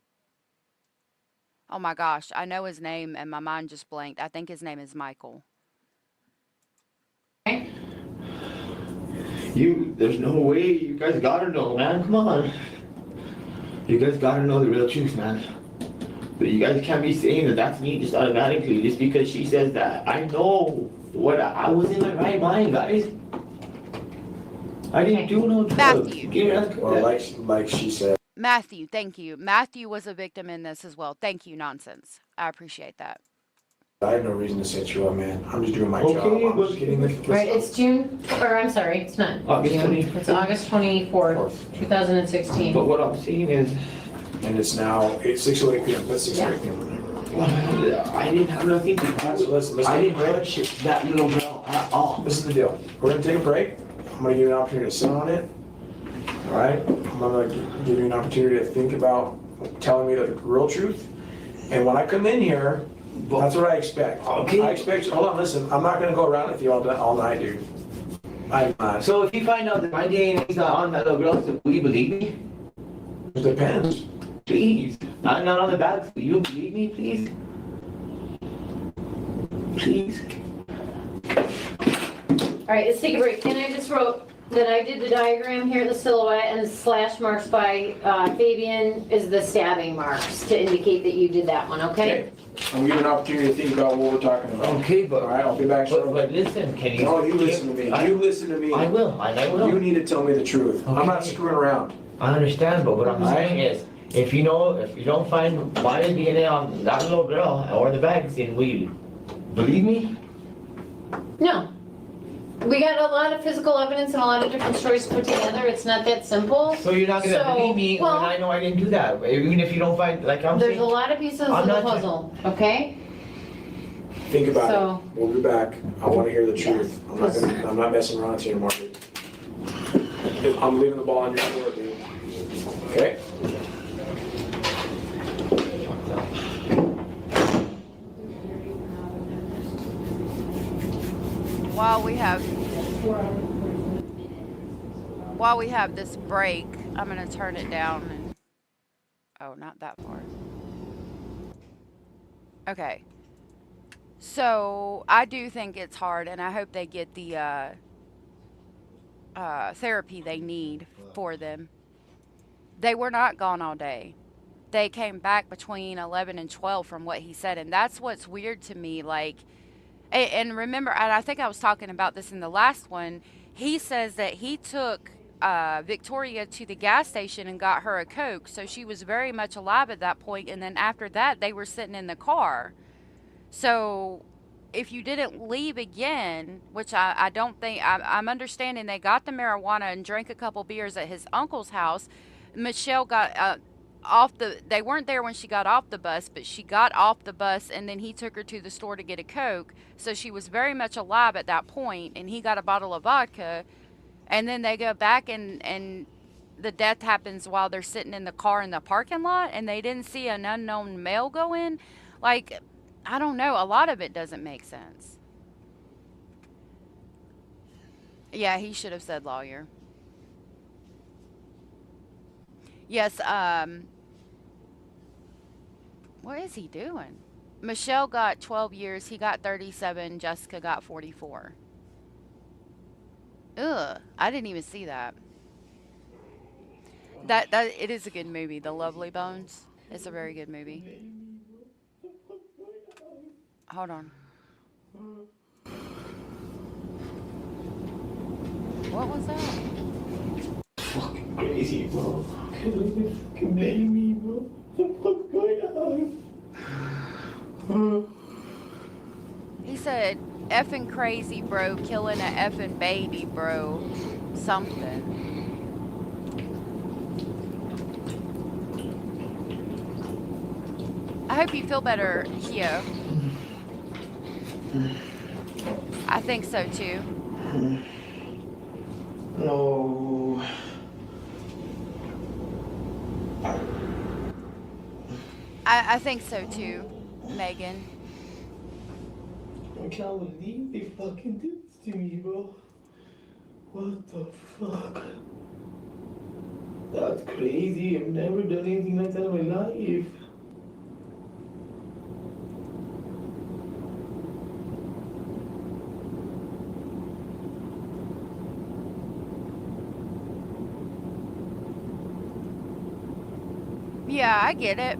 Speaker 3: Oh my gosh, I know his name, and my mind just blanked. I think his name is Michael.
Speaker 7: There's no way. You guys gotta know, man. Come on. You guys gotta know the real truth, man. But you guys can't be saying that that's me just automatically, just because she says that. I know what I was in my right mind, guys. I didn't do no drugs.
Speaker 3: Matthew.
Speaker 6: Well, like she said.
Speaker 3: Matthew, thank you. Matthew was a victim in this as well. Thank you, nonsense. I appreciate that.
Speaker 6: I have no reason to set you up, man. I'm just doing my job. I'm just getting the.
Speaker 4: Right, it's June, or I'm sorry, it's not
Speaker 7: August
Speaker 4: June.
Speaker 7: 24th.
Speaker 4: It's August 24th, 2016.
Speaker 7: But what I'm saying is,
Speaker 6: And it's now 6:08 p.m. That's 6:08 p.m.
Speaker 7: I didn't have nothing to do.
Speaker 6: Listen,
Speaker 7: I didn't touch that little girl at all.
Speaker 6: This is the deal. We're gonna take a break. I'm gonna give you an opportunity to sit on it. All right? I'm gonna give you an opportunity to think about telling me the real truth. And when I come in here, that's what I expect.
Speaker 7: Okay.
Speaker 6: I expect you, hold on, listen, I'm not gonna go around with you all night, dude. I'm not.
Speaker 7: So if you find out that my DNA is not on that little girl, so will you believe me?
Speaker 6: It depends.
Speaker 7: Please. Not on the bags. Will you believe me, please? Please.
Speaker 4: All right, let's take a break. And I just wrote that I did the diagram here, the silhouette, and the slash marks by Fabian is the stabbing marks to indicate that you did that one, okay?
Speaker 6: I'm giving you an opportunity to think about what we're talking about.
Speaker 7: Okay, but.
Speaker 6: All right, I'll be back shortly.
Speaker 7: But listen, can you?
Speaker 6: No, you listen to me. You listen to me.
Speaker 7: I will, I will.
Speaker 6: You need to tell me the truth. I'm not
Speaker 7: Okay.
Speaker 6: screwing around.
Speaker 7: I understand, but what I'm saying is, if you don't find my DNA on that little girl or the bags, then will you believe me?
Speaker 4: No. We got a lot of physical evidence and a lot of different stories put together. It's not that simple.
Speaker 7: So you're not gonna
Speaker 4: So,
Speaker 7: believe me
Speaker 4: well-
Speaker 7: when I know I didn't do that, even if you don't find, like I'm
Speaker 4: There's
Speaker 7: saying.
Speaker 4: a lot of pieces
Speaker 7: I'm
Speaker 4: of the
Speaker 7: not trying-
Speaker 4: puzzle, okay?
Speaker 6: Think about
Speaker 4: So-
Speaker 6: it. We'll be back. I want to hear the truth. I'm not messing around with you anymore, dude. I'm leaving the ball on your court, dude. Okay?
Speaker 3: While we have this break, I'm gonna turn it down and oh, not that far. Okay. So I do think it's hard, and I hope they get the therapy they need for them. They were not gone all day. They came back between 11 and 12 from what he said, and that's what's weird to me. Like, And remember, and I think I was talking about this in the last one. He says that he took Victoria to the gas station and got her a Coke. So she was very much alive at that point. And then after that, they were sitting in the car. So if you didn't leave again, which I don't think, I'm understanding they got the marijuana and drank a couple beers at his uncle's house. Michelle got they weren't there when she got off the bus, but she got off the bus and then he took her to the store to get a Coke. So she was very much alive at that point, and he got a bottle of vodka. And then they go back and the death happens while they're sitting in the car in the parking lot and they didn't see an unknown male go in. Like, I don't know. A lot of it doesn't make sense. Yeah, he should have said lawyer. Yes, what is he doing? Michelle got 12 years, he got 37, Jessica got 44. Ugh, I didn't even see that. That it is a good movie, The Lovely Bones. It's a very good movie. Hold on. What was that?
Speaker 7: Fucking crazy, bro. Can't even fucking blame me, bro. What the fuck's going on?
Speaker 3: He said, effing crazy, bro, killing a effing baby, bro. Something. I hope you feel better, Hio. I think so too.
Speaker 7: No.
Speaker 3: I think so too, Megan.
Speaker 7: I can't believe they fucking did this to me, bro. What the fuck? That's crazy. I've never done anything like that in my life.
Speaker 3: Yeah, I get it.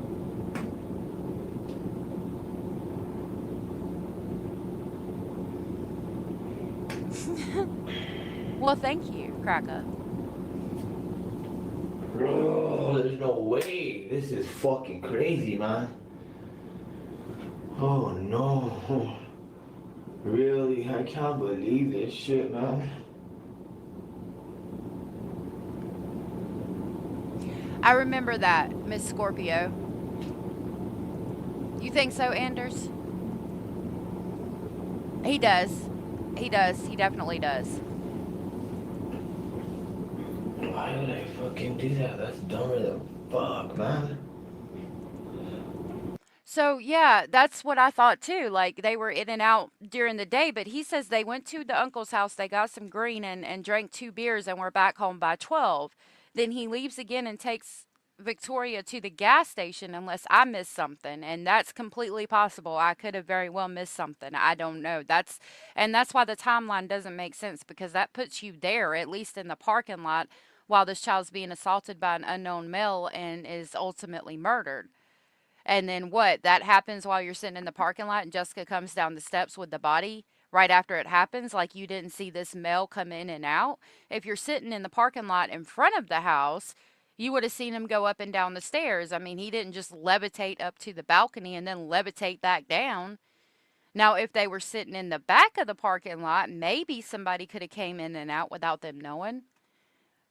Speaker 3: Well, thank you, Cracker.
Speaker 7: Bro, there's no way. This is fucking crazy, man. Oh no. Really? I can't believe this shit, man.
Speaker 3: I remember that, Miss Scorpio. You think so, Anders? He does. He does. He definitely does.
Speaker 7: Why would I fucking do that? That's dumber than fuck, man.
Speaker 3: So, yeah, that's what I thought too. Like, they were in and out during the day, but he says they went to the uncle's house, they got some green and drank 2 beers and were back home by 12. Then he leaves again and takes Victoria to the gas station, unless I missed something. And that's completely possible. I could have very well missed something. I don't know. And that's why the timeline doesn't make sense, because that puts you there, at least in the parking lot, while this child's being assaulted by an unknown male and is ultimately murdered. And then what? That happens while you're sitting in the parking lot and Jessica comes down the steps with the body right after it happens, like you didn't see this male come in and out. If you're sitting in the parking lot in front of the house, you would have seen him go up and down the stairs. I mean, he didn't just levitate up to the balcony and then levitate back down. Now, if they were sitting in the back of the parking lot, maybe somebody could have came in and out without them knowing.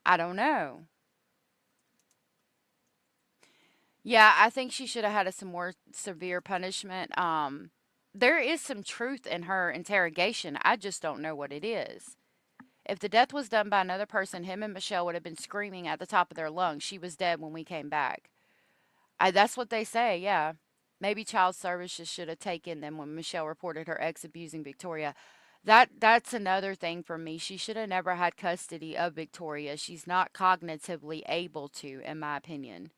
Speaker 3: I don't know. Yeah, I think she should have had some more severe punishment. There is some truth in her interrogation. I just don't know what it is. If the death was done by another person, him and Michelle would have been screaming at the top of their lungs, "She was dead when we came back." That's what they say, yeah. Maybe child services should have taken them when Michelle reported her ex abusing Victoria. That's another thing for me. She should have never had custody of Victoria. She's not cognitively able to, in my opinion.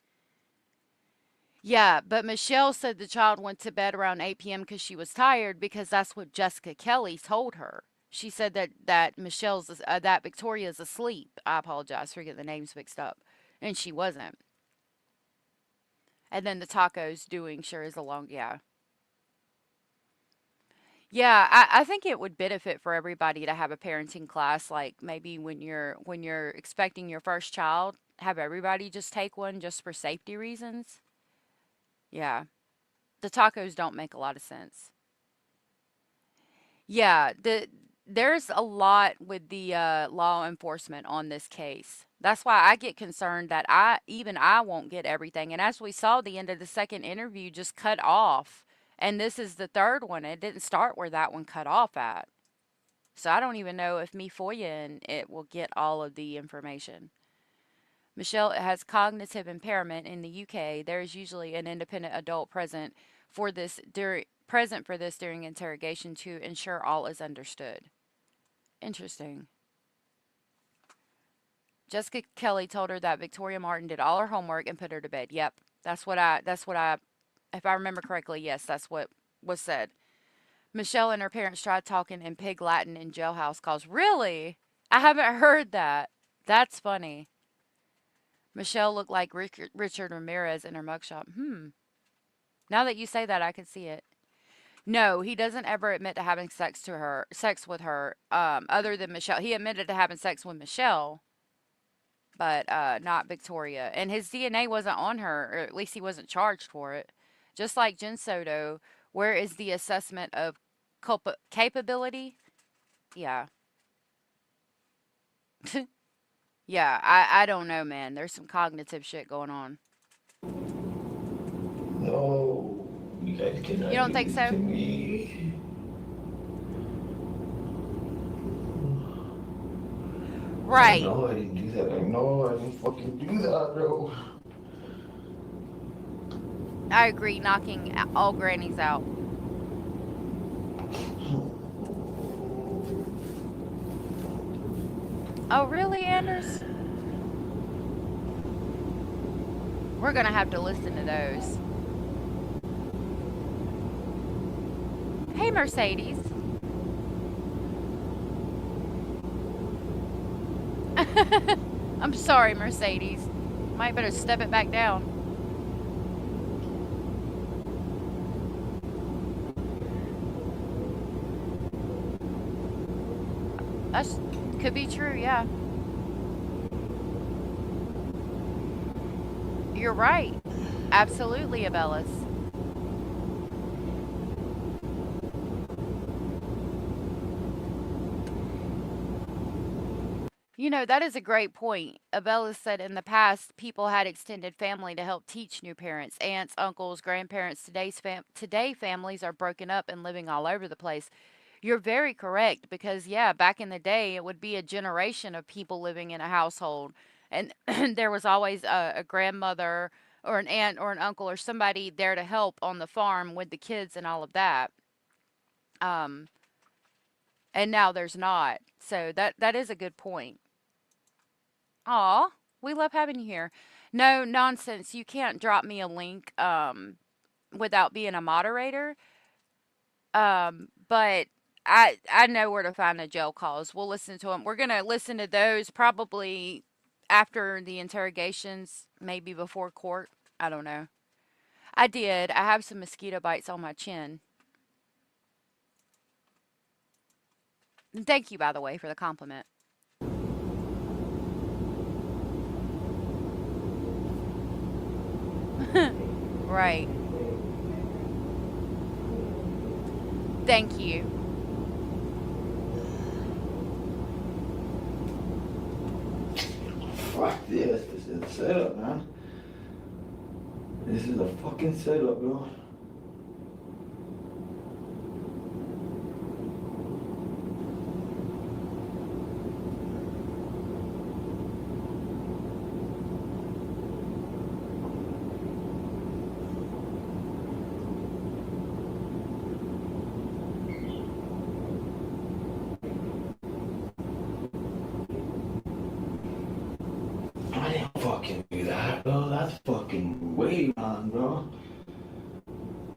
Speaker 3: Yeah, but Michelle said the child went to bed around 8 p.m. because she was tired, because that's what Jessica Kelly told her. She said that Victoria's asleep. I apologize for getting the names mixed up, and she wasn't. And then the tacos doing sure is a long, yeah. Yeah, I think it would benefit for everybody to have a parenting class, like maybe when you're expecting your first child, have everybody just take one just for safety reasons. Yeah, the tacos don't make a lot of sense. Yeah, there's a lot with the law enforcement on this case. That's why I get concerned that I won't get everything. And as we saw, the end of the second interview just cut off, and this is the third one. It didn't start where that one cut off at. So I don't even know if me FOIA and it will get all of the information. Michelle has cognitive impairment in the UK. There is usually an independent adult present for this during interrogation to ensure all is understood. Interesting. Jessica Kelly told her that Victoria Martin did all her homework and put her to bed. Yep. That's what I if I remember correctly, yes, that's what was said. Michelle and her parents tried talking in pig Latin in jailhouse calls. Really? I haven't heard that. That's funny. Michelle looked like Richard Ramirez in her mugshot. Now that you say that, I can see it. No, he doesn't ever admit to having sex with her, other than Michelle. He admitted to having sex with Michelle, but not Victoria. And his DNA wasn't on her, or at least he wasn't charged for it. Just like Jen Soto, where is the assessment of capability? Yeah. Yeah, I don't know, man. There's some cognitive shit going on.
Speaker 7: No, you guys cannot
Speaker 3: You don't
Speaker 7: do
Speaker 3: think
Speaker 7: this
Speaker 3: so?
Speaker 7: to me.
Speaker 3: Right.
Speaker 7: No, I didn't do that. I know I didn't fucking do that, bro.
Speaker 3: I agree, knocking all grannies out. Oh, really, Anders? We're gonna have to listen to those. Hey, Mercedes. I'm sorry, Mercedes. Might better step it back down. That's could be true, yeah. You're right. Absolutely, Abellis. You know, that is a great point. Abellis said in the past, people had extended family to help teach new parents, aunts, uncles, grandparents. Today, families are broken up and living all over the place. You're very correct because, yeah, back in the day, it would be a generation of people living in a household. And there was always a grandmother or an aunt or an uncle or somebody there to help on the farm with the kids and all of that. Um, and now there's not. So that is a good point. Aw, we love having you here. No nonsense. You can't drop me a link without being a moderator. But I know where to find the jail calls. We'll listen to them. We're gonna listen to those probably after the interrogations, maybe before court. I don't know. I did. I have some mosquito bites on my chin. And thank you, by the way, for the compliment. Right. Thank you.
Speaker 7: Fuck this. This is a setup, man. This is a fucking setup, bro. I didn't fucking do that, bro. That's fucking way wrong, bro.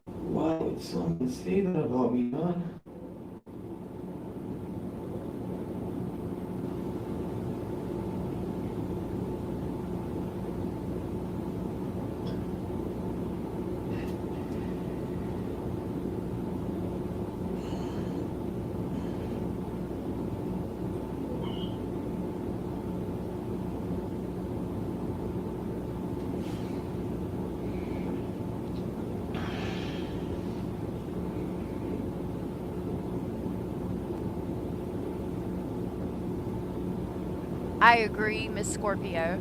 Speaker 7: Why would someone say that about me, man?
Speaker 3: I agree, Miss Scorpio.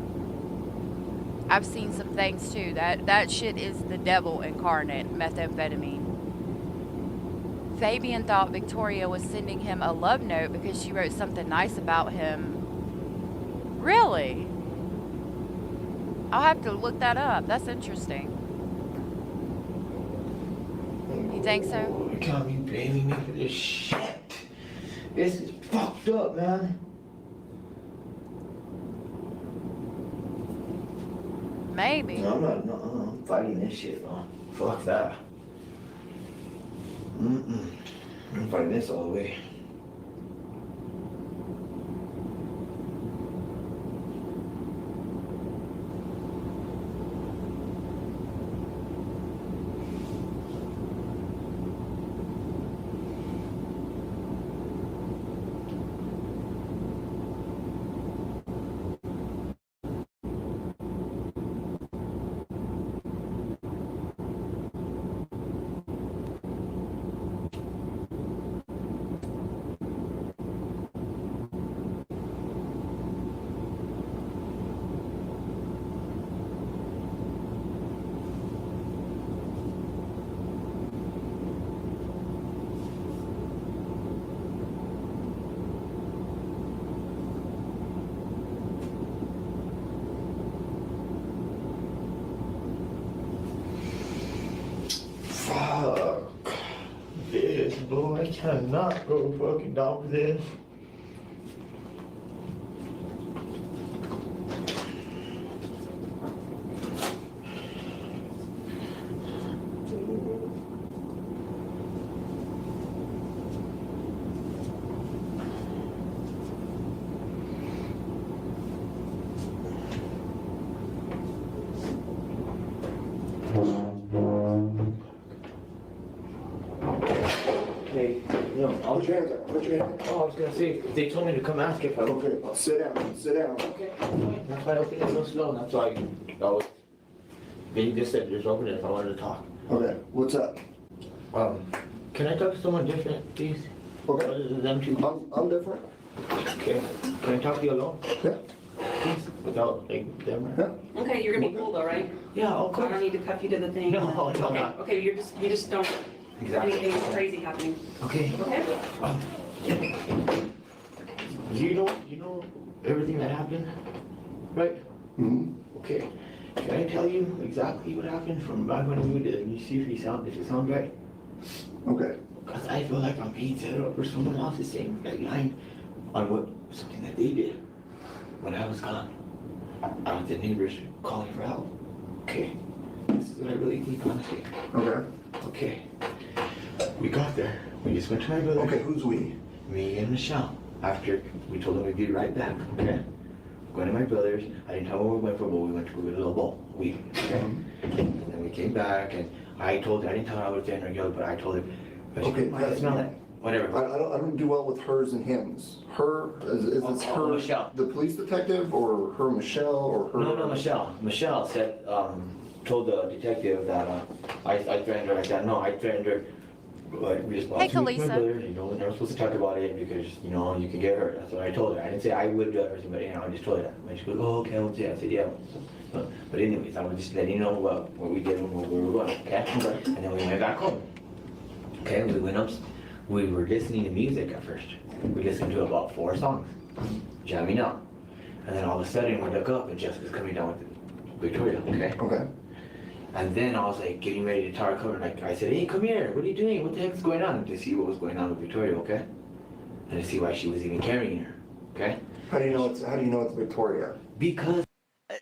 Speaker 3: I've seen some things too. That shit is the devil incarnate, methamphetamine. Fabian thought Victoria was sending him a love note because she wrote something nice about him. Really? I'll have to look that up. That's interesting. You think so?
Speaker 7: You can't be blaming me for this shit. This is fucked up, man.
Speaker 3: Maybe.
Speaker 7: No, I'm fighting this shit, man. Fuck that. I'm fighting this all the way. Fuck this, bro. I cannot go fucking down with this. Hey, I'll
Speaker 6: Put your hands up. Put your hands up.
Speaker 7: Oh, I was gonna say, they told me to come ask if I don't.
Speaker 6: Okay, sit down. Sit down.
Speaker 7: Okay. That's why I opened it real slow, that's why I was. Then you just said just open it if I wanted to talk.
Speaker 6: Okay, what's up?
Speaker 7: Can I talk to someone different, please?
Speaker 6: Okay.
Speaker 7: Other than them two?
Speaker 6: I'm different.
Speaker 7: Okay. Can I talk to you alone?
Speaker 6: Yeah.
Speaker 7: Please, without like them?
Speaker 6: Yeah.
Speaker 8: Okay, you're gonna be cool though, right?
Speaker 7: Yeah, of
Speaker 8: I
Speaker 7: course.
Speaker 8: don't need to cuff you to the thing.
Speaker 7: No, no,
Speaker 8: Okay,
Speaker 7: no.
Speaker 8: okay, you just don't,
Speaker 7: Exactly.
Speaker 8: anything crazy happening,
Speaker 7: Okay.
Speaker 8: okay?
Speaker 7: You know everything that happened, right?
Speaker 6: Mm-hmm.
Speaker 7: Okay. Can I tell you exactly what happened from my point of view to you see if it sounds right?
Speaker 6: Okay.
Speaker 7: Because I feel like I'm being set up for someone else the same line on something that they did when I was gone. I was the neighbors calling for help. Okay. This is what I really think, honestly.
Speaker 6: Okay.
Speaker 7: Okay. We got there. We just went to my brother.
Speaker 6: Okay, who's we?
Speaker 7: Me and Michelle. After we told them we'd be right back. Okay. Going to my brother's. I didn't tell them where we went for, but we went to a little bowl. Okay. And then we came back, and I didn't tell her I was gender guild, but I told her.
Speaker 6: Okay,
Speaker 7: I smell it. Whatever.
Speaker 6: I don't do well with hers and hims. Her, is this
Speaker 7: Oh,
Speaker 6: her,
Speaker 7: Michelle.
Speaker 6: the police detective, or her Michelle, or her?
Speaker 7: No, Michelle. Michelle said, told the detective that I threatened her. I said, no, I threatened her. But we just
Speaker 3: Hey,
Speaker 7: to my
Speaker 3: Kalisa.
Speaker 7: brother, we're not supposed to talk about it because, you can get hurt. That's what I told her. I didn't say I would do everything, but, I just told her that. And she goes, oh, okay, I won't say it. I said, yeah. But anyways, I was just letting you know what we did when we were going, okay? And then we went back home. Okay, we went up, we were listening to music at first. We listened to about 4 songs, jamming out. And then all of a sudden we look up and Jessica's coming down with Victoria, okay?
Speaker 6: Okay.
Speaker 7: And then I was like getting ready to tar cover, like I said, hey, come here, what are you doing? What the heck's going on? To see what was going on with Victoria, okay? And to see why she was even carrying her, okay?
Speaker 6: How do you know it's Victoria?
Speaker 7: Because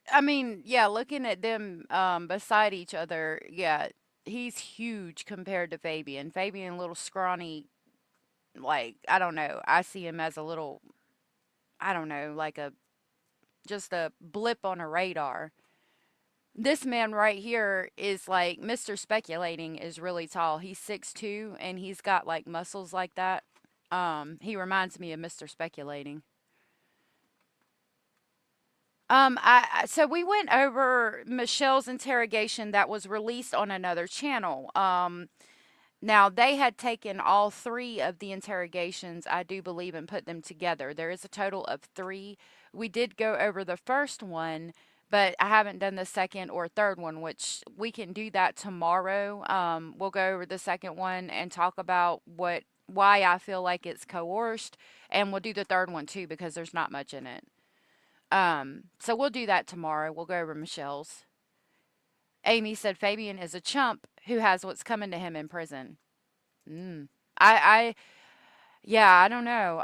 Speaker 3: I mean, yeah, looking at them beside each other, yeah, he's huge compared to Fabian. Fabian, a little scrawny, like, I don't know. I see him as a little, I don't know, like just a blip on a radar. This man right here is like Mr. Speculating is really tall. He's 6'2" and he's got like muscles like that. He reminds me of Mr. Speculating. So we went over Michelle's interrogation that was released on another channel. Now, they had taken all three of the interrogations, I do believe, and put them together. There is a total of three. We did go over the first one, but I haven't done the second or third one, which we can do that tomorrow. We'll go over the second one and talk about why I feel like it's coerced, and we'll do the third one too because there's not much in it. So we'll do that tomorrow. We'll go over Michelle's. Amy said Fabian is a chump who has what's coming to him in prison. Mm. I, yeah, I don't know.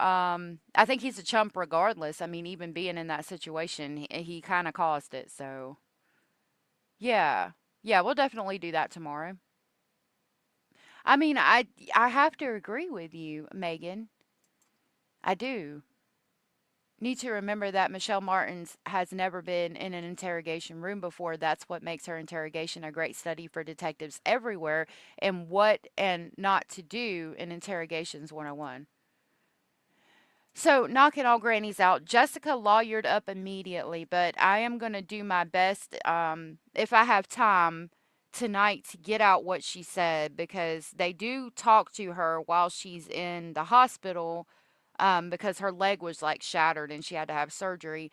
Speaker 3: I think he's a chump regardless. I mean, even being in that situation, he kind of caused it. So, yeah, yeah, we'll definitely do that tomorrow. I mean, I have to agree with you, Megan. I do. Need to remember that Michelle Martins has never been in an interrogation room before. That's what makes her interrogation a great study for detectives everywhere and what and not to do in interrogations 101. So, knocking all grannies out, Jessica lawyered up immediately, but I am going to do my best, if I have time tonight, to get out what she said because they do talk to her while she's in the hospital, because her leg was like shattered and she had to have surgery.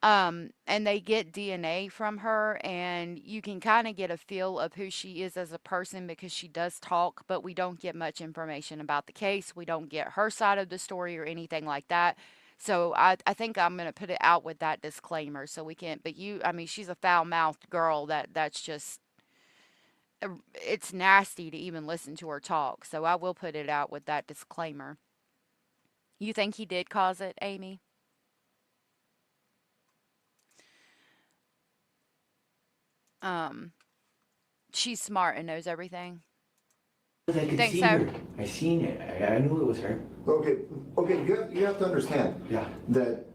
Speaker 3: And they get DNA from her, and you can kind of get a feel of who she is as a person because she does talk, but we don't get much information about the case. We don't get her side of the story or anything like that. So I think I'm going to put it out with that disclaimer so we can't, but I mean, she's a foul mouthed girl that's just, it's nasty to even listen to her talk. So I will put it out with that disclaimer. You think he did cause it, Amy? Um, she's smart and knows everything.
Speaker 5: I could
Speaker 3: Think
Speaker 5: see
Speaker 3: so?
Speaker 5: her. I seen it. I knew it was her.
Speaker 9: Okay, you have to understand
Speaker 5: Yeah.
Speaker 9: that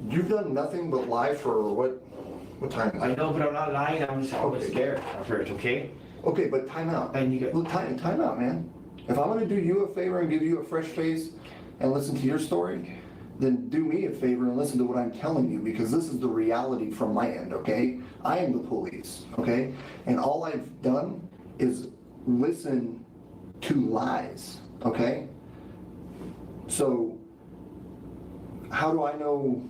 Speaker 9: you've done nothing but lie for what time is
Speaker 5: I
Speaker 9: it?
Speaker 5: know, but I'm not lying. I'm just always
Speaker 9: Okay.
Speaker 5: scared of her, okay?
Speaker 9: Okay, but time out.
Speaker 5: And you get-
Speaker 9: Look, time out, man. If I'm gonna do you a favor and give you a fresh face and listen to your story, then do me a favor and listen to what I'm telling you, because this is the reality from my end, okay? I am the police, okay? And all I've done is listen to lies, okay? So, how do I know?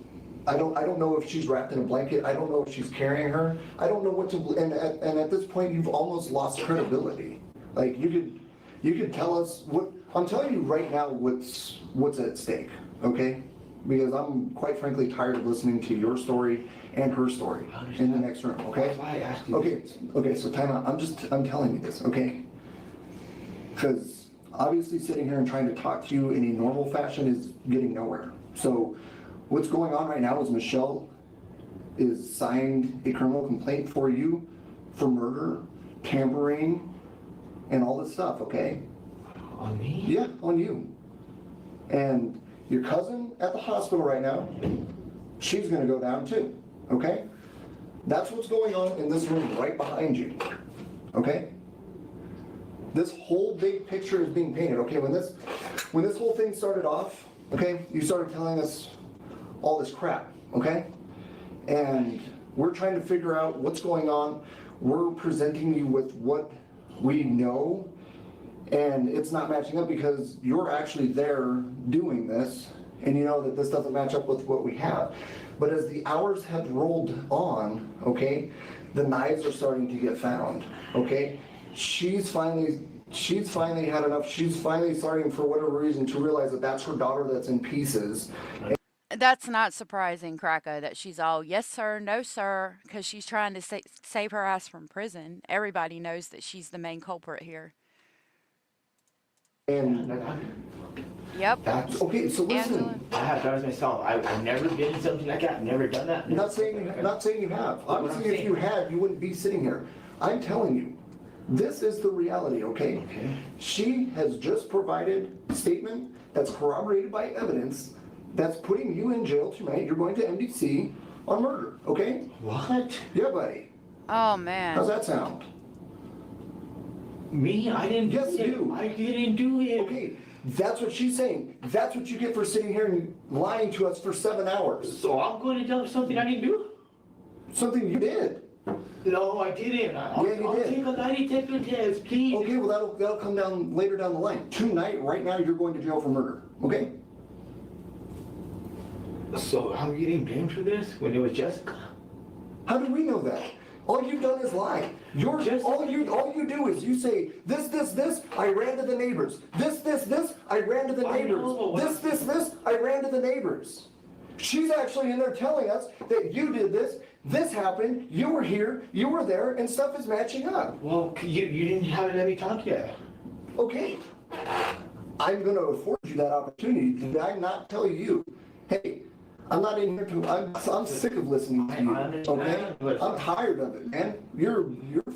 Speaker 9: I don't know if she's wrapped in a blanket. I don't know if she's carrying her. I don't know what to, and at this point, you've almost lost credibility. Like, you could tell us what, I'm telling you right now what's at stake, okay? Because I'm quite frankly tired of listening to your story and her story in the next room, okay?
Speaker 5: That's why I asked you.
Speaker 9: Okay, so time out. I'm telling you this, okay? Because obviously sitting here and trying to talk to you in a normal fashion is getting nowhere. So what's going on right now is Michelle is signed a criminal complaint for you for murder, tampering, and all this stuff, okay?
Speaker 5: On me?
Speaker 9: Yeah, on you. And your cousin at the hospital right now, she's gonna go down too, okay? That's what's going on in this room right behind you, okay? This whole big picture is being painted, okay? When this whole thing started off, okay, you started telling us all this crap, okay? And we're trying to figure out what's going on. We're presenting you with what we know, and it's not matching up because you're actually there doing this, and you know that this doesn't match up with what we have. But as the hours have rolled on, okay, the knives are starting to get found, okay? She's finally had enough. She's finally starting, for whatever reason, to realize that that's her daughter that's in pieces.
Speaker 3: That's not surprising, Kraka, that she's all, yes, sir, no, sir, because she's trying to save her ass from prison. Everybody knows that she's the main culprit here.
Speaker 9: And
Speaker 3: Yep.
Speaker 5: That's,
Speaker 9: okay, so
Speaker 3: Angela.
Speaker 9: listen.
Speaker 5: I have done it myself. I've never been in something like that. Never done that.
Speaker 9: Not saying you have. Obviously, if you had, you wouldn't be sitting here. I'm telling you, this is the reality, okay?
Speaker 5: Okay.
Speaker 9: She has just provided a statement that's corroborated by evidence that's putting you in jail tonight. You're going to MDC on murder, okay?
Speaker 5: What?
Speaker 9: Yeah, buddy.
Speaker 3: Oh,
Speaker 9: How's
Speaker 3: man.
Speaker 9: that sound?
Speaker 5: Me? I didn't do
Speaker 9: Yes,
Speaker 5: it.
Speaker 9: you.
Speaker 5: I didn't do it.
Speaker 9: Okay, that's what she's saying. That's what you get for sitting here and lying to us for 7 hours.
Speaker 5: So I'm going to tell her something I didn't do?
Speaker 9: Something you did.
Speaker 7: No, I didn't. I'll
Speaker 9: did.
Speaker 7: take a lie detector test, please.
Speaker 9: Okay, well, that'll come down later down the line. Tonight, right now, you're going to jail for murder, okay?
Speaker 7: So I'm getting blamed for this when it was Jessica?
Speaker 9: How do we know that? All you've done is lie. All you do is you say, this, I ran to the neighbors. This, I ran to the neighbors. This, I ran to the neighbors. She's actually in there telling us that you did this happened, you were here, you were there, and stuff is matching up.
Speaker 7: Well, you didn't have to let me talk yet.
Speaker 9: Okay. I'm gonna afford you that opportunity. Did I not tell you, hey, I'm not in here to, I'm sick of listening to you, okay? I'm tired of it, man. You're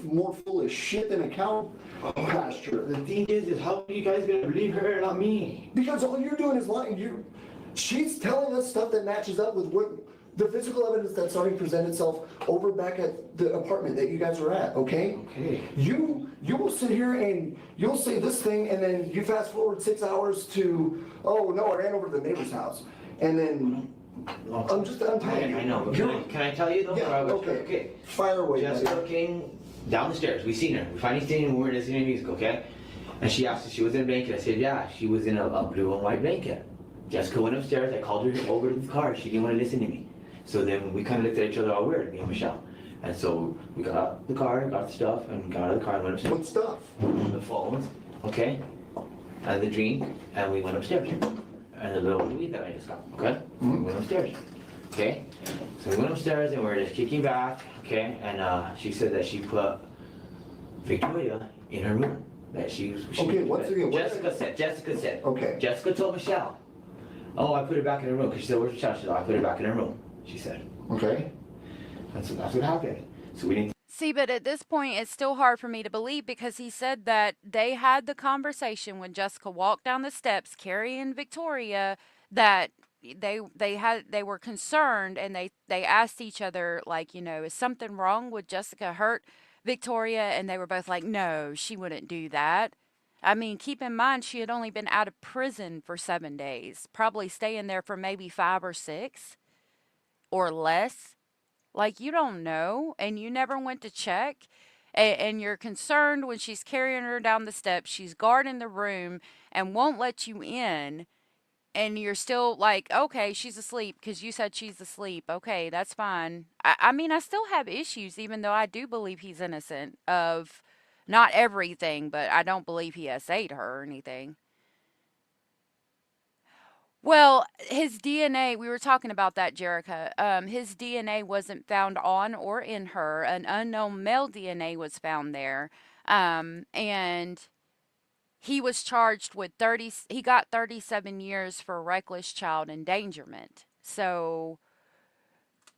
Speaker 9: more full of shit than a cow pasture.
Speaker 7: The thing is how are you guys gonna believe her and not me?
Speaker 9: Because all you're doing is lying. She's telling us stuff that matches up with what the physical evidence that's starting to present itself over back at the apartment that you guys are at, okay?
Speaker 7: Okay.
Speaker 9: You will sit here and you'll say this thing, and then you fast forward 6 hours to, oh no, I ran over to the neighbor's house. And then, I'm telling you.
Speaker 5: I know, but can I tell you though?
Speaker 9: Yeah, okay. Fire away.
Speaker 5: Jessica came down the stairs. We seen her. We finally seen her when we were listening to music, okay? And she asked if she was in a blanket. I said, yeah, she was in a blue and white blanket. Jessica went upstairs. I called her over to the car. She didn't want to listen to me. So then we kind of looked at each other all weird, me and Michelle. And so we got out the car, got the stuff, and got out of the car and went upstairs.
Speaker 9: What stuff?
Speaker 5: The phones, okay? And the drink, and we went upstairs. And the little weed that I just got, okay? We went upstairs, okay? So we went upstairs and we were just kicking back, okay? And she said that she put Victoria in her room. That she
Speaker 9: Okay, once again,
Speaker 5: Jessica said.
Speaker 9: Okay.
Speaker 5: Jessica told Michelle. Oh, I put her back in her room. Because she said, where's Michelle? She said, I put her back in her room, she said.
Speaker 9: Okay.
Speaker 5: That's what happened. So we didn't.
Speaker 3: See, but at this point, it's still hard for me to believe because he said that they had the conversation when Jessica walked down the steps carrying Victoria, that they were concerned and they asked each other, like, you know, is something wrong? Would Jessica hurt Victoria? And they were both like, no, she wouldn't do that. I mean, keep in mind, she had only been out of prison for 7 days, probably staying there for maybe 5 or 6 or less. Like, you don't know, and you never went to check, and you're concerned when she's carrying her down the steps, she's guarding the room and won't let you in, and you're still like, okay, she's asleep because you said she's asleep. Okay, that's fine. I mean, I still have issues, even though I do believe he's innocent of not everything, but I don't believe he essayed her or anything. Well, his DNA, we were talking about that, Jerica. His DNA wasn't found on or in her. An unknown male DNA was found there. And he was charged with he got 37 years for reckless child endangerment. So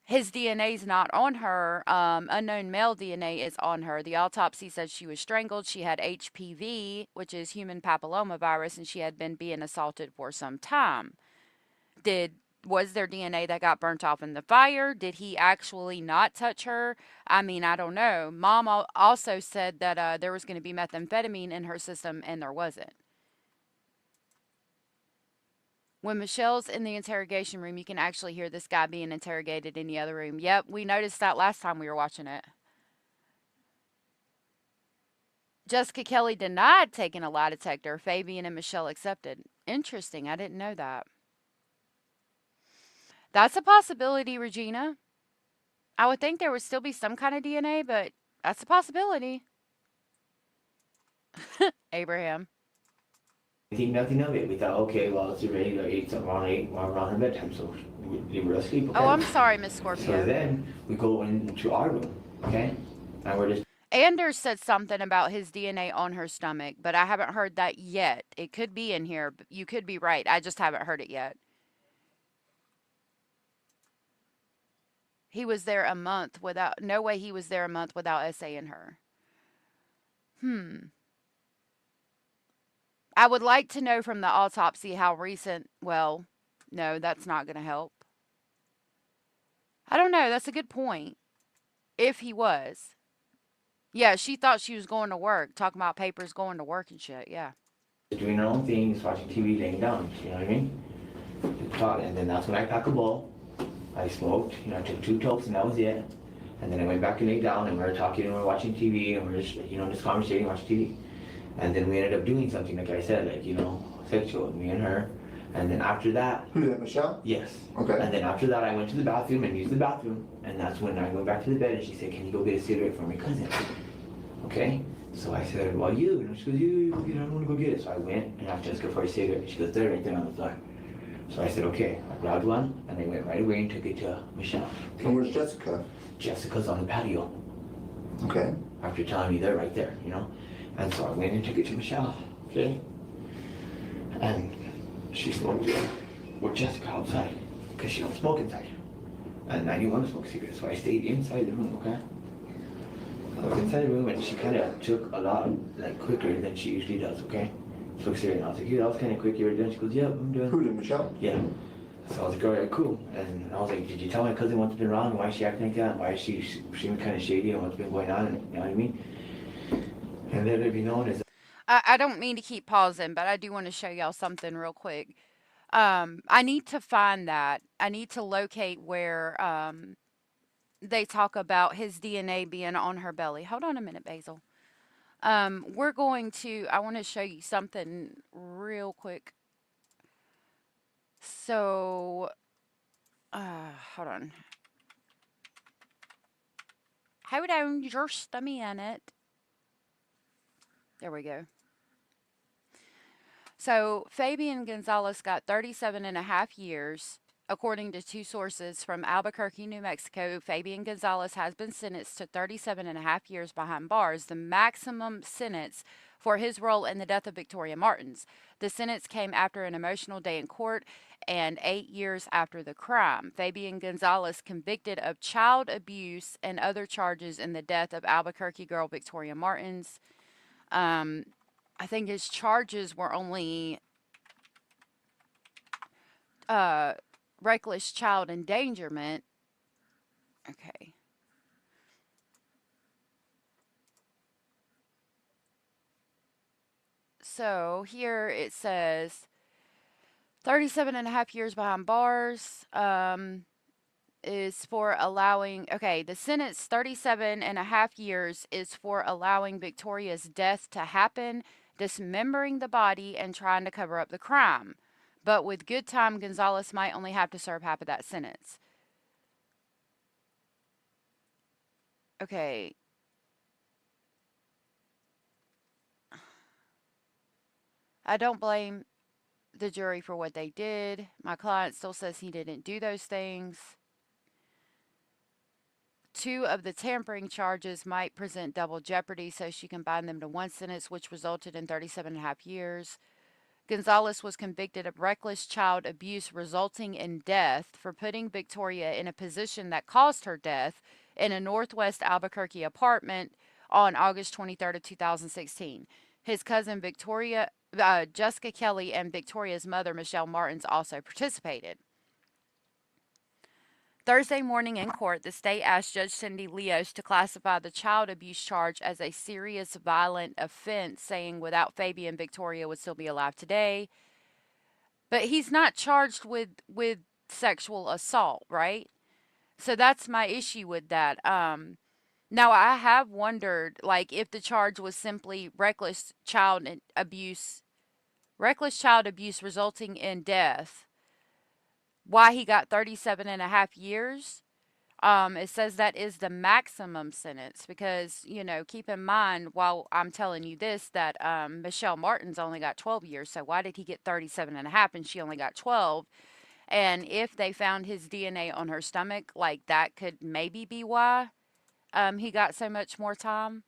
Speaker 3: his DNA's not on her. Unknown male DNA is on her. The autopsy said she was strangled. She had HPV, which is human papillomavirus, and she had been being assaulted for some time. Was there DNA that got burnt off in the fire? Did he actually not touch her? I mean, I don't know. Mom also said that there was going to be methamphetamine in her system, and there wasn't. When Michelle's in the interrogation room, you can actually hear this guy being interrogated in the other room. Yep, we noticed that last time we were watching it. Jessica Kelly denied taking a lie detector. Fabian and Michelle accepted. Interesting. I didn't know that. That's a possibility, Regina. I would think there would still be some kind of DNA, but that's a possibility. Abraham.
Speaker 5: We think nothing of it. We thought, okay, well, it's already like 8 something around her bedtime, so we leave her asleep. Okay?
Speaker 3: Oh, I'm sorry, Miss Scorpio.
Speaker 5: So then we go into our room, okay? And we're just.
Speaker 3: Anders said something about his DNA on her stomach, but I haven't heard that yet. It could be in here. But you could be right. I just haven't heard it yet. He was there a month without. No way he was there a month without essaying her. I would like to know from the autopsy how recent. Well, no, that's not going to help. I don't know. That's a good point. If he was. Yeah, she thought she was going to work. Talking about papers going to work and shit. Yeah.
Speaker 5: Doing our own things, watching TV, laying down. You know what I mean? And then that's when I packed a bowl. I smoked. You know, I took 2 tokes and that was it. And then I went back and laid down, and we were talking, and we were watching TV, and we were just, just conversating, watching TV. And then we ended up doing something, like I said, like, sexual, me and her. And then after that,
Speaker 9: Who did that, Michelle?
Speaker 5: yes.
Speaker 9: Okay.
Speaker 5: And then after that, I went to the bathroom and used the bathroom, and that's when I went back to the bed, and she said, "Can you go get a cigarette for my cousin?" Okay? So I said, "Well, you." And she goes, "You, I don't want to go get it." So I went and asked Jessica for a cigarette. She goes, "There, right there on the floor." So I said, "Okay." I grabbed one, and I went right away and took it to Michelle.
Speaker 9: And where's Jessica?
Speaker 5: Jessica's on the patio.
Speaker 9: Okay.
Speaker 5: After telling me they're right there, And so I went and took it to Michelle. Okay? And she smoked it with Jessica outside, because she don't smoke inside. And I didn't want to smoke cigarettes, so I stayed inside the room, okay? I was inside the room, and she kind of took a lot, quicker than she usually does, okay? Took cigarette, and I was like, "Yeah, that was kind of quick, you were done?" She goes, "Yep, I'm done."
Speaker 9: Who did, Michelle?
Speaker 5: Yeah. So I was like, "All right, cool." And I was like, "Did you tell my cousin what's been wrong? Why is she acting like that? Why is she kind of shady and what's been going on?" You know what I mean? And let it be known as
Speaker 3: I don't mean to keep pausing, but I do want to show y'all something real quick. I need to find that. I need to locate where they talk about his DNA being on her belly. Hold on a minute, Basil. I want to show you something real quick. So, hold on. Hold on just a minute. There we go. So, Fabian Gonzalez got 37 and a half years. According to two sources from Albuquerque, New Mexico, Fabian Gonzalez has been sentenced to 37 and a half years behind bars, the maximum sentence for his role in the death of Victoria Martins. The sentence came after an emotional day in court and 8 years after the crime. Fabian Gonzalez convicted of child abuse and other charges in the death of Albuquerque girl Victoria Martins. I think his charges were only reckless child endangerment. Okay. So here it says 37 and a half years behind bars is for allowing, okay, the sentence 37 and a half years is for allowing Victoria's death to happen, dismembering the body, and trying to cover up the crime. But with good time, Gonzalez might only have to serve half of that sentence. Okay. I don't blame the jury for what they did. My client still says he didn't do those things. 2 of the tampering charges might present double jeopardy, so she combined them to one sentence, which resulted in 37 and a half years. Gonzalez was convicted of reckless child abuse resulting in death for putting Victoria in a position that caused her death in a Northwest Albuquerque apartment on August 23rd of 2016. His cousin Jessica Kelly, and Victoria's mother, Michelle Martins, also participated. Thursday morning in court, the state asked Judge Cindy Leos to classify the child abuse charge as a serious violent offense, saying without Fabian, Victoria would still be alive today. But he's not charged with sexual assault, right? So that's my issue with that. Now I have wondered, if the charge was simply reckless child abuse resulting in death, why he got 37 and a half years. It says that is the maximum sentence because, keep in mind while I'm telling you this, that Michelle Martins only got 12 years. So why did he get 37 and a half and she only got 12? And if they found his DNA on her stomach, that could maybe be why he got so much more time.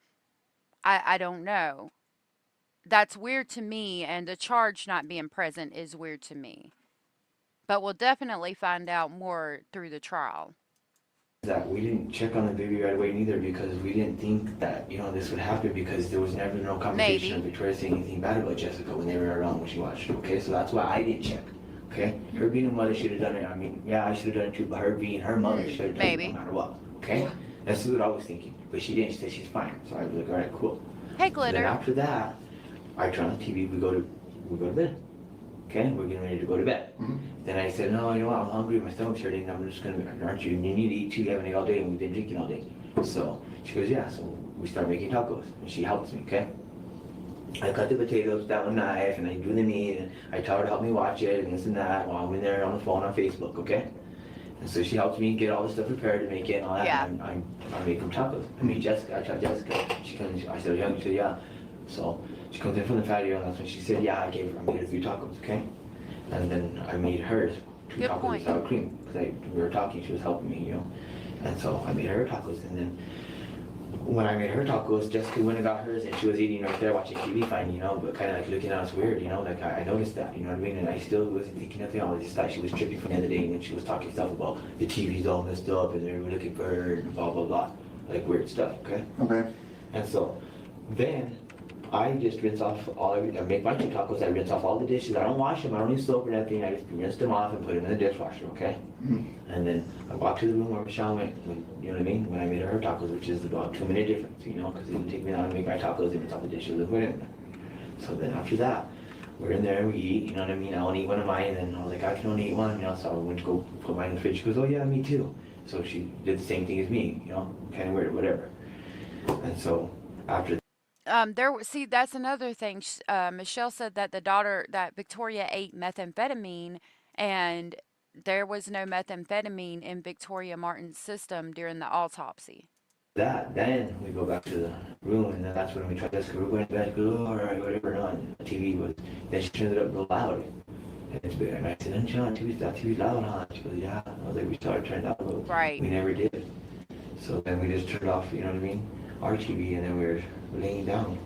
Speaker 3: I don't know. That's weird to me, and the charge not being present is weird to me. But we'll definitely find out more through the trial.
Speaker 5: that we didn't check on the baby right away neither because we didn't think that, this would happen because there was never no conversation of Victoria saying anything bad about Jessica when they were around when she watched it, okay? So that's why I didn't check, okay? Her being a mother should have done it. I mean, yeah, I should have done it too, but her being her mother should have done it no matter what, okay? That's what I was thinking. But she didn't. She said she's fine. So I was like, all right, cool.
Speaker 3: Hey, Glitter.
Speaker 5: Then after that, I turn on the TV, we go to bed. Okay, we're getting ready to go to bed.
Speaker 9: Mhm.
Speaker 5: Then I said, no, you know what, I'm hungry, my stomach's hurting, I'm just gonna, aren't you? You need to eat too, you haven't ate all day, and we've been drinking all day. So she goes, yeah, so we start making tacos, and she helps me, okay? I cut the potatoes down with a knife, and I do the meat, and I tell her to help me watch it, and this and that, while I'm in there on the phone on Facebook, okay? And so she helps me get all the stuff prepared to make it and all that,
Speaker 3: Yeah.
Speaker 5: and I make them tacos. I meet Jessica, I tell Jessica, she comes, I said, yeah, she said, yeah. So she comes in from the patio, and that's when she said, yeah, I made her 3 tacos, okay? And then I made her 2
Speaker 3: Good
Speaker 5: tacos
Speaker 3: point.
Speaker 5: with sour cream, because we were talking, she was helping me, you know? And so I made her tacos, and then when I made her tacos, Jessica went and got hers, and she was eating right there watching TV fine, you know, but kind of like looking at us weird, you know, like I noticed that, you know what I mean? And I still wasn't thinking nothing, I just thought she was tripping from the other day when she was talking stuff about the TV's all messed up and they were looking for her and blah, blah, blah, like weird stuff, okay?
Speaker 9: Okay.
Speaker 5: And so then I just rinse off I make my 2 tacos, I rinse off all the dishes, I don't wash them, I don't use soap or nothing, I just rinse them off and put them in the dishwasher, okay? And then I walk to the room where Michelle went, you know what I mean, when I made her tacos, which is about 2-minute difference, you know, because it didn't take me long to make my tacos and rinse off the dishes and put it in there. So then after that, we're in there and we eat, you know what I mean, I only eat one of mine, and then I was like, I can only eat one, you know, so I went to go put mine in the fridge, she goes, oh yeah, me too. So she did the same thing as me, you know, kind of weird, whatever. And so after
Speaker 3: See, that's another thing. Michelle said that that Victoria ate methamphetamine, and there was no methamphetamine in Victoria Martin's system during the autopsy.
Speaker 5: that, then we go back to the room, and then that's when we try this, we're going to bed, go, all right, whatever, no, and the TV was, then she turned it up real loud. And I said, John, TV's loud, huh? She goes, yeah. I was like, we started turning it up, but
Speaker 3: Right.
Speaker 5: we never did. So then we just turned off, you know what I mean, our TV, and then we were laying down.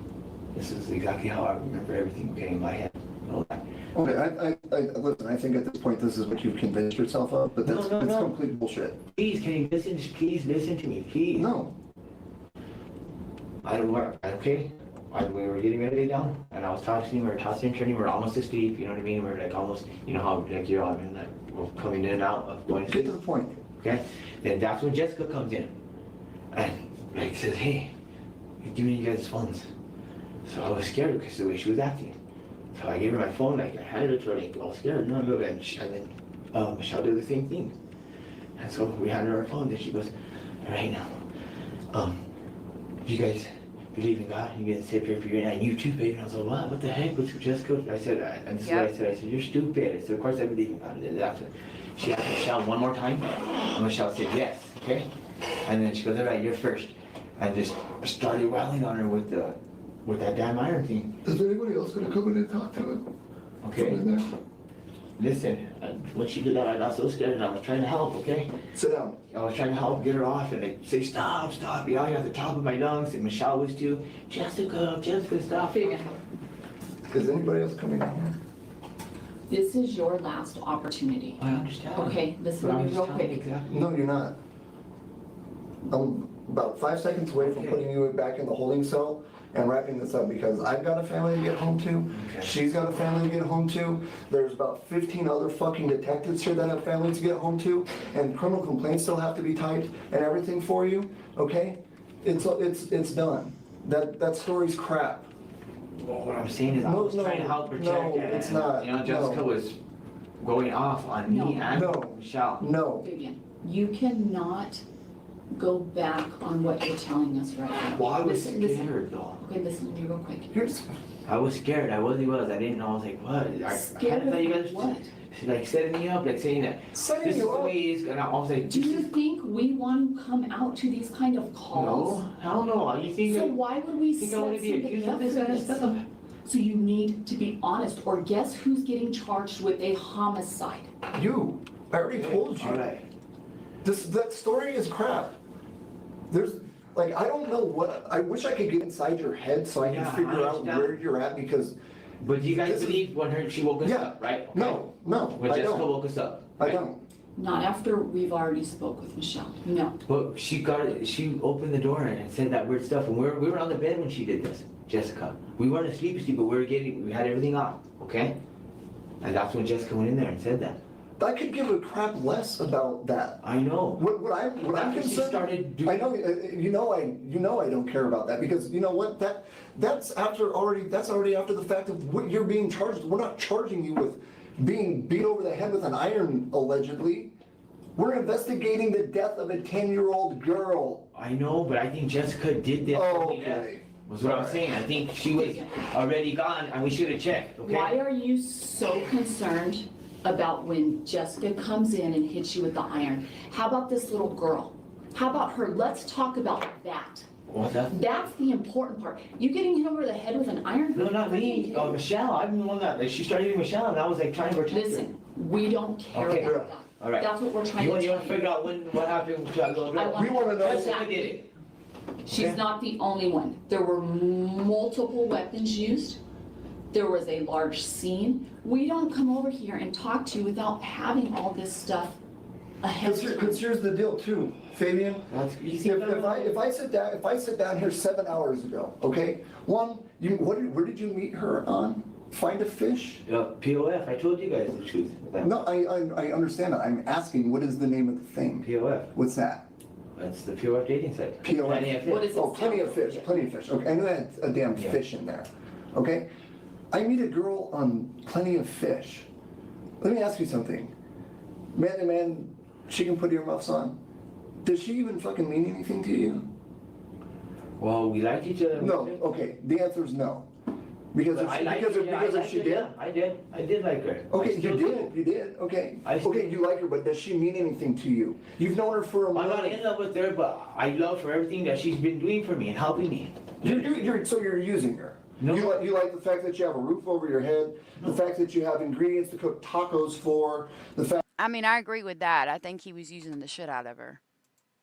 Speaker 5: This is exactly how I remember everything, okay, in my head. All that.
Speaker 9: Okay, I listen, I think at this point, this is what you've convinced yourself of, but that's complete bullshit.
Speaker 5: Please, can you listen? Please listen to me, please.
Speaker 9: No.
Speaker 5: I don't work, okay? We were getting ready to lay down, and I was tossing, we were tossing and turning, we were almost asleep, you know what I mean? We were like almost, you know how, like you're all, like, we're coming in and out of going to
Speaker 9: Get
Speaker 5: sleep.
Speaker 9: to the point.
Speaker 5: Okay? Then that's when Jessica comes in and like says, hey, give me you guys' phones. So I was scared because the way she was acting. So I gave her my phone, like I handed it to her, like, all scared, no, and then Michelle did the same thing. And so we handed her our phone, and she goes, all right now, you guys believe in God, you guys sit here for your, and you too, baby. And I was like, what the heck, what's Jessica? I said, and this is what I said, you're stupid. I said, of course I believe in God. And after, she asked Michelle one more time, and Michelle said yes, okay? And then she goes, all right, you're first. And just started wailing on her with that damn iron thing.
Speaker 9: Is there anybody else gonna come in and talk to him?
Speaker 5: Okay?
Speaker 9: Come in there.
Speaker 5: Listen, when she did that, I got so scared, and I was trying to help, okay?
Speaker 9: Sit down.
Speaker 5: I was trying to help get her off, and they say, stop, yelling at the top of my lungs, and Michelle was too, Jessica, stop.
Speaker 8: Fabian,
Speaker 9: Is anybody else coming in here?
Speaker 10: This is your last opportunity.
Speaker 5: I understand.
Speaker 10: Okay, listen to me real quick.
Speaker 5: Exactly.
Speaker 9: No, you're not. I'm about 5 seconds away from putting you back in the holding cell and wrapping this up because I've got a family to get home to.
Speaker 5: Okay.
Speaker 9: She's got a family to get home to. There's about 15 other fucking detectives here that have families to get home to, and criminal complaints still have to be typed and everything for you. Okay? It's done. That story's crap.
Speaker 5: Well, what I'm saying is I was trying to help protect
Speaker 9: no,
Speaker 5: her.
Speaker 9: it's not.
Speaker 5: You know, Jessica was going off on me and
Speaker 9: No.
Speaker 5: Michelle.
Speaker 9: No.
Speaker 10: Fabian, you cannot go back on what you're telling us right now.
Speaker 5: Well, I was
Speaker 10: Listen.
Speaker 5: scared though.
Speaker 10: Okay, listen to me real quick.
Speaker 9: Here's
Speaker 5: I was scared. I really was. I didn't know. I was like, what? I
Speaker 10: Scared
Speaker 5: kind of thought you
Speaker 10: of
Speaker 5: guys
Speaker 10: what?
Speaker 5: like setting me up, like saying that
Speaker 9: Setting
Speaker 5: this is
Speaker 9: you
Speaker 5: the
Speaker 9: up?
Speaker 5: way it is. And I was like,
Speaker 10: Do you think we want to come out to these kind of calls?
Speaker 5: no, hell no. You think
Speaker 10: So why would we
Speaker 5: think
Speaker 10: set
Speaker 5: I want to be
Speaker 10: somebody
Speaker 5: accused
Speaker 10: up
Speaker 5: of
Speaker 10: for
Speaker 5: this kind of
Speaker 10: this?
Speaker 5: stuff?
Speaker 10: So you need to be honest, or guess who's getting charged with a homicide?
Speaker 9: you. I already told you.
Speaker 5: All right.
Speaker 9: That story is crap. There's, like, I don't know what, I wish I could get inside your head so I can
Speaker 5: Yeah, I
Speaker 9: figure out
Speaker 5: understand.
Speaker 9: where you're at because,
Speaker 5: But do you guys
Speaker 9: This is-
Speaker 5: believe when she woke us
Speaker 9: Yeah.
Speaker 5: up, right? Okay.
Speaker 9: no,
Speaker 5: When
Speaker 9: I
Speaker 5: Jessica
Speaker 9: don't.
Speaker 5: woke us up.
Speaker 9: I
Speaker 5: right?
Speaker 9: don't.
Speaker 10: Not after we've already spoke with Michelle. No.
Speaker 5: But she opened the door and said that weird stuff, and we were on the bed when she did this, Jessica. We weren't asleep, but we had everything on, okay? And that's when Jessica went in there and said that.
Speaker 9: I could give a crap less about that.
Speaker 5: I know.
Speaker 9: What I'm
Speaker 5: That's when she
Speaker 9: concerned.
Speaker 5: started doing-
Speaker 9: I know, you know I don't care about that because you know what, that's already after the fact of what you're being charged. We're not charging you with being beat over the head with an iron allegedly. We're investigating the death of a 10-year-old girl.
Speaker 5: I know, but I think Jessica did this.
Speaker 9: Oh, okay.
Speaker 5: Was what I'm saying. I think she was already gone, and we should have checked. Okay.
Speaker 10: Why are you so concerned about when Jessica comes in and hits you with the iron? How about this little girl? How about her? Let's talk about that.
Speaker 5: What's that?
Speaker 10: That's the important part. You getting hit over the head with an iron?
Speaker 5: No, not me. Michelle. I'm the one that like, she started hitting Michelle, and I was like trying to protect her.
Speaker 10: Listen, we don't care
Speaker 5: Okay.
Speaker 10: about that.
Speaker 5: All right.
Speaker 10: That's what we're trying
Speaker 5: You
Speaker 10: to
Speaker 5: want
Speaker 10: tell
Speaker 5: to figure out what happened to that little girl?
Speaker 9: We wanna know-
Speaker 5: Jessica did it.
Speaker 10: She's
Speaker 5: Okay.
Speaker 10: not the only one. There were multiple weapons used. There was a large scene. We don't come over here and talk to you without having all this stuff ahead of time.
Speaker 9: Because here's the deal too, Fabian.
Speaker 5: That's easy.
Speaker 9: If I sit down here 7 hours ago, okay? One, where did you meet her on? Find a fish?
Speaker 5: POF. I told you guys the truth.
Speaker 9: No, I understand that. I'm asking, what is the name of the thing?
Speaker 5: POF.
Speaker 9: What's that?
Speaker 5: That's the POF dating site.
Speaker 9: POF.
Speaker 5: Plenty of fish.
Speaker 10: What is it?
Speaker 9: Oh, plenty of fish, plenty of fish. Okay, I know that's a damn
Speaker 5: Yeah.
Speaker 9: fish in there. Okay? I meet a girl on Plenty of Fish. Let me ask you something. Man to man, she can put earmuffs on. Does she even fucking mean anything to you?
Speaker 5: Well, we liked each other.
Speaker 9: No, okay, the answer is no. Because if
Speaker 5: I
Speaker 9: she,
Speaker 5: liked
Speaker 9: because
Speaker 5: her,
Speaker 9: if,
Speaker 5: yeah,
Speaker 9: because
Speaker 5: I
Speaker 9: if she
Speaker 5: liked her,
Speaker 9: did,
Speaker 5: yeah, I did like her. I
Speaker 9: okay,
Speaker 5: still do.
Speaker 9: you did, okay.
Speaker 5: I still
Speaker 9: Okay, you like her, but does she mean anything to you? You've known her for a
Speaker 5: I'm
Speaker 9: month.
Speaker 5: not in love with her, but I love her everything that she's been doing for me and helping me.
Speaker 9: So you're using her?
Speaker 5: No.
Speaker 9: You like the fact that you have a roof over your head, the fact that you have ingredients to cook tacos for, the fact
Speaker 3: I mean, I agree with that. I think he was using the shit out of her.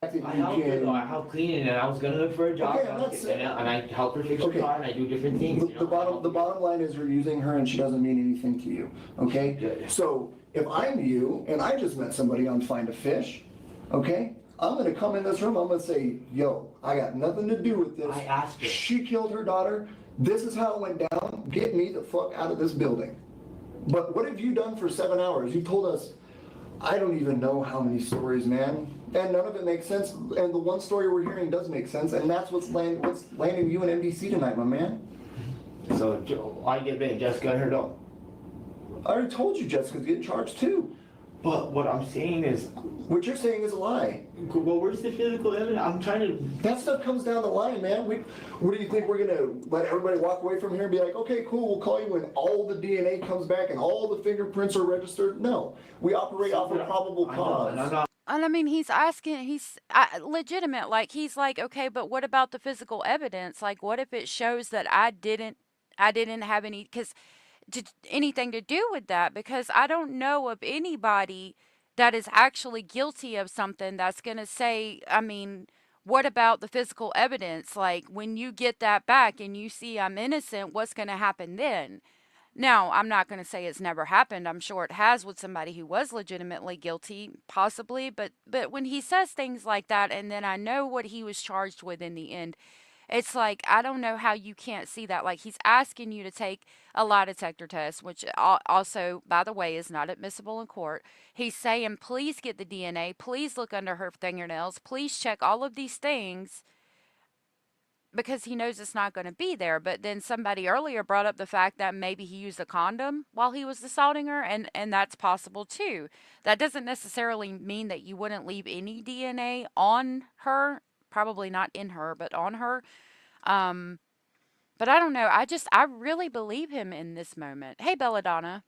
Speaker 9: that you
Speaker 5: I helped her though, I
Speaker 9: can...
Speaker 5: helped clean and I was gonna look for a job
Speaker 9: Okay, I'm not saying-
Speaker 5: and I help her fix her
Speaker 9: Okay.
Speaker 5: car and I do different things. you know,
Speaker 9: The bottom line is you're using her and she doesn't mean anything to you, okay?
Speaker 5: Yeah.
Speaker 9: So if I'm you and I just met somebody on Find a Fish, okay? I'm gonna come in this room, I'm gonna say, yo, I got nothing to do with this.
Speaker 5: I asked her.
Speaker 9: She killed her daughter. This is how it went down. Get me the fuck out of this building. But what have you done for 7 hours? You told us, I don't even know how many stories, man. And none of it makes sense. And the one story we're hearing does make sense. And that's what's landing you in NBC tonight, my man.
Speaker 5: So I get bit, Jessica and her don't.
Speaker 9: I already told you Jessica's getting charged too.
Speaker 5: But what I'm saying is,
Speaker 9: What you're saying is a lie.
Speaker 5: well, where's the physical evidence? I'm trying to.
Speaker 9: That stuff comes down the line, man. What do you think we're gonna let everybody walk away from here and be like, okay, cool, we'll call you when all the DNA comes back and all the fingerprints are registered? No, we operate off of probable
Speaker 5: I know,
Speaker 9: cause.
Speaker 5: and I'm not.
Speaker 3: And I mean, he's legitimate. Like, he's like, okay, but what about the physical evidence? Like, what if it shows that I didn't have anything to do with that? Because I don't know of anybody that is actually guilty of something that's going to say, I mean, what about the physical evidence? Like, when you get that back and you see I'm innocent, what's going to happen then? Now, I'm not going to say it's never happened. I'm sure it has with somebody who was legitimately guilty, possibly. But when he says things like that, and then I know what he was charged with in the end, it's like, I don't know how you can't see that. Like, he's asking you to take a lie detector test, which also, by the way, is not admissible in court. He's saying, please get the DNA. Please look under her fingernails. Please check all of these things, because he knows it's not going to be there. But then somebody earlier brought up the fact that maybe he used a condom while he was assaulting her, and that's possible too. That doesn't necessarily mean that you wouldn't leave any DNA on her, probably not in her, but on her. But I don't know. I really believe him in this moment. Hey, Belladonna.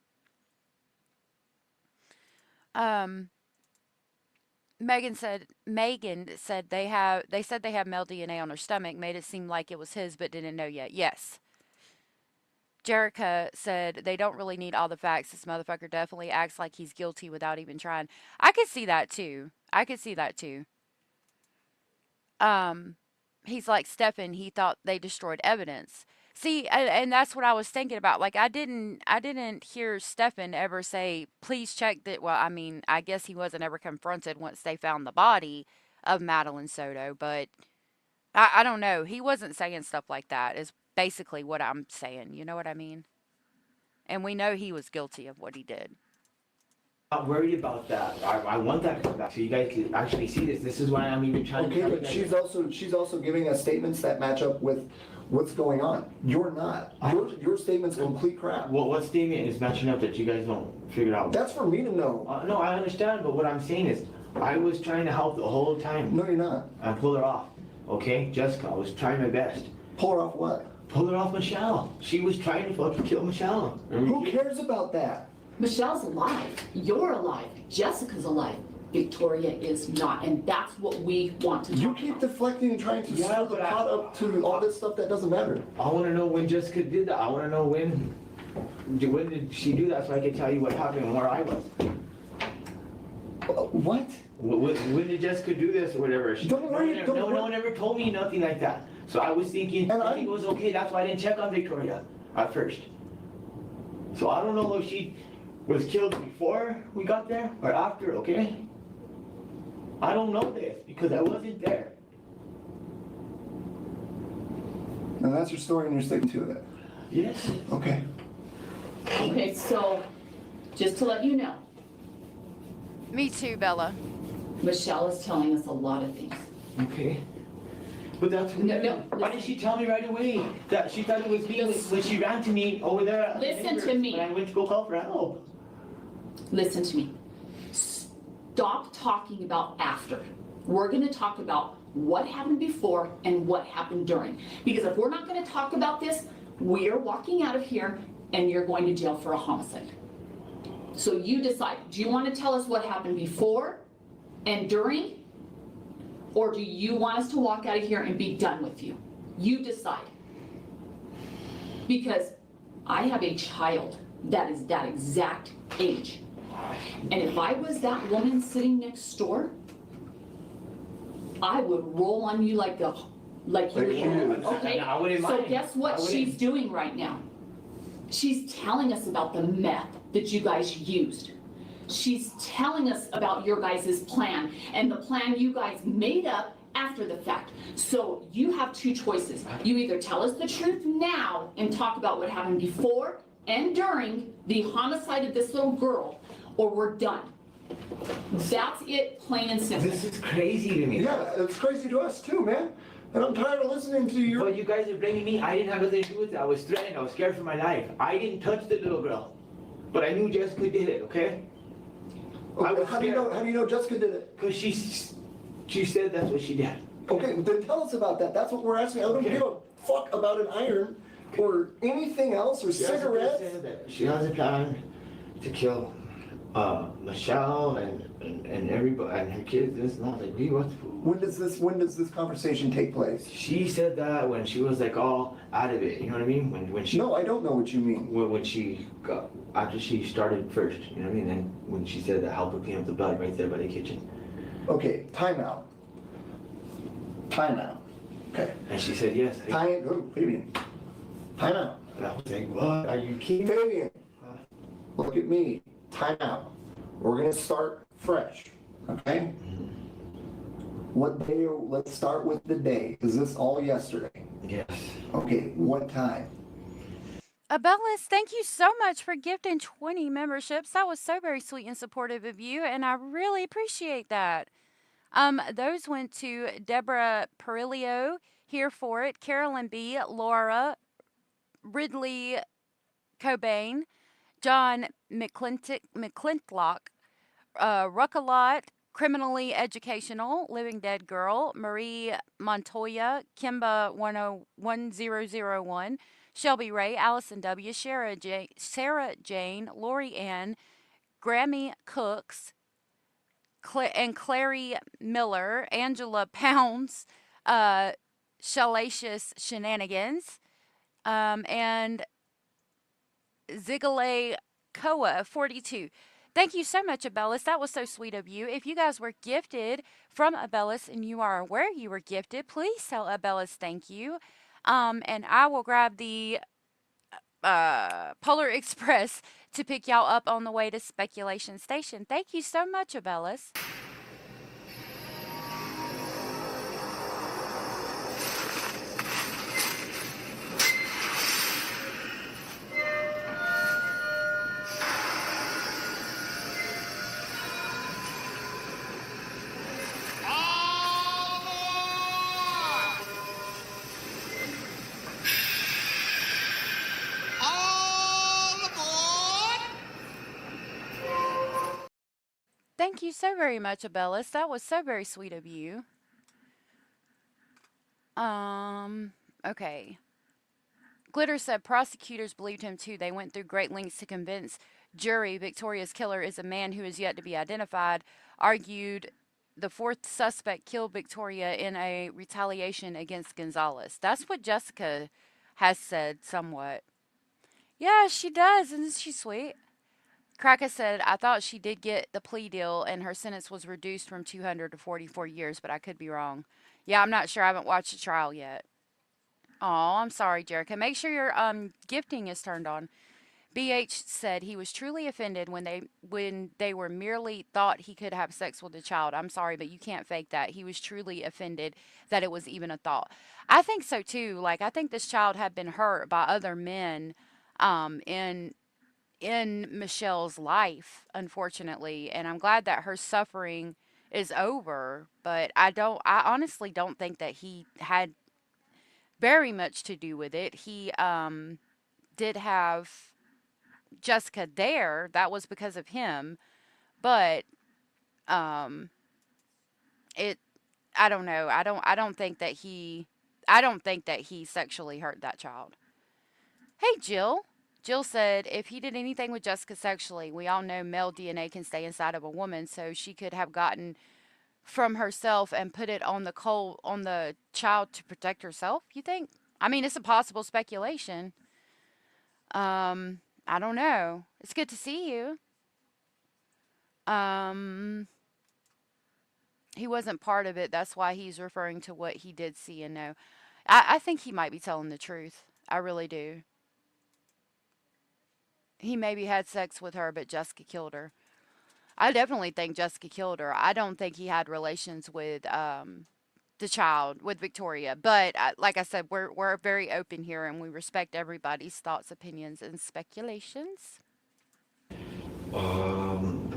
Speaker 3: Megan said they said they have male DNA on her stomach, made it seem like it was his, but didn't know yet. Yes. Jerica said they don't really need all the facts. This motherfucker definitely acts like he's guilty without even trying. I could see that too. He's like Stefan, he thought they destroyed evidence. See, and that's what I was thinking about. Like, I didn't hear Stefan ever say, please check that. Well, I mean, I guess he wasn't ever confronted once they found the body of Madeline Soto, but I don't know. He wasn't saying stuff like that, is basically what I'm saying. You know what I mean? And we know he was guilty of what he did.
Speaker 5: Not worried about that. I want that to come back so you guys can actually see this. This is why I'm even trying
Speaker 9: Okay,
Speaker 5: to.
Speaker 9: but she's also giving us statements that match up with what's going on. You're not. Your statement's complete crap.
Speaker 5: Well, what statement is matching up that you guys don't figure out?
Speaker 9: That's for me to know.
Speaker 5: No, I understand, but what I'm saying is,
Speaker 7: I was trying to help the whole time.
Speaker 9: No, you're not.
Speaker 7: I pulled her off. Okay, Jessica, I was trying my best.
Speaker 9: Pull her off what?
Speaker 7: Pull her off Michelle. She was trying to fucking kill Michelle.
Speaker 9: Who cares about that?
Speaker 10: Michelle's alive. You're alive. Jessica's alive. Victoria is not, and that's what we want to
Speaker 9: You
Speaker 10: talk
Speaker 9: keep
Speaker 10: about.
Speaker 9: deflecting and trying to
Speaker 7: Yeah,
Speaker 9: stir the
Speaker 7: but I-
Speaker 9: pot up to all this stuff that doesn't matter.
Speaker 7: I want to know when Jessica did that. I want to know when did she do that so I can tell you what happened and where I was.
Speaker 9: What?
Speaker 7: When did Jessica do this or whatever?
Speaker 9: Don't worry, don't
Speaker 7: No
Speaker 9: worry.
Speaker 7: one ever told me nothing like that. So I was thinking
Speaker 9: And
Speaker 7: it was okay. That's why I didn't check on Victoria at first. So I don't know if she was killed before we got there or after, okay? I don't know this because I wasn't there.
Speaker 9: And that's your story and you're sticking to it.
Speaker 7: Yes.
Speaker 9: Okay.
Speaker 10: Okay, so just to let you know,
Speaker 3: Me too, Bella.
Speaker 10: Michelle is telling us a lot of things.
Speaker 7: Okay. But that's
Speaker 10: No, no,
Speaker 7: why didn't she tell me right away that she thought it was me when she ran to me over there? at the
Speaker 10: Listen to
Speaker 7: neighbors
Speaker 10: me.
Speaker 7: When I went to go call for help.
Speaker 10: Listen to me. Stop talking about after. We're gonna talk about what happened before and what happened during. Because if we're not gonna talk about this, we are walking out of here and you're going to jail for a homicide. So you decide, do you wanna tell us what happened before and during? Or do you want us to walk out of here and be done with you? You decide. Because I have a child that is that exact age. And if I was that woman sitting next door, I would roll on you like you
Speaker 9: Like she
Speaker 10: would.
Speaker 9: is.
Speaker 10: Okay?
Speaker 7: I wouldn't
Speaker 10: So
Speaker 7: mind.
Speaker 10: guess what
Speaker 7: I wouldn't.
Speaker 10: she's doing right now? She's telling us about the meth that you guys used. She's telling us about your guys' plan and the plan you guys made up after the fact. So you have two choices. You either tell us the truth now and talk about what happened before and during the homicide of this little girl, or we're done. That's it, plain and simple.
Speaker 7: This is crazy to me.
Speaker 9: Yeah, it's crazy to us too, man. And I'm tired of listening to your...
Speaker 7: But you guys are blaming me. I didn't have nothing to do with it. I was threatened. I was scared for my life. I didn't touch the little girl. But I knew Jessica did it, okay? I
Speaker 9: Okay,
Speaker 7: was
Speaker 9: how do you know Jessica did it?
Speaker 7: Because she said that's what she did.
Speaker 9: Okay, then tell us about that. That's what we're asking. I don't
Speaker 7: Okay.
Speaker 9: give a fuck about an iron or anything else or
Speaker 7: Jessica
Speaker 9: cigarettes.
Speaker 7: said that she has a plan to kill Michelle and everybody and her kids. This and that. Like, we what?
Speaker 9: When does this conversation take place?
Speaker 7: She said that when she was like all out of it. You know what I mean? When she
Speaker 9: No, I don't know what you mean.
Speaker 7: when she got after she started first. You know what I mean? And when she said that help her clean up the blood right there by the kitchen.
Speaker 9: Okay, time out. Time out. Okay.
Speaker 7: And she said yes.
Speaker 9: Fabian. Time out.
Speaker 7: And I was like, what? Are you kidding?
Speaker 9: Fabian, look at me. Time out. We're gonna start fresh, okay? What day, let's start with the day. Is this all yesterday?
Speaker 7: Yes.
Speaker 9: Okay, what time?
Speaker 3: Abellis, thank you so much for gifting 20 memberships. That was so very sweet and supportive of you, and I really appreciate that. Those went to Deborah Perillo, Here For It, Carolyn B., Laura, Ridley Cobain, John McClintock, Ruckalot, Criminally Educational, Living Dead Girl, Marie Montoya, Kimba 1001, Shelby Ray, Allison W., Sarah Jane, Lori Ann, Grammy Cooks, and Clary Miller, Angela Pounds, Shalacious Shenanigans, and Zigale Koa 42. Thank you so much, Abellis. That was so sweet of you. If you guys were gifted from Abellis and you are aware you were gifted, please tell Abellis thank you. And I will grab the Polar Express to pick y'all up on the way to Speculation Station. Thank you so much, Abellis. thank you so very much, Abellis. That was so very sweet of you. Okay. Glitter said prosecutors believed him too. They went through great lengths to convince jury Victoria's killer is a man who is yet to be identified. Argued the fourth suspect killed Victoria in a retaliation against Gonzalez. That's what Jessica has said somewhat. Yeah, she does. Isn't she sweet? Kraka said, I thought she did get the plea deal and her sentence was reduced from 200 to 44 years, but I could be wrong. Yeah, I'm not sure. I haven't watched the trial yet. Oh, I'm sorry, Jerica. Make sure your gifting is turned on. BH said he was truly offended when they were merely thought he could have sex with a child. I'm sorry, but you can't fake that. He was truly offended that it was even a thought. I think so too. Like I think this child had been hurt by other men in Michelle's life, unfortunately, and I'm glad that her suffering is over, but I honestly don't think that he had very much to do with it. He did have Jessica there. That was because of him, but um it I don't know. I don't think that he sexually hurt that child. Hey, Jill. Jill said if he did anything with Jessica sexually, we all know male DNA can stay inside of a woman, so she could have gotten from herself and put it on the child to protect herself, you think? I mean, it's a possible speculation. I don't know. It's good to see you. He wasn't part of it. That's why he's referring to what he did see and know. I think he might be telling the truth. I really do. He maybe had sex with her, but Jessica killed her. I definitely think Jessica killed her. I don't think he had relations with the child, with Victoria. But like I said, we're very open here, and we respect everybody's thoughts, opinions, and speculations.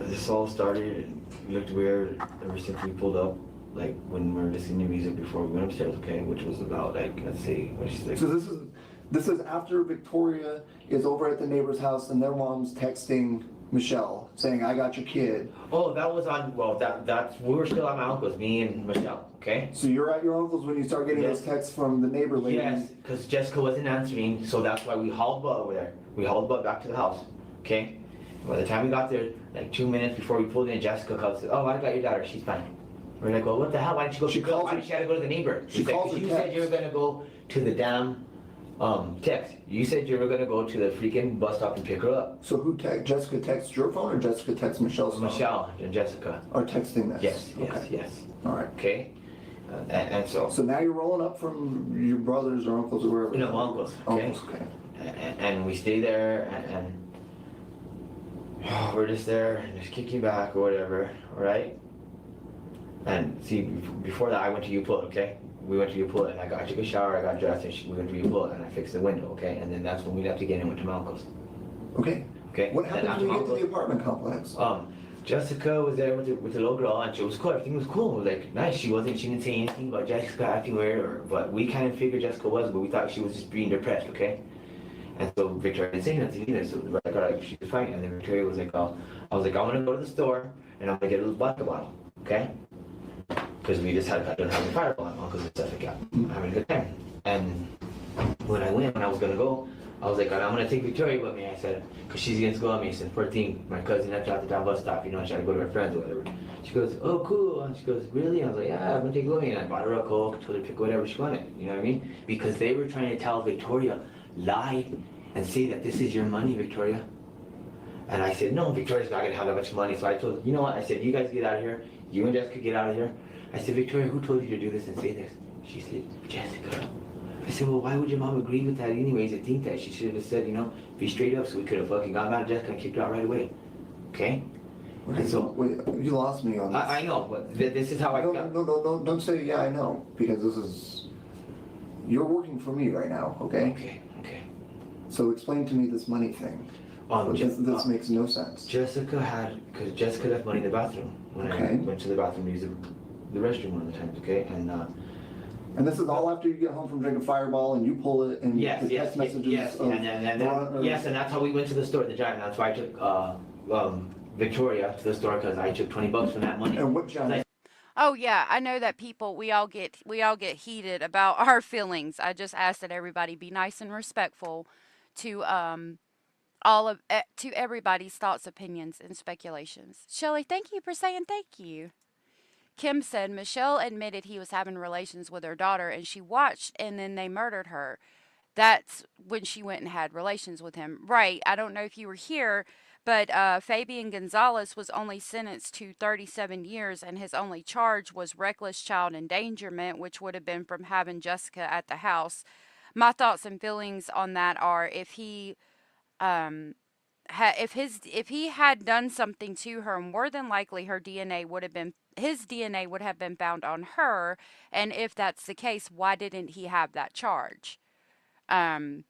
Speaker 7: This all started, it looked weird ever since we pulled up, like when we were listening to music before we went upstairs, okay, which was about like, let's see, what she's like.
Speaker 9: So this is after Victoria is over at the neighbor's house and their mom's texting Michelle saying, I got your kid.
Speaker 5: Oh, that was on, well, that's, we were still at my uncle's, me and Michelle, okay?
Speaker 9: So you're at your uncle's when you start getting
Speaker 5: Yes.
Speaker 9: those texts from the neighbor lady?
Speaker 5: Yes, because Jessica wasn't answering, so that's why we hauled Bud over there. We hauled Bud back to the house, okay? By the time we got there, like 2 minutes before we pulled in, Jessica calls and said, oh, I got your daughter, she's fine. We're like, well, what the hell, why didn't you go?
Speaker 9: She calls
Speaker 5: why
Speaker 9: her-
Speaker 5: did she have to go to the neighbor?
Speaker 9: she
Speaker 5: She's like,
Speaker 9: calls
Speaker 5: 'cause
Speaker 9: her
Speaker 5: you said
Speaker 9: text.
Speaker 5: you were gonna go to the damn, text. You said you were gonna go to the freaking bus stop and pick her up.
Speaker 9: So who Jessica texts your phone or Jessica texts Michelle's phone?
Speaker 5: Michelle and Jessica.
Speaker 9: Are texting this?
Speaker 5: Yes, yes,
Speaker 9: Okay.
Speaker 5: yes.
Speaker 9: All right.
Speaker 5: Okay? And so,
Speaker 9: So now you're rolling up from your brothers or uncles or wherever?
Speaker 5: no, uncles, okay?
Speaker 9: Uncles, okay.
Speaker 5: And we stay there and we're just there and just kicking back or whatever, right? And see, before that I went to U-Pull, okay? We went to U-Pull and I took a shower, I got dressed and we went to U-Pull and I fixed the window, okay? And then that's when we left again and went to my uncle's,
Speaker 9: Okay.
Speaker 5: okay?
Speaker 9: What
Speaker 5: And
Speaker 9: happened
Speaker 5: after
Speaker 9: when you
Speaker 5: my
Speaker 9: get to the
Speaker 5: uncle's-
Speaker 9: apartment complex?
Speaker 5: Jessica was there with the little girl and she was cool, everything was cool, it was like nice, she didn't say anything about Jessica acting weird but we kind of figured Jessica was, but we thought she was just being depressed, okay? And so Victoria didn't say nothing either, so we're like, all right, she was fine, and then Victoria was like, I was like, I'm gonna go to the store and I'm gonna get a little vodka bottle, okay? Because we just had done having fireball on uncles and stuff like that, having a good time. And when I was gonna go, I was like, I'm gonna take Victoria with me, I said, because she's gonna go with me. I said, 14, my cousin had to at the down bus stop, you know, she had to go to her friends or whatever. She goes, oh, cool. And she goes, really? I was like, yeah, I'm gonna take her with me. And I bought her a Coke, told her to pick whatever she wanted, you know what I mean? Because they were trying to tell Victoria, lie and say that this is your money, Victoria. And I said, no, Victoria's not gonna have that much money. So I told her, you know what? I said, you guys get out of here. You and Jessica get out of here. I said, Victoria, who told you to do this and say this? She said, Jessica. I said, well, why would your mom agree with that anyways and think that? She should have said, you know, be straight up so we could have fucking got mad at Jessica and kicked her out right away. Okay?
Speaker 9: Okay,
Speaker 5: And so,
Speaker 9: wait, you lost me on this.
Speaker 5: I know, but this is how I got.
Speaker 9: No, don't say, yeah, I know, because this is, you're working for me right now, okay?
Speaker 5: Okay.
Speaker 9: So explain to me this money thing. This makes no sense.
Speaker 5: Jessica because Jessica left money in the bathroom when I
Speaker 9: Okay.
Speaker 5: went to the bathroom to use the restroom one of the times, okay?
Speaker 9: And this is all after you get home from drinking Fireball and you pull it and
Speaker 5: Yes,
Speaker 9: the
Speaker 5: yes,
Speaker 9: text messages
Speaker 5: yes,
Speaker 9: of
Speaker 5: and that's how we went to the store, the giant. That's why I took Victoria to the store because I took $20 from that money.
Speaker 9: And what Johnny?
Speaker 3: Oh yeah, I know that people we all get heated about our feelings. I just ask that everybody be nice and respectful to to everybody's thoughts, opinions, and speculations. Shelley, thank you for saying thank you. Kim said Michelle admitted he was having relations with her daughter and she watched and then they murdered her. That's when she went and had relations with him. Right. I don't know if you were here, but Fabian Gonzalez was only sentenced to 37 years, and his only charge was reckless child endangerment, which would have been from having Jessica at the house. My thoughts and feelings on that are if he um, if he had done something to her, more than likely her DNA would have been his DNA would have been found on her, and if that's the case, why didn't he have that charge? Um,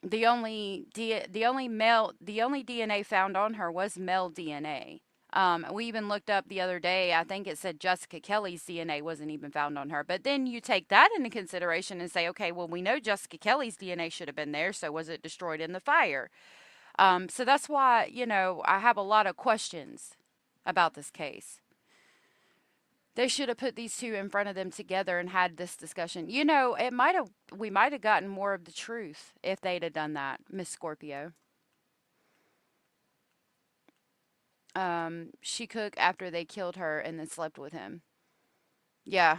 Speaker 3: the only DNA found on her was male DNA. We even looked up the other day. I think it said Jessica Kelly's DNA wasn't even found on her. But then you take that into consideration and say, okay, well, we know Jessica Kelly's DNA should have been there. So was it destroyed in the fire? So that's why, I have a lot of questions about this case. They should have put these two in front of them together and had this discussion. We might have gotten more of the truth if they'd have done that, Miss Scorpio. She cooked after they killed her and then slept with him. Yeah.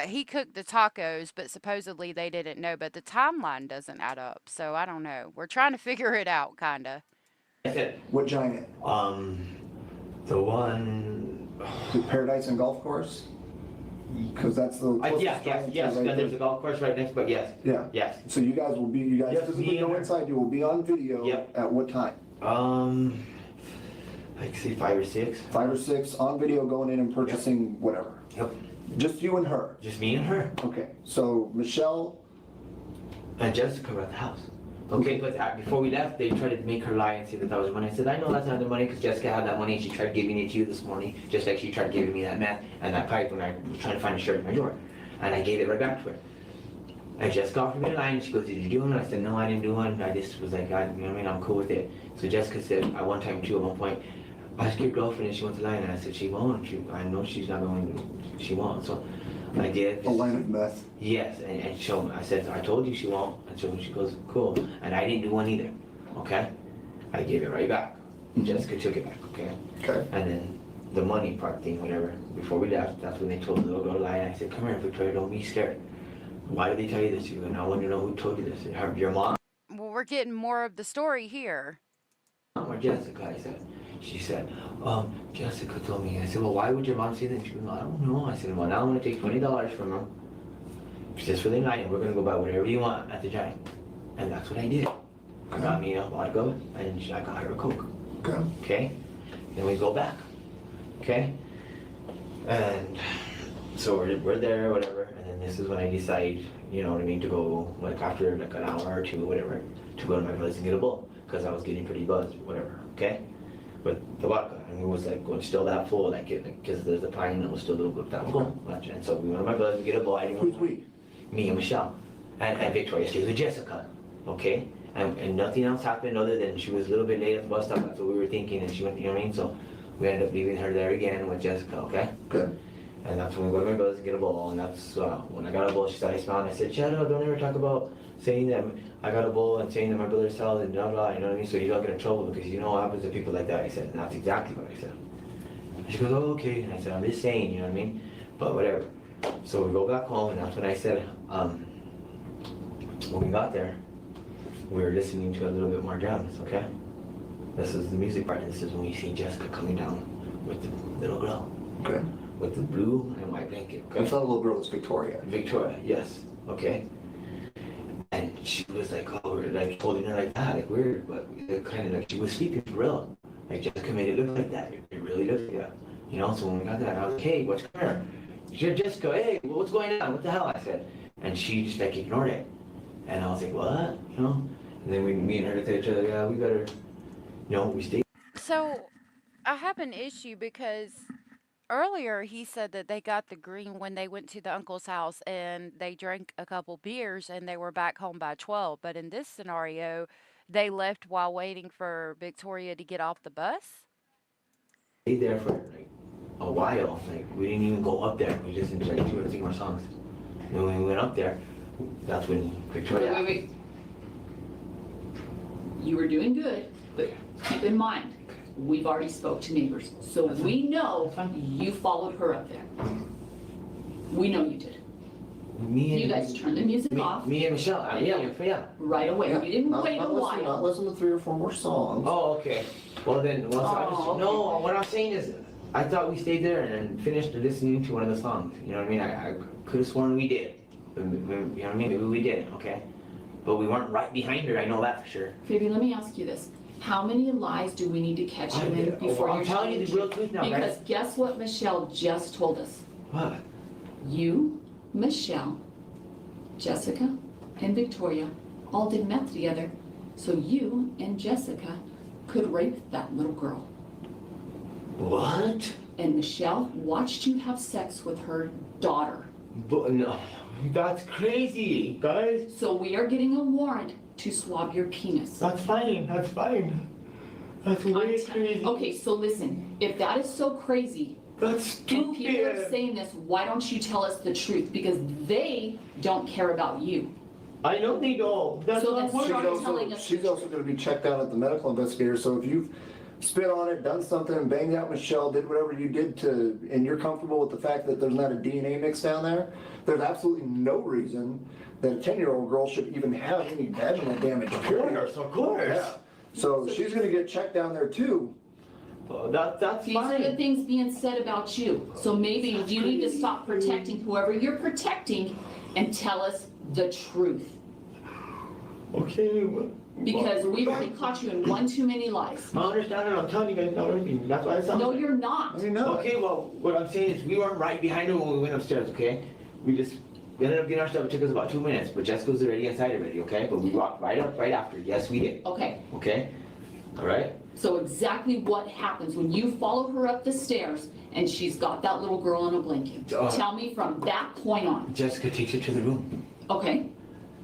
Speaker 3: He cooked the tacos, but supposedly they didn't know, but the timeline doesn't add up. So I don't know. We're trying to figure it out, kinda.
Speaker 5: I said,
Speaker 9: What giant?
Speaker 5: the one.
Speaker 9: The Paradise and Golf Course? Because that's the closest
Speaker 5: Yes,
Speaker 9: giant
Speaker 5: yes.
Speaker 9: right
Speaker 5: There's
Speaker 9: there.
Speaker 5: a golf course right next, but yes.
Speaker 9: Yeah.
Speaker 5: Yes.
Speaker 9: So you guys
Speaker 5: Yes,
Speaker 9: physically
Speaker 5: me and
Speaker 9: go
Speaker 5: her.
Speaker 9: inside, you will be on video
Speaker 5: Yep.
Speaker 9: at what time?
Speaker 5: Like say 5 or 6.
Speaker 9: 5 or 6 on video going in and purchasing whatever.
Speaker 5: Yep.
Speaker 9: Just you and her.
Speaker 5: Just me and her.
Speaker 9: Okay. So Michelle,
Speaker 5: And Jessica were at the house. Okay, but before we left, they tried to make her lie and say that was money. I said, I know that's not the money because Jessica had that money and she tried giving it to you this morning, just like she tried giving me that meth and that pipe when I was trying to find a shirt in my door. And I gave it right back to her. And Jessica offered me a line and she goes, did you do it? And I said, no, I didn't do it. I just was like, you know what I mean, I'm cool with it. So Jessica said, at one time too, at one point, ask your girlfriend if she wants a line. And I said, she won't. I know she's not going to, she won't. So I did.
Speaker 9: a line of meth.
Speaker 5: Yes, and I said, I told you she won't. And so she goes, cool. And I didn't do one either, okay? I gave it right back. Jessica took it back, okay?
Speaker 9: Okay.
Speaker 5: And then the money part thing, whatever, before we left, that's when they told the little girl to lie. And I said, come here, Victoria, don't be scared. Why did they tell you this to you? And I want to know who told you this. Your mom
Speaker 3: Well, we're getting more of the story here.
Speaker 5: or Jessica? I said. She said, Jessica told me. I said, well, why would your mom say that? She goes, I don't know. I said, well, now I'm going to take $20 from her. Just for the night, and we're going to go buy whatever you want at the Giant. And that's what I did. I got me a vodka, and I got her a Coke.
Speaker 9: Okay.
Speaker 5: Okay? Then we go back. Okay? And so we're there, whatever, and then this is when I decide, you know what I mean, to go, like after like an hour or two, whatever, to go to my place and get a bowl, because I was getting pretty buzzed, whatever, okay? With the vodka, and it was like going still that full, like, because there's the pine and it was still a little bit that full. And so we went to my place to get a bowl. I didn't
Speaker 9: Who's
Speaker 5: want
Speaker 9: we?
Speaker 5: me and Michelle, and Victoria stays with Jessica, okay? And nothing else happened other than she was a little bit late at the bus stop, that's what we were thinking, and she went, you know what I mean? So we ended up leaving her there again with Jessica, okay?
Speaker 9: Good.
Speaker 5: And that's when we go to my brother's and get a bowl, and that's when I got a bowl, she said, I smiled, and I said, shut up, don't ever talk about saying that I got a bowl and saying that my brother's selling and blah, blah, you know what I mean? So you don't get in trouble because you know what happens to people like that. I said, and that's exactly what I said. And she goes, oh, okay, and I said, I'm just saying, you know what I mean? But whatever. So we go back home, and that's when I said, when we got there, we were listening to a little bit more drums, okay? This is the music part, and this is when we see Jessica coming down with the little girl.
Speaker 9: Okay.
Speaker 5: With the blue and white blanket. Okay?
Speaker 9: It's not a little girl, it's Victoria.
Speaker 5: Victoria, yes, okay. And she was like, oh, we're like holding her like that, like weird, but kind of like she was sleeping for real. Like Jessica made it look like that. It really looked like that. You know, so when we got that, I was like, hey, what's going on? She said, Jessica, hey, what's going on? What the hell? I said. And she just like ignored it. And I was like, what? You know? And then me and her said to each other, yeah, we better, you know, we stay.
Speaker 3: So I have an issue because earlier he said that they got the green when they went to the uncle's house and they drank a couple beers and they were back home by 12. But in this scenario, they left while waiting for Victoria to get off the bus?
Speaker 5: Stayed there for like a while. Like we didn't even go up there. We listened to like 2 or 3 more songs. And when we went up there, that's when Victoria.
Speaker 10: Wait. You were doing good, but keep in mind, we've already spoke to neighbors. So we know you followed her up there. We know you did.
Speaker 5: Me
Speaker 10: You
Speaker 5: and
Speaker 10: guys turned the music off
Speaker 5: me and Michelle. Yeah.
Speaker 10: right away. You didn't wait a
Speaker 9: Not
Speaker 10: while.
Speaker 9: listen to 3 or 4 more songs.
Speaker 5: Oh, okay. Well then,
Speaker 10: okay.
Speaker 5: no. What I'm saying is, I thought we stayed there and finished listening to one of the songs. You know what I mean? I could have sworn we did. You know what I mean? Maybe we did. Okay. But we weren't right behind her. I know that for sure.
Speaker 10: Fabian, let me ask you this. How many lies do we need to catch you in before
Speaker 5: I'm
Speaker 10: you're
Speaker 5: telling you the real truth now,
Speaker 10: Because
Speaker 5: right?
Speaker 10: guess what Michelle just told us?
Speaker 5: What?
Speaker 10: You, Michelle, Jessica, and Victoria all did meth together, so you and Jessica could rape that little girl.
Speaker 5: What?
Speaker 10: And Michelle watched you have sex with her daughter.
Speaker 5: But no, that's crazy, guys.
Speaker 10: So we are getting a warrant to swab your penis.
Speaker 5: That's fine. That's way crazy.
Speaker 10: Okay, so listen, if that is so crazy,
Speaker 5: That's
Speaker 10: and people are
Speaker 5: stupid.
Speaker 10: saying this, why don't you tell us the truth? Because they don't care about you.
Speaker 5: I know they don't. That's
Speaker 10: So
Speaker 5: what I'm
Speaker 10: then
Speaker 5: worried
Speaker 10: start
Speaker 5: about.
Speaker 10: telling us.
Speaker 9: She's also gonna be checked out at the medical investigator, so if you've spit on it, done something, banged out Michelle, did whatever you did to, and you're comfortable with the fact that there's not a DNA mix down there, there's absolutely no reason that a 10-year-old girl should even have any vaginal damage, period.
Speaker 5: Of course.
Speaker 9: Yeah. So she's gonna get checked down there too.
Speaker 5: Well, that's
Speaker 10: These are the
Speaker 5: fine.
Speaker 10: things being said about you. So maybe you need to stop protecting whoever you're protecting and tell us the truth.
Speaker 5: Okay.
Speaker 10: Because we've already caught you in one too many lies.
Speaker 5: I understand and I'm telling you guys not everything. That's why I sound.
Speaker 10: No, you're not.
Speaker 9: I mean, no.
Speaker 5: Okay, well, what I'm saying is we weren't right behind her when we went upstairs, okay? We ended up getting our stuff. It took us about 2 minutes, but Jessica's already inside already, okay? But we walked right up right after. Yes, we did.
Speaker 10: Okay,
Speaker 5: Okay? All right?
Speaker 10: so exactly what happens when you follow her up the stairs and she's got that little girl in a blanket? Tell me from that point on.
Speaker 5: Jessica takes her to the room.
Speaker 10: Okay,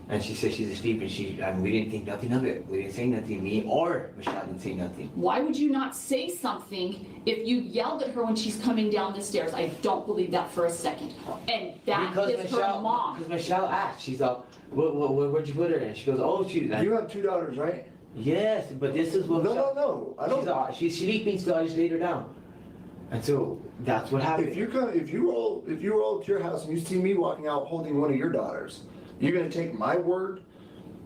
Speaker 5: And she says she's asleep and we didn't think nothing of it. We didn't say nothing. Me or Michelle didn't say nothing.
Speaker 10: why would you not say something if you yelled at her when she's coming down the stairs? I don't believe that for a second. And that is her mom.
Speaker 5: Because Michelle asked, she's like, where'd you put her? And she goes, oh,
Speaker 9: You have 2 daughters, right?
Speaker 5: yes, but this is what
Speaker 9: No, I don't.
Speaker 5: She's sleeping, so I just laid her down. And so that's what happened.
Speaker 9: If you roll up to your house and you see me walking out holding one of your daughters, you're gonna take my word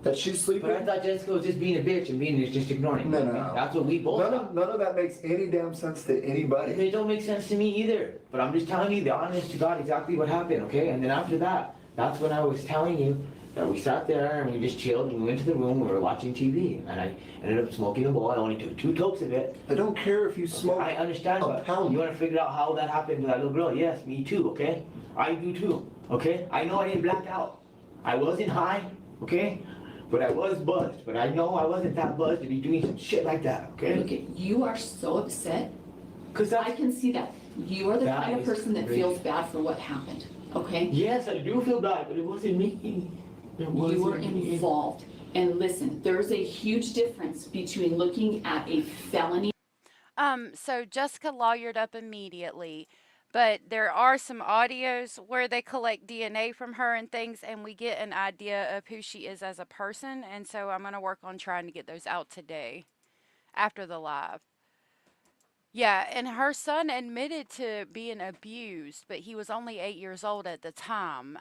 Speaker 9: that she's sleeping?
Speaker 5: But I thought Jessica was just being a bitch and just ignoring me.
Speaker 9: No.
Speaker 5: That's what we both thought.
Speaker 9: None of that makes any damn sense to anybody.
Speaker 5: It don't make sense to me either. But I'm just telling you the honest to God exactly what happened, okay? And then after that, that's when I was telling you that we sat there and we just chilled and we went to the room, we were watching TV. And I ended up smoking a bowl. I only took 2 tokes of it.
Speaker 9: I don't care if you smoke.
Speaker 5: I understand,
Speaker 9: a
Speaker 5: but
Speaker 9: pound.
Speaker 5: you want to figure out how that happened to that little girl? Yes, me too, okay? I do too, okay? I know I didn't black out. I wasn't high, okay? But I was buzzed. But I know I wasn't that buzzed to be doing some shit like that, okay?
Speaker 10: Look, you are so upset.
Speaker 5: Because
Speaker 10: I can see that. You are the
Speaker 5: That
Speaker 10: kind of
Speaker 5: is
Speaker 10: person that
Speaker 5: crazy.
Speaker 10: feels bad for what happened, okay?
Speaker 5: Yes, I do feel bad, but it wasn't me. It wasn't
Speaker 10: You were
Speaker 5: me.
Speaker 10: involved. And listen, there's a huge difference between looking at a felony.
Speaker 3: So Jessica lawyered up immediately, but there are some audios where they collect DNA from her and things, and we get an idea of who she is as a person. And so I'm going to work on trying to get those out today after the live. Yeah, and her son admitted to being abused, but he was only 8 years old at the time.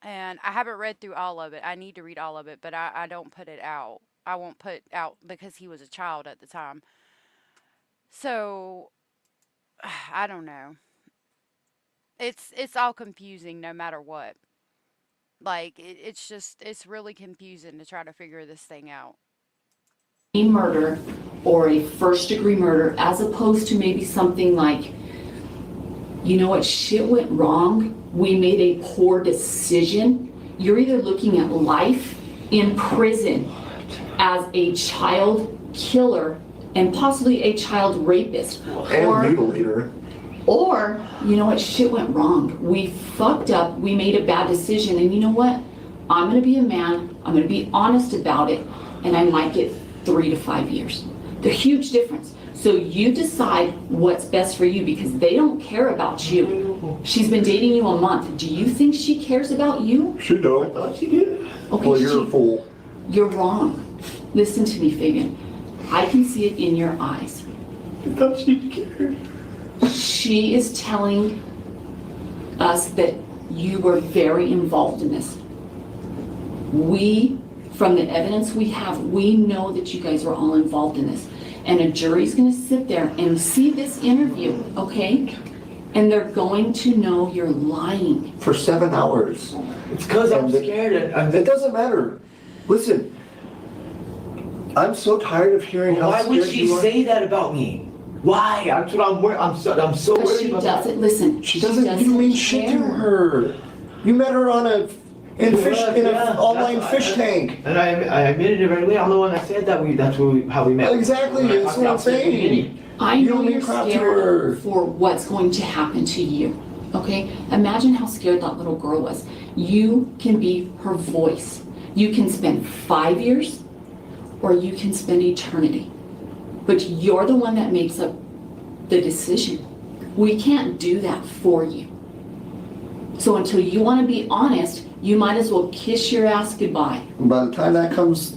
Speaker 3: And I haven't read through all of it. I need to read all of it, but I don't put it out. I won't put out because he was a child at the time. So, I don't know. It's all confusing no matter what. Like, it's really confusing to try to figure this thing out.
Speaker 10: Murder or a first-degree murder, as opposed to maybe something like, you know what, shit went wrong, we made a poor decision. You're either looking at life in prison as a child killer and possibly a child rapist.
Speaker 9: And mutilator.
Speaker 10: Or, you know what, shit went wrong. We fucked up, we made a bad decision, and you know what? I'm gonna be a man, I'm gonna be honest about it, and I might get 3 to 5 years. They're huge difference. So you decide what's best for you because they don't care about you. She's been dating you a month. Do you think she cares about you?
Speaker 9: She don't.
Speaker 7: I thought she did.
Speaker 10: Okay,
Speaker 9: Well, you're a fool.
Speaker 10: You're wrong. Listen to me, Fabian. I can see it in your eyes.
Speaker 7: I thought she cared.
Speaker 10: She is telling us that you were very involved in this. We, from the evidence we have, we know that you guys are all involved in this. And a jury's gonna sit there and see this interview, okay? And they're going to know you're lying.
Speaker 9: For 7 hours.
Speaker 7: It's because I'm
Speaker 9: And it-
Speaker 7: scared and
Speaker 9: It doesn't matter. Listen, I'm so tired of hearing how
Speaker 7: why would
Speaker 9: scared
Speaker 7: she
Speaker 9: you are.
Speaker 7: say that about me? Why? That's what I'm worried. I'm so
Speaker 10: Because
Speaker 7: worried
Speaker 10: she
Speaker 7: about
Speaker 10: doesn't, listen.
Speaker 9: She doesn't even mean shit to
Speaker 10: care.
Speaker 9: her. You met her on in an
Speaker 7: Yeah,
Speaker 9: online
Speaker 7: that's-
Speaker 9: fish tank.
Speaker 7: And I admitted it right away. I'm the one that said that how we met.
Speaker 9: Exactly, that's what I'm saying.
Speaker 10: I
Speaker 9: You
Speaker 10: know
Speaker 9: don't mean
Speaker 10: you're
Speaker 9: crap to her.
Speaker 10: scared for what's going to happen to you, okay? Imagine how scared that little girl was. You can be her voice. You can spend 5 years or you can spend eternity. But you're the one that makes up the decision. We can't do that for you. So until you want to be honest, you might as well kiss your ass goodbye.
Speaker 9: By the time that comes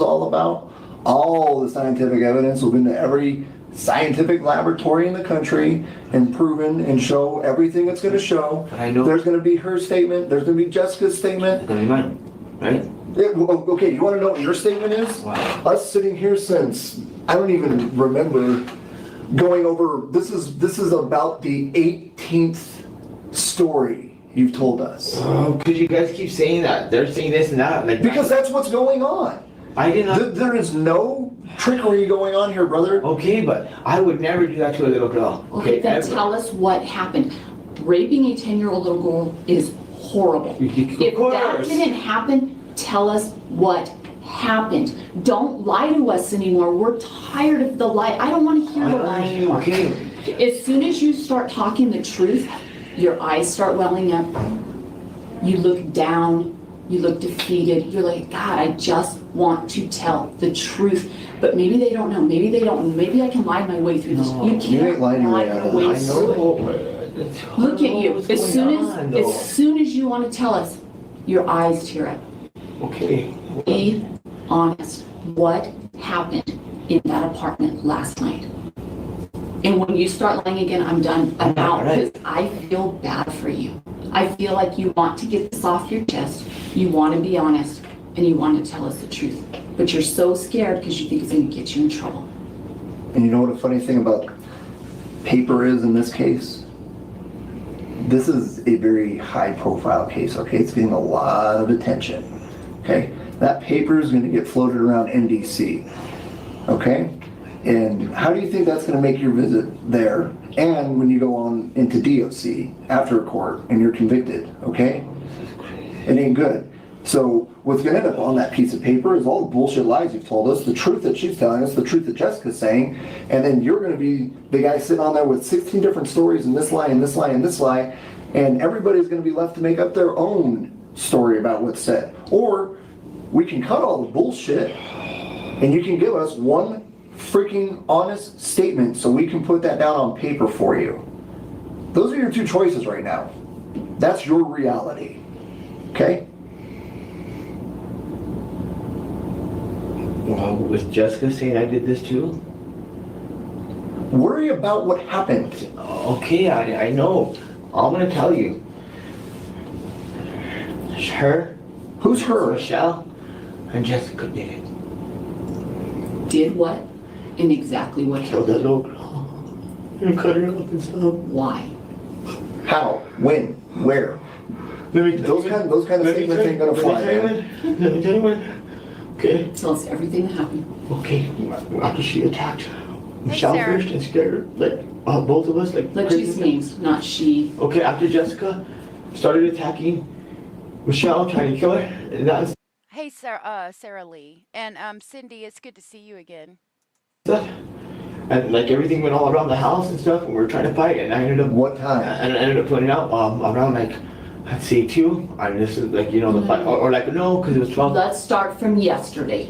Speaker 9: all about, all the scientific evidence will be into every scientific laboratory in the country and proven and show everything it's going to show.
Speaker 5: But I know-
Speaker 9: There's going to be her statement. There's going to be Jessica's statement.
Speaker 5: It's gonna be mine, right?
Speaker 9: Yeah, well, okay, you want to know what your statement is?
Speaker 5: Wow.
Speaker 9: Us sitting here since, I don't even remember going over, this is about the 18th story you've told us.
Speaker 7: Oh, because you guys keep saying that. They're saying this and that. Like,
Speaker 9: Because that's what's going on.
Speaker 7: I did not.
Speaker 9: There is no trickery going on here, brother.
Speaker 7: Okay, but I would never do that to a little girl.
Speaker 10: Okay, then
Speaker 7: ever.
Speaker 10: tell us what happened. Raping a 10-year-old little girl is horrible.
Speaker 7: Of
Speaker 10: If that
Speaker 7: course.
Speaker 10: didn't happen, tell us what happened. Don't lie to us anymore. We're tired of the lie. I don't want to hear the lie anymore.
Speaker 7: Okay.
Speaker 10: As soon as you start talking the truth, your eyes start welling up. You look down. You look defeated. You're like, God, I just want to tell the truth. But maybe they don't know. Maybe they don't. Maybe I can lie my way through this.
Speaker 7: No,
Speaker 10: You
Speaker 9: you
Speaker 10: can't
Speaker 9: ain't lying your
Speaker 10: lie
Speaker 9: way out
Speaker 10: your
Speaker 9: of
Speaker 10: way
Speaker 9: this.
Speaker 7: I
Speaker 10: through it.
Speaker 7: know.
Speaker 10: Look at you.
Speaker 7: What's
Speaker 10: As
Speaker 7: going
Speaker 10: soon
Speaker 7: on,
Speaker 10: as
Speaker 7: though?
Speaker 10: soon as you want to tell us, your eyes tear up.
Speaker 7: Okay.
Speaker 10: Be honest. What happened in that apartment last night? And when you start lying again, I'm done. I'm out
Speaker 7: Right.
Speaker 10: because I feel bad for you. I feel like you want to get this off your chest. You want to be honest and you want to tell us the truth. But you're so scared because you think it's going to get you in trouble.
Speaker 9: And you know what the funny thing about paper is in this case? This is a very high profile case, okay? It's getting a lot of attention, okay? That paper is going to get floated around NDC, okay? And how do you think that's going to make your visit there and when you go on into DOC after a court and you're convicted, okay? It ain't good. So what's going to end up on that piece of paper is all the bullshit lies you've told us, the truth that she's telling us, the truth that Jessica's saying, and then you're going to be the guy sitting on there with 16 different stories and this lie and this lie and this lie, and everybody's going to be left to make up their own story about what's said. Or we can cut all the bullshit and you can give us one freaking honest statement so we can put that down on paper for you. Those are your two choices right now. That's your reality. Okay?
Speaker 7: Well, was Jessica saying I did this too?
Speaker 9: Worry about what happened.
Speaker 7: Okay, I know. I'm gonna tell you. Her,
Speaker 9: Who's her?
Speaker 7: Michelle, and Jessica did it.
Speaker 10: Did what? And exactly what
Speaker 7: Killed
Speaker 10: happened?
Speaker 7: that little girl. And cut her up and stuff.
Speaker 10: Why?
Speaker 9: How? When? Where? Those kind of statements ain't gonna fly, man.
Speaker 7: Let me tell you when. Okay.
Speaker 10: Tell us everything that happened.
Speaker 7: Okay. After she attacked Michelle
Speaker 3: Sarah.
Speaker 7: first and scared her, like both of us, like
Speaker 10: Let's
Speaker 7: crazy
Speaker 10: use
Speaker 7: things.
Speaker 10: names, not she.
Speaker 7: Okay, after Jessica started attacking Michelle, trying to kill her, and that's
Speaker 3: Hey, Sarah Lee. And Cindy, it's good to see you again.
Speaker 7: stuff. And like everything went all around the house and stuff, and we were trying to fight, and I ended up
Speaker 9: What time?
Speaker 7: and I ended up putting out around like I'd say 2. And this is like the fight, or like no, because it was 12.
Speaker 10: Let's start from yesterday.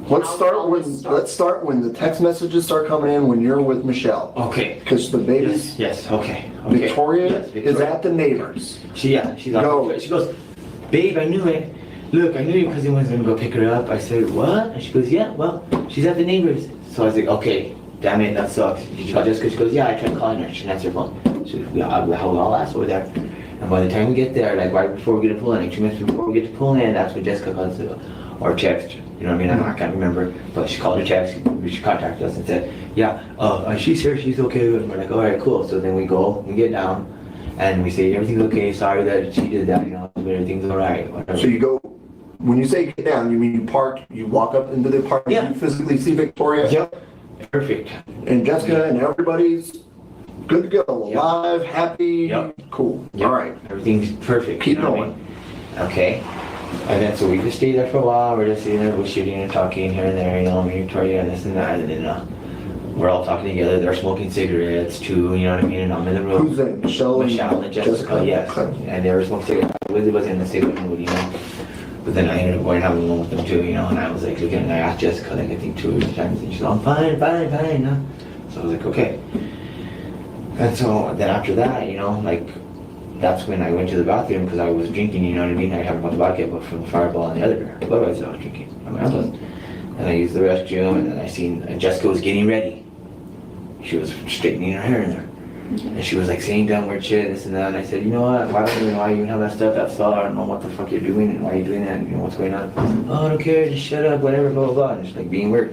Speaker 9: Let's
Speaker 10: how
Speaker 9: start
Speaker 10: all
Speaker 9: when,
Speaker 10: this started.
Speaker 9: let's start when the text messages start coming in when you're with Michelle.
Speaker 7: Okay.
Speaker 9: Because the baby's,
Speaker 7: Yes, okay.
Speaker 9: Victoria
Speaker 7: Yes,
Speaker 9: is
Speaker 7: Victoria.
Speaker 9: at the neighbors.
Speaker 7: She's
Speaker 9: Go.
Speaker 7: like, she goes, babe, I knew it. Look, I knew your cousin was gonna go pick her up. I said, what? And she goes, yeah, well, she's at the neighbors. So I was like, okay, damn it, that sucks. Did you call Jessica? She goes, yeah, I tried calling her. She didn't answer her phone. She goes, yeah, I'll ask over there. And by the time we get there, like right before we get to pull in, like 2 minutes before we get to pull in, that's when Jessica calls or text. You know what I mean? I can't remember, but she called her text. She contacted us and said, yeah, she's here, she's okay. And we're like, all right, cool. So then we go, we get down, and we say everything's okay. Sorry that she did that. You know, but everything's all right. Whatever.
Speaker 9: So you go, when you say get down, you mean you park, you walk up into the apartment,
Speaker 7: Yeah.
Speaker 9: you physically see Victoria?
Speaker 7: Yep. Perfect.
Speaker 9: And Jessica and everybody's good to go, alive, happy,
Speaker 7: Yep.
Speaker 9: cool.
Speaker 7: Yep.
Speaker 9: All right,
Speaker 7: Everything's perfect.
Speaker 9: keep
Speaker 7: you know what I
Speaker 9: going.
Speaker 7: mean? Okay. And then so we just stay there for a while. We're just sitting there, we're shooting and talking here and there, you know, me, Victoria, and this and that, and then we're all talking together. They're smoking cigarettes too, you know what I mean? And I'm in the room.
Speaker 9: Who's in? Michelle
Speaker 7: and Jessica, yes.
Speaker 9: Okay.
Speaker 7: And they were smoking cigarettes. Lizzie was in the cigarette mood, you know. But then I ended up going and having one with them too, you know, and I was like looking and I asked Jessica like I think 2 or 3 times and she's like, I'm fine, you know. So I was like, okay. And so then after that, you know, like that's when I went to the bathroom because I was drinking, you know what I mean? I haven't bought the vodka but from the Fireball and the other beer. Otherwise I was drinking on my own. And I used the restroom and then I seen Jessica was getting ready. She was straightening her hair in there. And she was like saying dumb weird shit, this and that. And I said, you know what? Why you even have that stuff? That's all. I don't know what the fuck you're doing and why are you doing that? And you know what's going on? Oh, I don't care. Just shut up. Whatever. Blah blah blah. And just like being weird.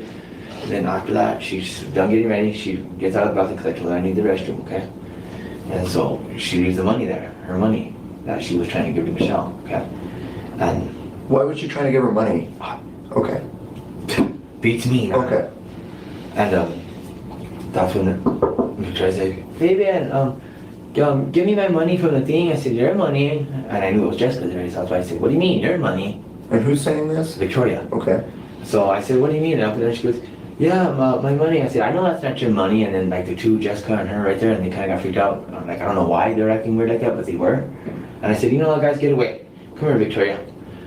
Speaker 7: And then after that, she's done getting ready. She gets out of the bathroom because I told her I need the restroom. Okay. And so she leaves the money there, her money that she was trying to give to Michelle. Okay. And
Speaker 9: Why was she trying to give her money? Okay,
Speaker 7: beats me. Man.
Speaker 9: okay.
Speaker 7: And that's when Victoria said, Fabian, give me my money from the thing. I said, your money. And I knew it was Jessica there, so that's why I said, what do you mean, your money?
Speaker 9: And who's saying this?
Speaker 7: Victoria.
Speaker 9: Okay.
Speaker 7: So I said, what do you mean? And after that she goes, yeah, my money. I said, I know that's not your money. And then like the two, Jessica and her right there, and they kind of got freaked out. I'm like, I don't know why they're acting weird like that, but they were. And I said, you know what, guys, get away. Come here, Victoria.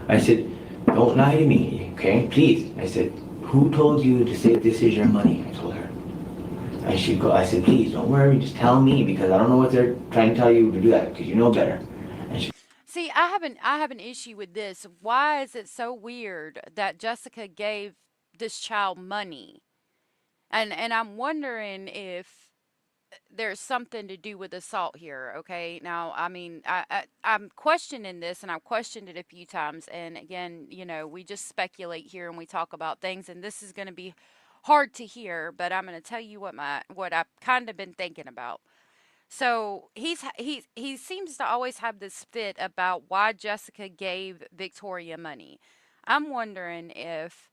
Speaker 7: I said, don't lie to me, okay? Please. I said, who told you to say this is your money? I told her. And I said, please, don't worry, just tell me because I don't know what they're trying to tell you to do that because you know better. And she,
Speaker 3: See, I have an issue with this. Why is it so weird that Jessica gave this child money? And I'm wondering if there's something to do with assault here. Okay, now I mean I'm questioning this, and I've questioned it a few times. And again, you know, we just speculate here and we talk about things, and this is going to be hard to hear, but I'm going to tell you what I've kind of been thinking about. So he seems to always have this fit about why Jessica gave Victoria money. I'm wondering if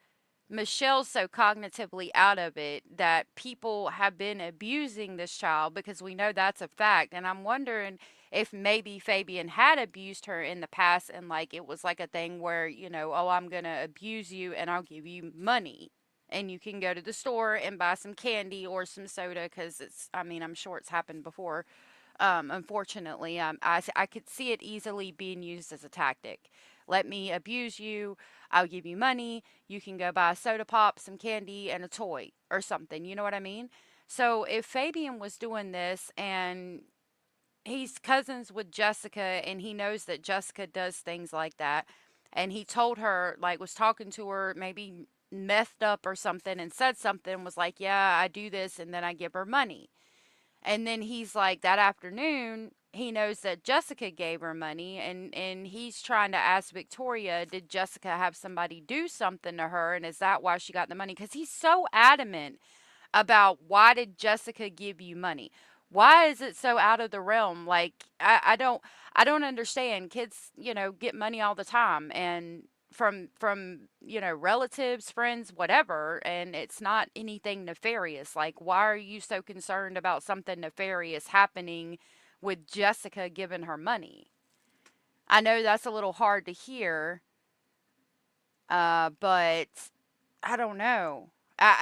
Speaker 3: Michelle's so cognitively out of it that people have been abusing this child, because we know that's a fact. And I'm wondering if maybe Fabian had abused her in the past, and like it was like a thing where, you know, oh, I'm going to abuse you and I'll give you money. And you can go to the store and buy some candy or some soda because I mean, I'm sure it's happened before. Unfortunately, I could see it easily being used as a tactic. Let me abuse you. I'll give you money. You can go buy a soda pop, some candy, and a toy or something. You know what I mean? So if Fabian was doing this and he's cousins with Jessica and he knows that Jessica does things like that, and he told her, like, was talking to her, maybe messed up or something, and said something, was like, yeah, I do this and then I give her money. And then he's like, that afternoon, he knows that Jessica gave her money, and he's trying to ask Victoria, did Jessica have somebody do something to her? And is that why she got the money? Because he's so adamant about why did Jessica give you money? Why is it so out of the realm? Like I don't understand. Kids, you know, get money all the time, and from you know, relatives, friends, whatever, and it's not anything nefarious. Like, why are you so concerned about something nefarious happening with Jessica giving her money? I know that's a little hard to hear, but I don't know.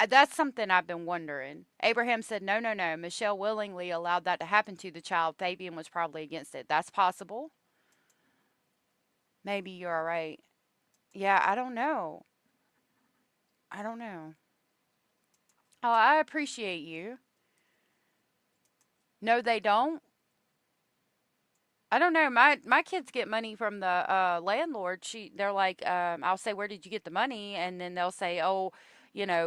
Speaker 3: That's something I've been wondering. Abraham said, no, no, no. Michelle willingly allowed that to happen to the child. Fabian was probably against it. That's possible. Maybe you're all right. Yeah, I don't know. I don't know. Oh, I appreciate you. No, they don't. I don't know. My kids get money from the landlord. They're like, I'll say, where did you get the money? And then they'll say, oh,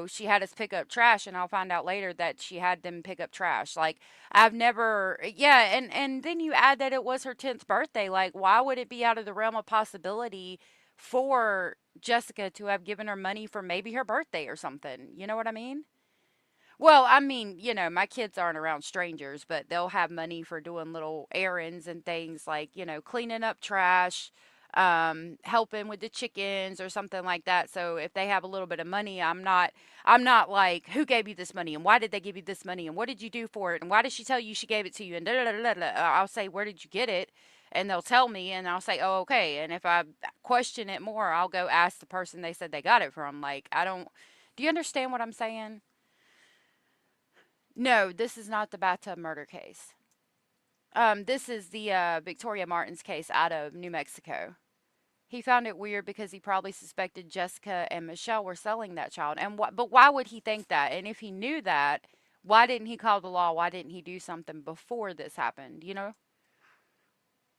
Speaker 3: she had us pick up trash, and I'll find out later that she had them pick up trash. Like I've never, yeah, and then you add that it was her 10th birthday. Like, why would it be out of the realm of possibility for Jessica to have given her money for maybe her birthday or something? You know what I mean? Well, I mean, my kids aren't around strangers, but they'll have money for doing little errands and things like, cleaning up trash, helping with the chickens or something like that. So if they have a little bit of money, I'm not like, who gave you this money and why did they give you this money and what did you do for it and why did she tell you she gave it to you and da da da da da. I'll say, where did you get it? And they'll tell me and I'll say, oh, okay. And if I question it more, I'll go ask the person they said they got it from. Like, do you understand what I'm saying? No, this is not the bathtub murder case. This is the Victoria Martin's case out of New Mexico. He found it weird because he probably suspected Jessica and Michelle were selling that child. But why would he think that? And if he knew that, why didn't he call the law? Why didn't he do something before this happened?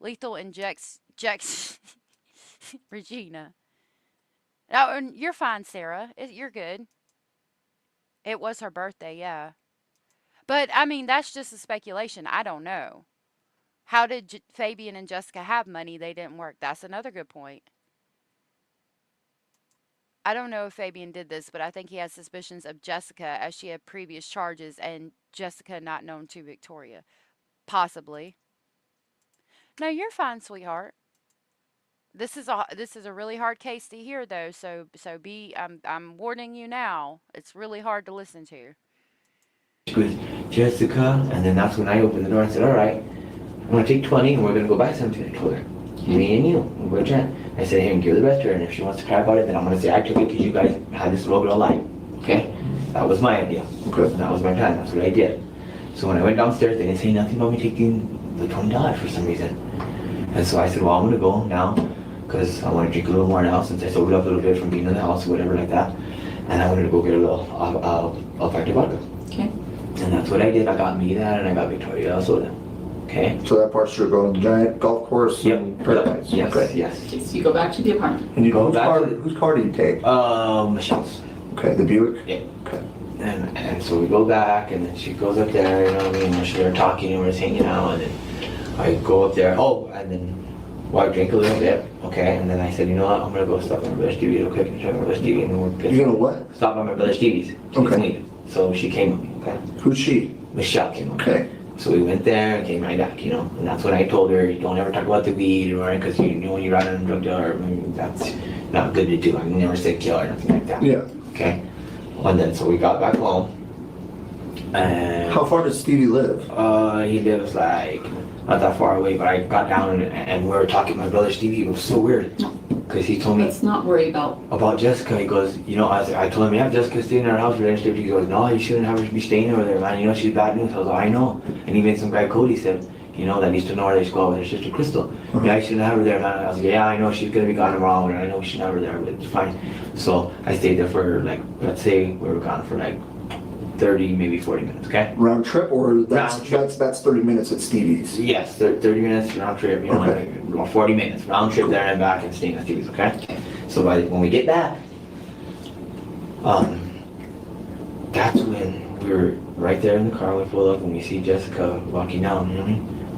Speaker 3: Lethal injects Regina. Oh, and you're fine, Sarah. You're good. It was her birthday, yeah. But I mean, that's just a speculation. I don't know. How did Fabian and Jessica have money? They didn't work. That's another good point. I don't know if Fabian did this, but I think he has suspicions of Jessica as she had previous charges and Jessica not known to Victoria. Possibly. No, you're fine, sweetheart. This is a really hard case to hear though, so I'm warning you now. It's really hard to listen to.
Speaker 5: With Jessica, and then that's when I opened the door and said, all right, I'm going to take 20 and we're going to go buy something. I told her, me and you, we're going I said, here, and give the rest to her, and if she wants to cry about it, then I'm going to say I took it because you guys had this little girl lie. Okay? That was my idea. Okay. That was my plan. That's what I did. So when I went downstairs, they didn't say nothing about me taking the $20 for some reason. And so I said, well, I'm going to go now because I want to drink a little more now since I sobered up a little bit from being in the house or whatever like that. And I wanted to go get a little olfactory vodka.
Speaker 10: Okay.
Speaker 5: And that's what I did. I got me that and I got Victoria soda. Okay?
Speaker 9: So that part's true, going to the giant golf course
Speaker 5: Yep.
Speaker 9: in Paradise.
Speaker 5: Yes,
Speaker 9: Okay.
Speaker 5: yes.
Speaker 10: Okay, so you go back to the apartment.
Speaker 9: And you go,
Speaker 5: Go back to the-
Speaker 9: whose car do you take?
Speaker 5: Michelle's.
Speaker 9: Okay, the Buick?
Speaker 5: Yeah.
Speaker 9: Okay.
Speaker 5: And so we go back and then she goes up there, you know what I mean? And we're talking and we're just hanging out and then I go up there. Oh, and then I drink a little bit. Okay, and then I said, you know what? I'm gonna go stop by my brother Stevie real quick and check my brother Stevie and then we're
Speaker 9: You're gonna what?
Speaker 5: stop by my brother Stevie's.
Speaker 9: Okay.
Speaker 5: So she came with me, okay?
Speaker 9: Who's she?
Speaker 5: Michelle came with me.
Speaker 9: Okay.
Speaker 5: So we went there and came right back, and that's when I told her, you don't ever talk about the weed, right? Because you know when you're out on a drug dealer, I mean, that's not good to do. I never said kill or nothing like that.
Speaker 9: Yeah.
Speaker 5: Okay. And then so we got back home. And
Speaker 9: How far does Stevie live?
Speaker 5: he lives like not that far away, but I got down and we were talking. My brother Stevie, it was so weird because he told me
Speaker 10: Let's not worry about
Speaker 5: Jessica. He goes, I told him, yeah, Jessica's staying in our house. He goes, no, you shouldn't have her be staying over there, man. She's bad news. I was like, I know. And even some guy Cody said, that needs to know where they should go with her sister Crystal. Yeah, I shouldn't have her there, man. I was like, yeah, I know she's gonna be gone tomorrow, and I know we shouldn't have her there, but it's fine. So I stayed there for let's say we were gone for 30, maybe 40 minutes, okay?
Speaker 9: Round trip, or that's
Speaker 5: Round trip.
Speaker 9: that's 30 minutes at Stevie's?
Speaker 5: Yes, 30 minutes round trip,
Speaker 9: Okay.
Speaker 5: 40 minutes round trip there and back and staying at Stevie's, okay? So when we get back, that's when we were right there in the car, we pull up and we see Jessica walking down,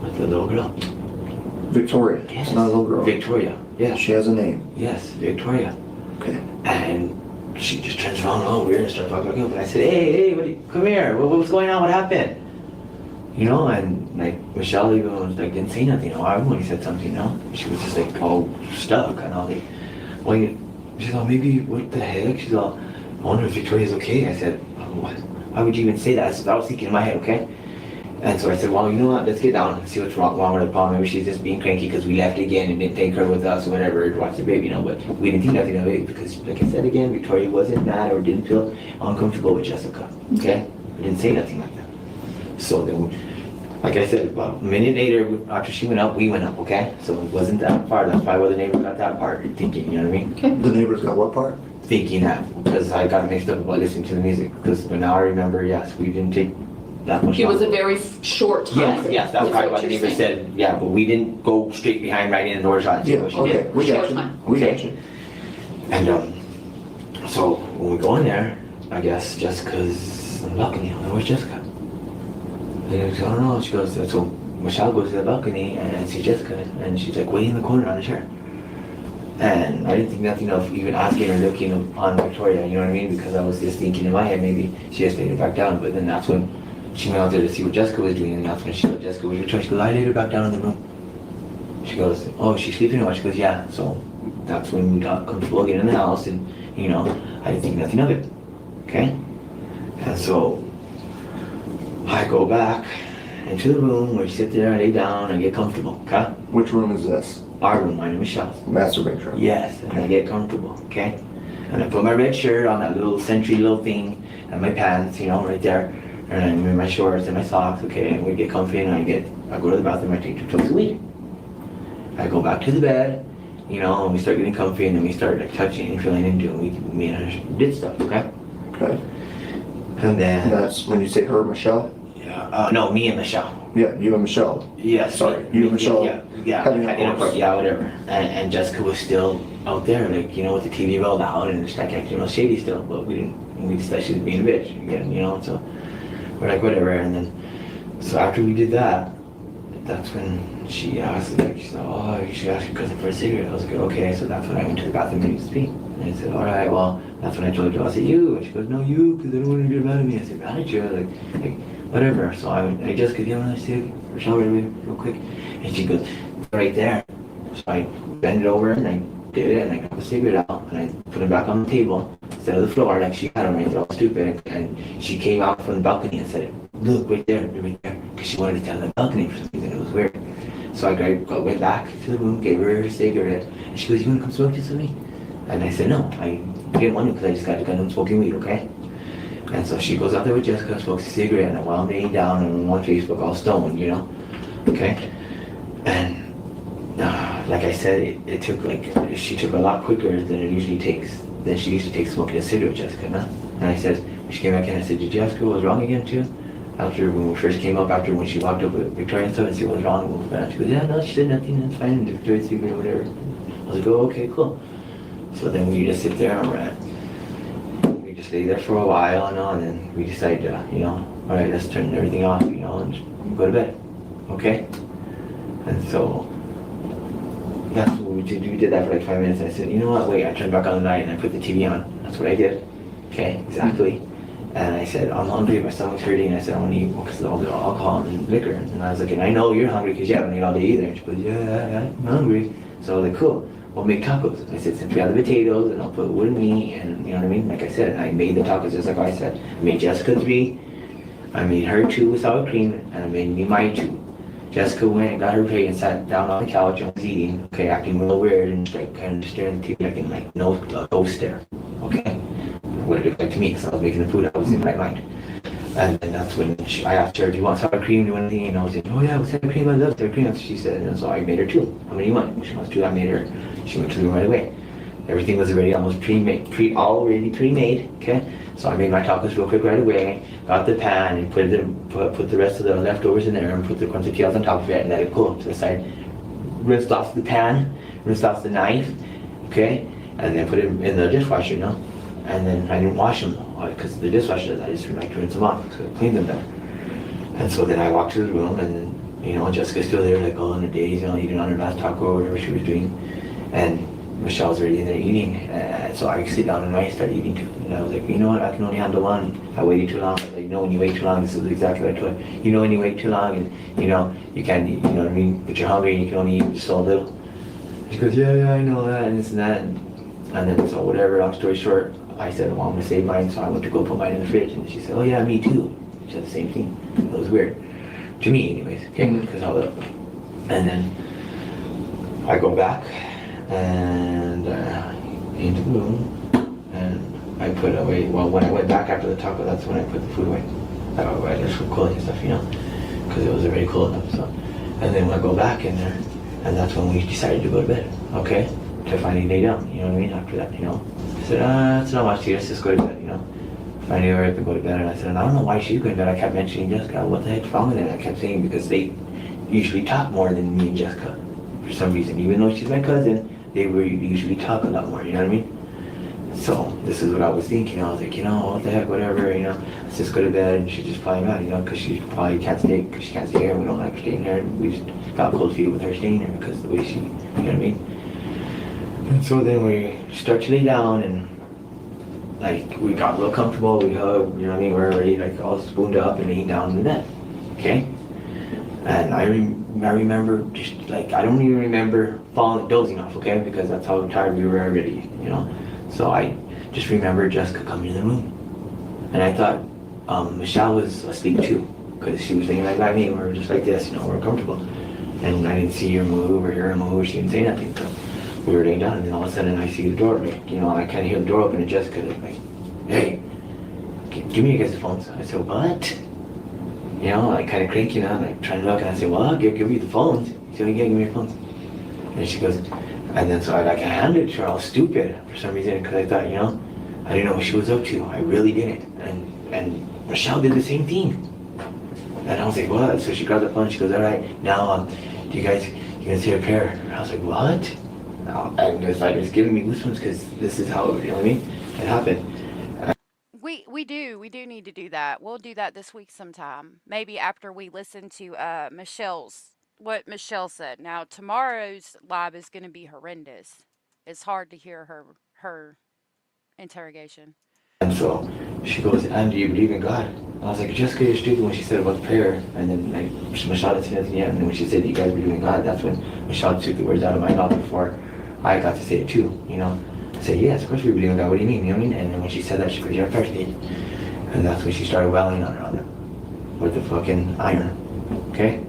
Speaker 5: with the little girl.
Speaker 9: Victoria.
Speaker 5: Yes.
Speaker 9: It's not a little girl.
Speaker 5: Victoria, yes.
Speaker 9: She has a name.
Speaker 5: Yes, Victoria.
Speaker 9: Okay.
Speaker 5: And she just turns around all weird and starts walking up. And I said, hey, come here. What's going on? What happened? And Michelle even was didn't say nothing. I only said something, She was just all stuck. And I was she's all, maybe, what the heck? She's all, I wonder if Victoria's okay. I said, what? Why would you even say that? I was thinking in my head, okay? And so I said, well, you know what? Let's get down and see what's wrong with the problem. Maybe she's just being cranky because we left again and didn't take her with us or whatever to watch the baby, But we didn't think nothing of it because, like I said again, Victoria wasn't mad or didn't feel uncomfortable with Jessica. Okay? We didn't say nothing like that. So then, like I said, about a minute later, after she went up, we went up, okay? So it wasn't that far. That's probably why the neighbor got that part thinking, you know what I mean?
Speaker 10: Okay.
Speaker 9: The neighbor's got what part?
Speaker 5: thinking that, because I got mixed up about listening to the music, because now I remember, yes, we didn't take that much
Speaker 10: It was a
Speaker 5: longer.
Speaker 10: very short time.
Speaker 5: Yes, that's
Speaker 10: is
Speaker 5: probably
Speaker 10: what
Speaker 5: what the
Speaker 10: you're
Speaker 5: neighbor
Speaker 10: saying.
Speaker 5: said, yeah, but we didn't go straight behind right in the door shot and see
Speaker 9: Yeah,
Speaker 5: what she
Speaker 9: okay,
Speaker 5: did.
Speaker 9: we got
Speaker 10: Short
Speaker 9: you,
Speaker 10: time.
Speaker 9: we got you.
Speaker 5: And so when we go in there, I guess Jessica's on the balcony. I'm like, where's Jessica? And I don't know. She goes, so Michelle goes to the balcony and sees Jessica, and she's like waiting in the corner on the chair. And I didn't think nothing of even asking or looking on Victoria, you know what I mean? Because I was just thinking in my head, maybe she just laid her back down. But then that's when she went out there to see what Jessica was doing, and that's when she told Jessica, "What you trying?" She goes, "I laid her back down in the room." She goes, "Oh, she's sleeping or what?" She goes, "Yeah." So that's when we got comfortable again in the house, and you know, I didn't think nothing of it. Okay? And so I go back into the room where you sit there, I lay down, I get comfortable, okay?
Speaker 9: Which room is this?
Speaker 5: Our room, mine and Michelle's.
Speaker 9: Master bedroom?
Speaker 5: Yes, and I get comfortable, okay? And I put my red shirt on that little sentry little thing, and my pants, you know, right there, and I'm in my shorts and my socks, okay, and we get comfy, and I go to the bathroom, I take 2 toes away. I go back to the bed, you know, and we start getting comfy, and then we start like touching and feeling into it. Me and her did stuff, okay?
Speaker 9: Okay.
Speaker 5: And then,
Speaker 9: And that's when you say her, Michelle?
Speaker 5: yeah, no, me and Michelle.
Speaker 9: Yeah, you and Michelle.
Speaker 5: Yes.
Speaker 9: Sorry, you and Michelle
Speaker 5: Yeah,
Speaker 9: having
Speaker 5: intercourse, yeah, whatever. And Jessica was still out there, like, you know, with the TV rolled out and just like acting real shady still, but we just thought she was being a bitch again, you know, so we're like, whatever. And then, so after we did that, that's when she asked, like, she said, "Oh, you should ask your cousin for a cigarette." I was like, okay, so that's when I went to the bathroom and used to pee. And I said, all right, well, that's when I told her, I said, you. And she goes, no, you, because I don't want to get mad at me. I said, mad at you? Like, whatever. So I just could give her a cig or shower real quick. And she goes, right there. So I bent it over and I did it and I got the cigarette out and I put it back on the table instead of the floor like she had on right there, all stupid. And she came out from the balcony and said, look, right there, because she wanted to tell the balcony for some reason. It was weird. So I went back to the room, gave her a cigarette, and she goes, you want to come smoke this with me? And I said, no, I didn't want to because I just got done smoking weed, okay? And so she goes out there with Jessica, smokes a cigarette, and while I'm laying down and on Facebook all stoned, you know? Okay? And like I said, it took she took a lot quicker than it usually takes, than she usually takes smoking a cigarette with Jessica, no? And I said, when she came back in, I said, did you ask her what was wrong again too? After when we first came up, after when she walked up with Victoria and stuff and see what was wrong with her, she goes, yeah, no, she said nothing, it's fine, Victoria's secret or whatever. I was like, oh, okay, cool. So then we just sit there and we just lay there for a while, you know, and then we decide to, you know, all right, let's turn everything off, you know, and just go to bed, okay? And so that's what we did. We did that for like 5 minutes, and I said, you know what, wait, I turned back on the light and I put the TV on. That's what I did, okay, exactly. And I said, I'm hungry, my stomach's hurting. I said, I want to eat because of all the alcohol and liquor. And I was like, and I know you're hungry because you haven't eaten all day either. And she goes, yeah, I'm hungry. So I was like, cool, we'll make tacos. I said, since we have the potatoes, and I'll put wood meat, and you know what I mean? Like I said, I made the tacos just like I said. I made Jessica 3, I made her 2 with sour cream, and I made me mine 2. Jessica went and got her plate and sat down on the couch and was eating, okay, acting real weird and like kind of staring at the TV, acting like no ghost stare, okay? What it looked like to me because I was making the food, I was in my mind. And then that's when I asked her, do you want sour cream, do you want anything? And I was like, oh yeah, with sour cream, I love sour cream. That's what she said, and so I made her 2. How many you want? She wants 2, I made her. She went to the room right away. Everything was already almost already pre-made, okay? So I made my tacos real quick right away, got the pan and put the rest of the leftovers in there and put the tortillas on top of it and let it cool to the side. Rinsed off the pan, rinsed off the knife, okay? And then put it in the dishwasher, you know? And then I didn't wash them because the dishwasher does. I just like to rinse them off so I clean them better. And so then I walked to the room and then, you know, Jessica's still there like all in the days, you know, eating on her last taco or whatever she was doing. And Michelle's already in there eating. So I sit down and I start eating too. And I was like, you know what, I can only handle one. I waited too long. I was like, you know, when you wait too long, this is exactly what I told you. You know, when you wait too long and, you know, you can't eat, you know what I mean? But you're hungry and you can only eat just so little. She goes, yeah, I know that and this and that. And then, so whatever, long story short, I said, well, I'm going to save mine, so I went to go put mine in the fridge, and she said, oh yeah, me too. She said the same thing. It was weird. To me, anyways, okay? Because and then I go back, and into the room, and I put away, well, when I went back after the taco, that's when I put the food away. I just for cooling and stuff, you know? Because it was already cool enough, so. And then when I go back in there, and that's when we decided to go to bed, okay? to finally lay down, you know what I mean, after that, you know. I said, it's not much to you, let's just go to bed, you know. Finally hurry up and go to bed, and I said, I don't know why she's going to bed. I kept mentioning Jessica, what the heck's wrong with it? I kept saying, because they usually talk more than me and Jessica, for some reason. Even though she's my cousin, they were usually talk a lot more, you know what I mean? So this is what I was thinking. I was like, you know, what the heck, whatever, you know, let's just go to bed, and she's just probably mad, you know, because she probably can't stay, because she can't stay here, we don't like her staying here, and we just got cold feet with her staying here, because the way she, you know what I mean? And so then we start to lay down, and like, we got a little comfortable, we hugged, you know what I mean, we're already like all spooned up and laying down in the bed, okay? And I remember just like, I don't even remember dozing off, okay? Because that's how tired we were already, you know? So I just remember Jessica coming in the room. And I thought Michelle was asleep too, because she was laying right by me, and we were just like this, you know, we're comfortable. And I didn't see her move or hear her move, she didn't say nothing. So we were laying down, and then all of a sudden I see the door, like, you know, I kind of hear the door open, and Jessica is like, hey, give me your guys' phones. I said, what? You know, like kind of cranky now, like trying to look, and I said, well, give me the phones. She said, yeah, give me your phones. And she goes, and then so I like handed it to her, all stupid for some reason, because I thought, you know, I didn't know what she was up to. I really didn't. And Michelle did the same thing. And I was like, what? So she grabbed the phone, she goes, all right, now, you guys say a prayer. And I was like, what? And it's like, it's giving me goosebumps, because this is how, you know what I mean? It happened.
Speaker 3: We do need to do that. We'll do that this week sometime. Maybe after we listen to what Michelle said. Now tomorrow's live is going to be horrendous. It's hard to hear her interrogation.
Speaker 5: And so she goes, and do you believe in God? And I was like, Jessica, you're stupid when she said about prayer. And then like Michelle didn't say nothing yet. And then when she said, you guys believe in God, that's when Michelle took the words out of my mouth before I got to say it too, you know. I said, yes, of course we believe in God. What do you mean? You know what I mean? And then when she said that, she goes, you're a thirsty. And that's when she started wailing on her with the fucking iron. Okay?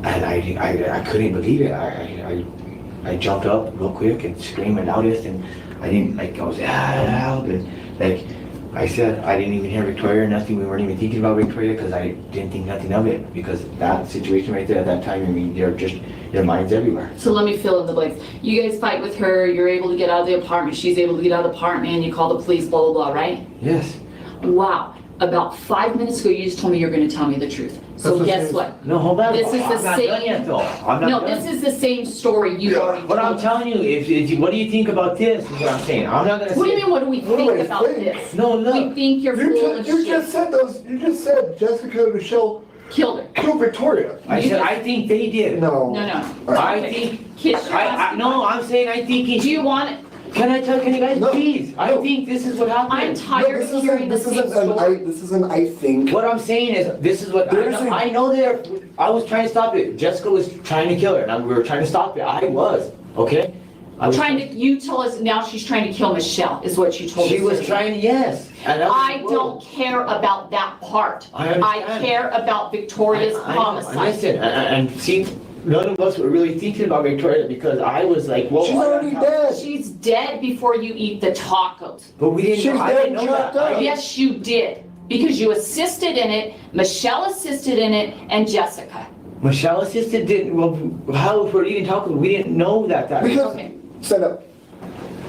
Speaker 5: And I couldn't believe it. I jumped up real quick and screamed my loudest, and I didn't, like, I was, help, and like I said, I didn't even hear Victoria or nothing. We weren't even thinking about Victoria, because I didn't think nothing of it, because that situation right there at that time, I mean, your mind's everywhere.
Speaker 10: So let me fill in the blanks. You guys fight with her, you're able to get out of the apartment, she's able to get out of the apartment, you call the police, blah, blah, blah, right?
Speaker 5: Yes.
Speaker 10: Wow. About 5 minutes ago, you just told me you're going to tell me the truth. So guess what?
Speaker 5: No, hold on.
Speaker 10: This is the
Speaker 5: I'm not
Speaker 10: same.
Speaker 5: done yet, though. I'm not
Speaker 10: No,
Speaker 5: done.
Speaker 10: this is the same story you already
Speaker 5: What I'm
Speaker 10: told.
Speaker 5: telling you, if what do you think about this? Is what I'm saying. I'm not gonna.
Speaker 10: What do you mean, what do we
Speaker 9: What do
Speaker 10: think
Speaker 9: I
Speaker 10: about
Speaker 9: think?
Speaker 10: this?
Speaker 5: No, look.
Speaker 10: We think you're full of
Speaker 9: You just
Speaker 10: shit.
Speaker 9: said those. You just said Jessica and Michelle
Speaker 10: Killed her.
Speaker 9: killed Victoria.
Speaker 5: I said I think they did.
Speaker 9: No.
Speaker 10: No.
Speaker 5: I
Speaker 10: Okay.
Speaker 5: think.
Speaker 10: Kiss your ass.
Speaker 5: No, I'm saying I think.
Speaker 10: Do you want it?
Speaker 5: Can you guys
Speaker 9: No.
Speaker 5: please? I think this is what happened.
Speaker 10: I'm tired of hearing the same story.
Speaker 9: This isn't I think.
Speaker 5: What I'm saying is, this is what I know there. I was trying to stop it. Jessica was trying to kill her, and we were trying to stop it. I was, okay? I was
Speaker 10: You tell us now she's trying to kill Michelle, is what you told us.
Speaker 5: She was trying, yes. And that was
Speaker 10: I
Speaker 5: the
Speaker 10: don't
Speaker 5: word.
Speaker 10: care about that part.
Speaker 5: I understand.
Speaker 10: care about Victoria's
Speaker 5: I
Speaker 10: homicide.
Speaker 5: listen, and see, none of us were really thinking about Victoria, because I was like, well,
Speaker 9: She's already dead.
Speaker 10: She's dead before you eat the tacos.
Speaker 5: But we didn't.
Speaker 9: She's
Speaker 5: I
Speaker 9: dead
Speaker 5: didn't
Speaker 9: and
Speaker 5: know
Speaker 9: chopped
Speaker 5: that.
Speaker 9: up.
Speaker 10: Yes, you did. Because you assisted in it, Michelle assisted in it, and Jessica.
Speaker 5: Michelle assisted didn't. Well, how if we're eating tacos? We didn't know that.
Speaker 9: Because
Speaker 10: Okay.
Speaker 9: stand up.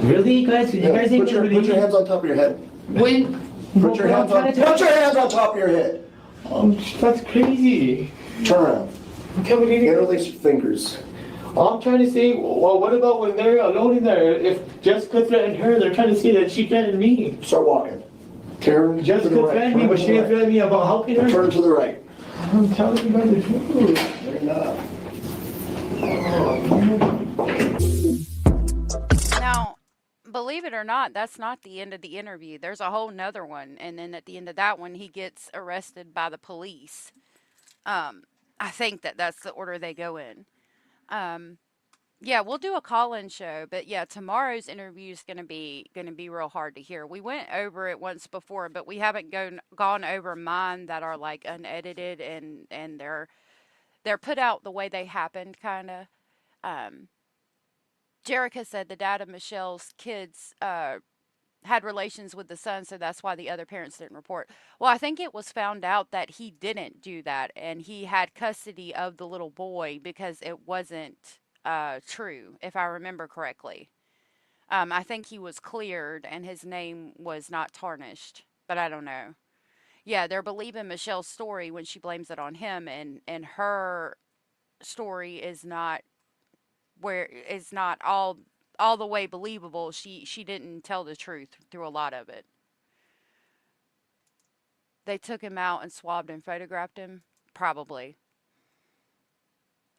Speaker 5: Really, guys? You
Speaker 9: Yeah,
Speaker 5: guys
Speaker 9: put your hands on top of your head.
Speaker 10: When,
Speaker 9: Put your hands on top of your head.
Speaker 5: That's crazy.
Speaker 9: Turn around. Interlace your fingers.
Speaker 5: I'm trying to say, well, what about when they're alone in there? If Jessica threatened her, they're trying to say that she threatened me.
Speaker 9: Start walking. Turn to
Speaker 5: Jessica
Speaker 9: the right.
Speaker 5: threatened me, but she didn't threaten me about helping her.
Speaker 9: Turn to the right.
Speaker 5: I'm telling you about the truth.
Speaker 9: Turn up.
Speaker 3: Now, believe it or not, that's not the end of the interview. There's a whole nother one, and then at the end of that one, he gets arrested by the police. I think that's the order they go in. Yeah, we'll do a call-in show, but yeah, tomorrow's interview is gonna be real hard to hear. We went over it once before, but we haven't gone over mine that are like unedited and they're put out the way they happened, kind of. Jerica said the dad of Michelle's kids had relations with the son, so that's why the other parents didn't report. Well, I think it was found out that he didn't do that, and he had custody of the little boy because it wasn't true, if I remember correctly. I think he was cleared and his name was not tarnished, but I don't know. Yeah, they're believing Michelle's story when she blames it on him, and her story is not all the way believable. She didn't tell the truth through a lot of it. They took him out and swabbed and photographed him, probably.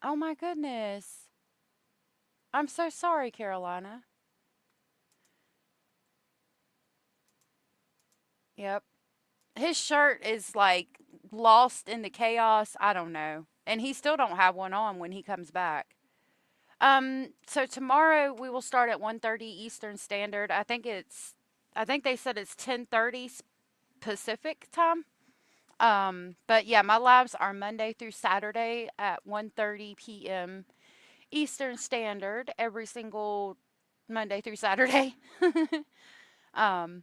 Speaker 3: Oh my goodness. I'm so sorry, Carolina. Yep. His shirt is like lost in the chaos. I don't know. And he still don't have one on when he comes back. So tomorrow we will start at 1:30 Eastern Standard. I think they said it's 10:30 Pacific time. But yeah, my lives are Monday through Saturday at 1:30 p.m. Eastern Standard every single Monday through Saturday. um,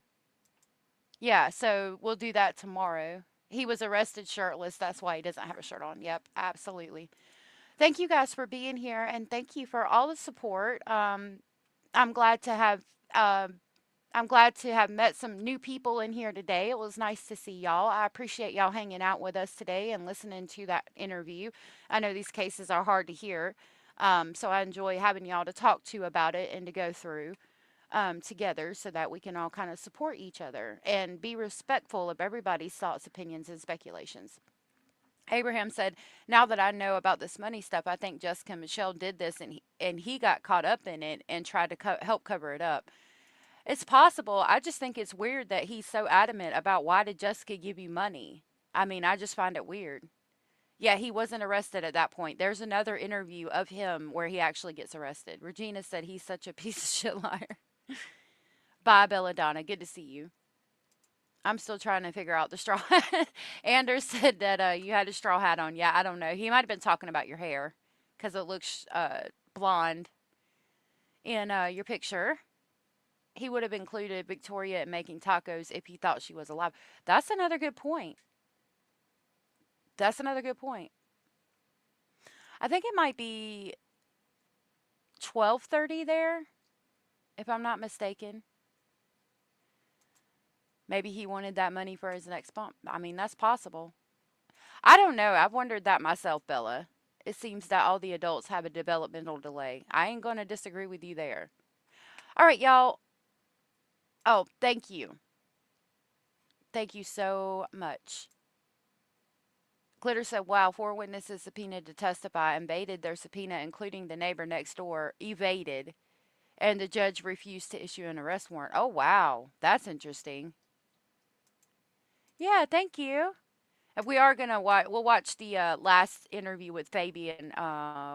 Speaker 3: yeah, so we'll do that tomorrow. He was arrested shirtless. That's why he doesn't have a shirt on. Yep, absolutely. Thank you guys for being here and thank you for all the support. I'm glad to have um I'm glad to have met some new people in here today. It was nice to see y'all. I appreciate y'all hanging out with us today and listening to that interview. I know these cases are hard to hear, so I enjoy having y'all to talk to about it and to go through together so that we can all kind of support each other and be respectful of everybody's thoughts, opinions, and speculations. Abraham said, "Now that I know about this money stuff, I think Jessica and Michelle did this, and he got caught up in it and tried to help cover it up." It's possible. I just think it's weird that he's so adamant about why did Jessica give you money. I mean, I just find it weird. Yeah, he wasn't arrested at that point. There's another interview of him where he actually gets arrested. Regina said he's such a piece of shit liar. Bye, Belladonna. Good to see you. I'm still trying to figure out the straw hat. Anders said that you had a straw hat on. Yeah, I don't know. He might have been talking about your hair because it looks blonde in your picture. He would have included Victoria in making tacos if he thought she was alive. That's another good point. That's another good point. I think it might be 12:30 there, if I'm not mistaken. Maybe he wanted that money for his next bump. I mean, that's possible. I don't know. I've wondered that myself, Bella. It seems that all the adults have a developmental delay. I ain't going to disagree with you there. All right, y'all. Oh, thank you. Thank you so much. Glitter said, wow, 4 witnesses subpoenaed to testify evaded their subpoena, including the neighbor next door, evaded, and the judge refused to issue an arrest warrant. Oh, wow. That's interesting. Yeah, thank you. We are going to we'll watch the last interview with Fabian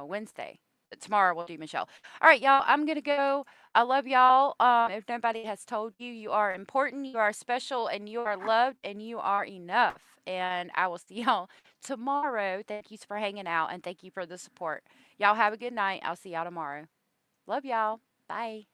Speaker 3: Wednesday. Tomorrow we'll do Michelle. All right, y'all, I'm going to go. I love y'all. If nobody has told you, you are important, you are special, and you are loved, and you are enough. And I will see y'all tomorrow. Thank you for hanging out, and thank you for the support. Y'all have a good night. I'll see y'all tomorrow. Love y'all. Bye.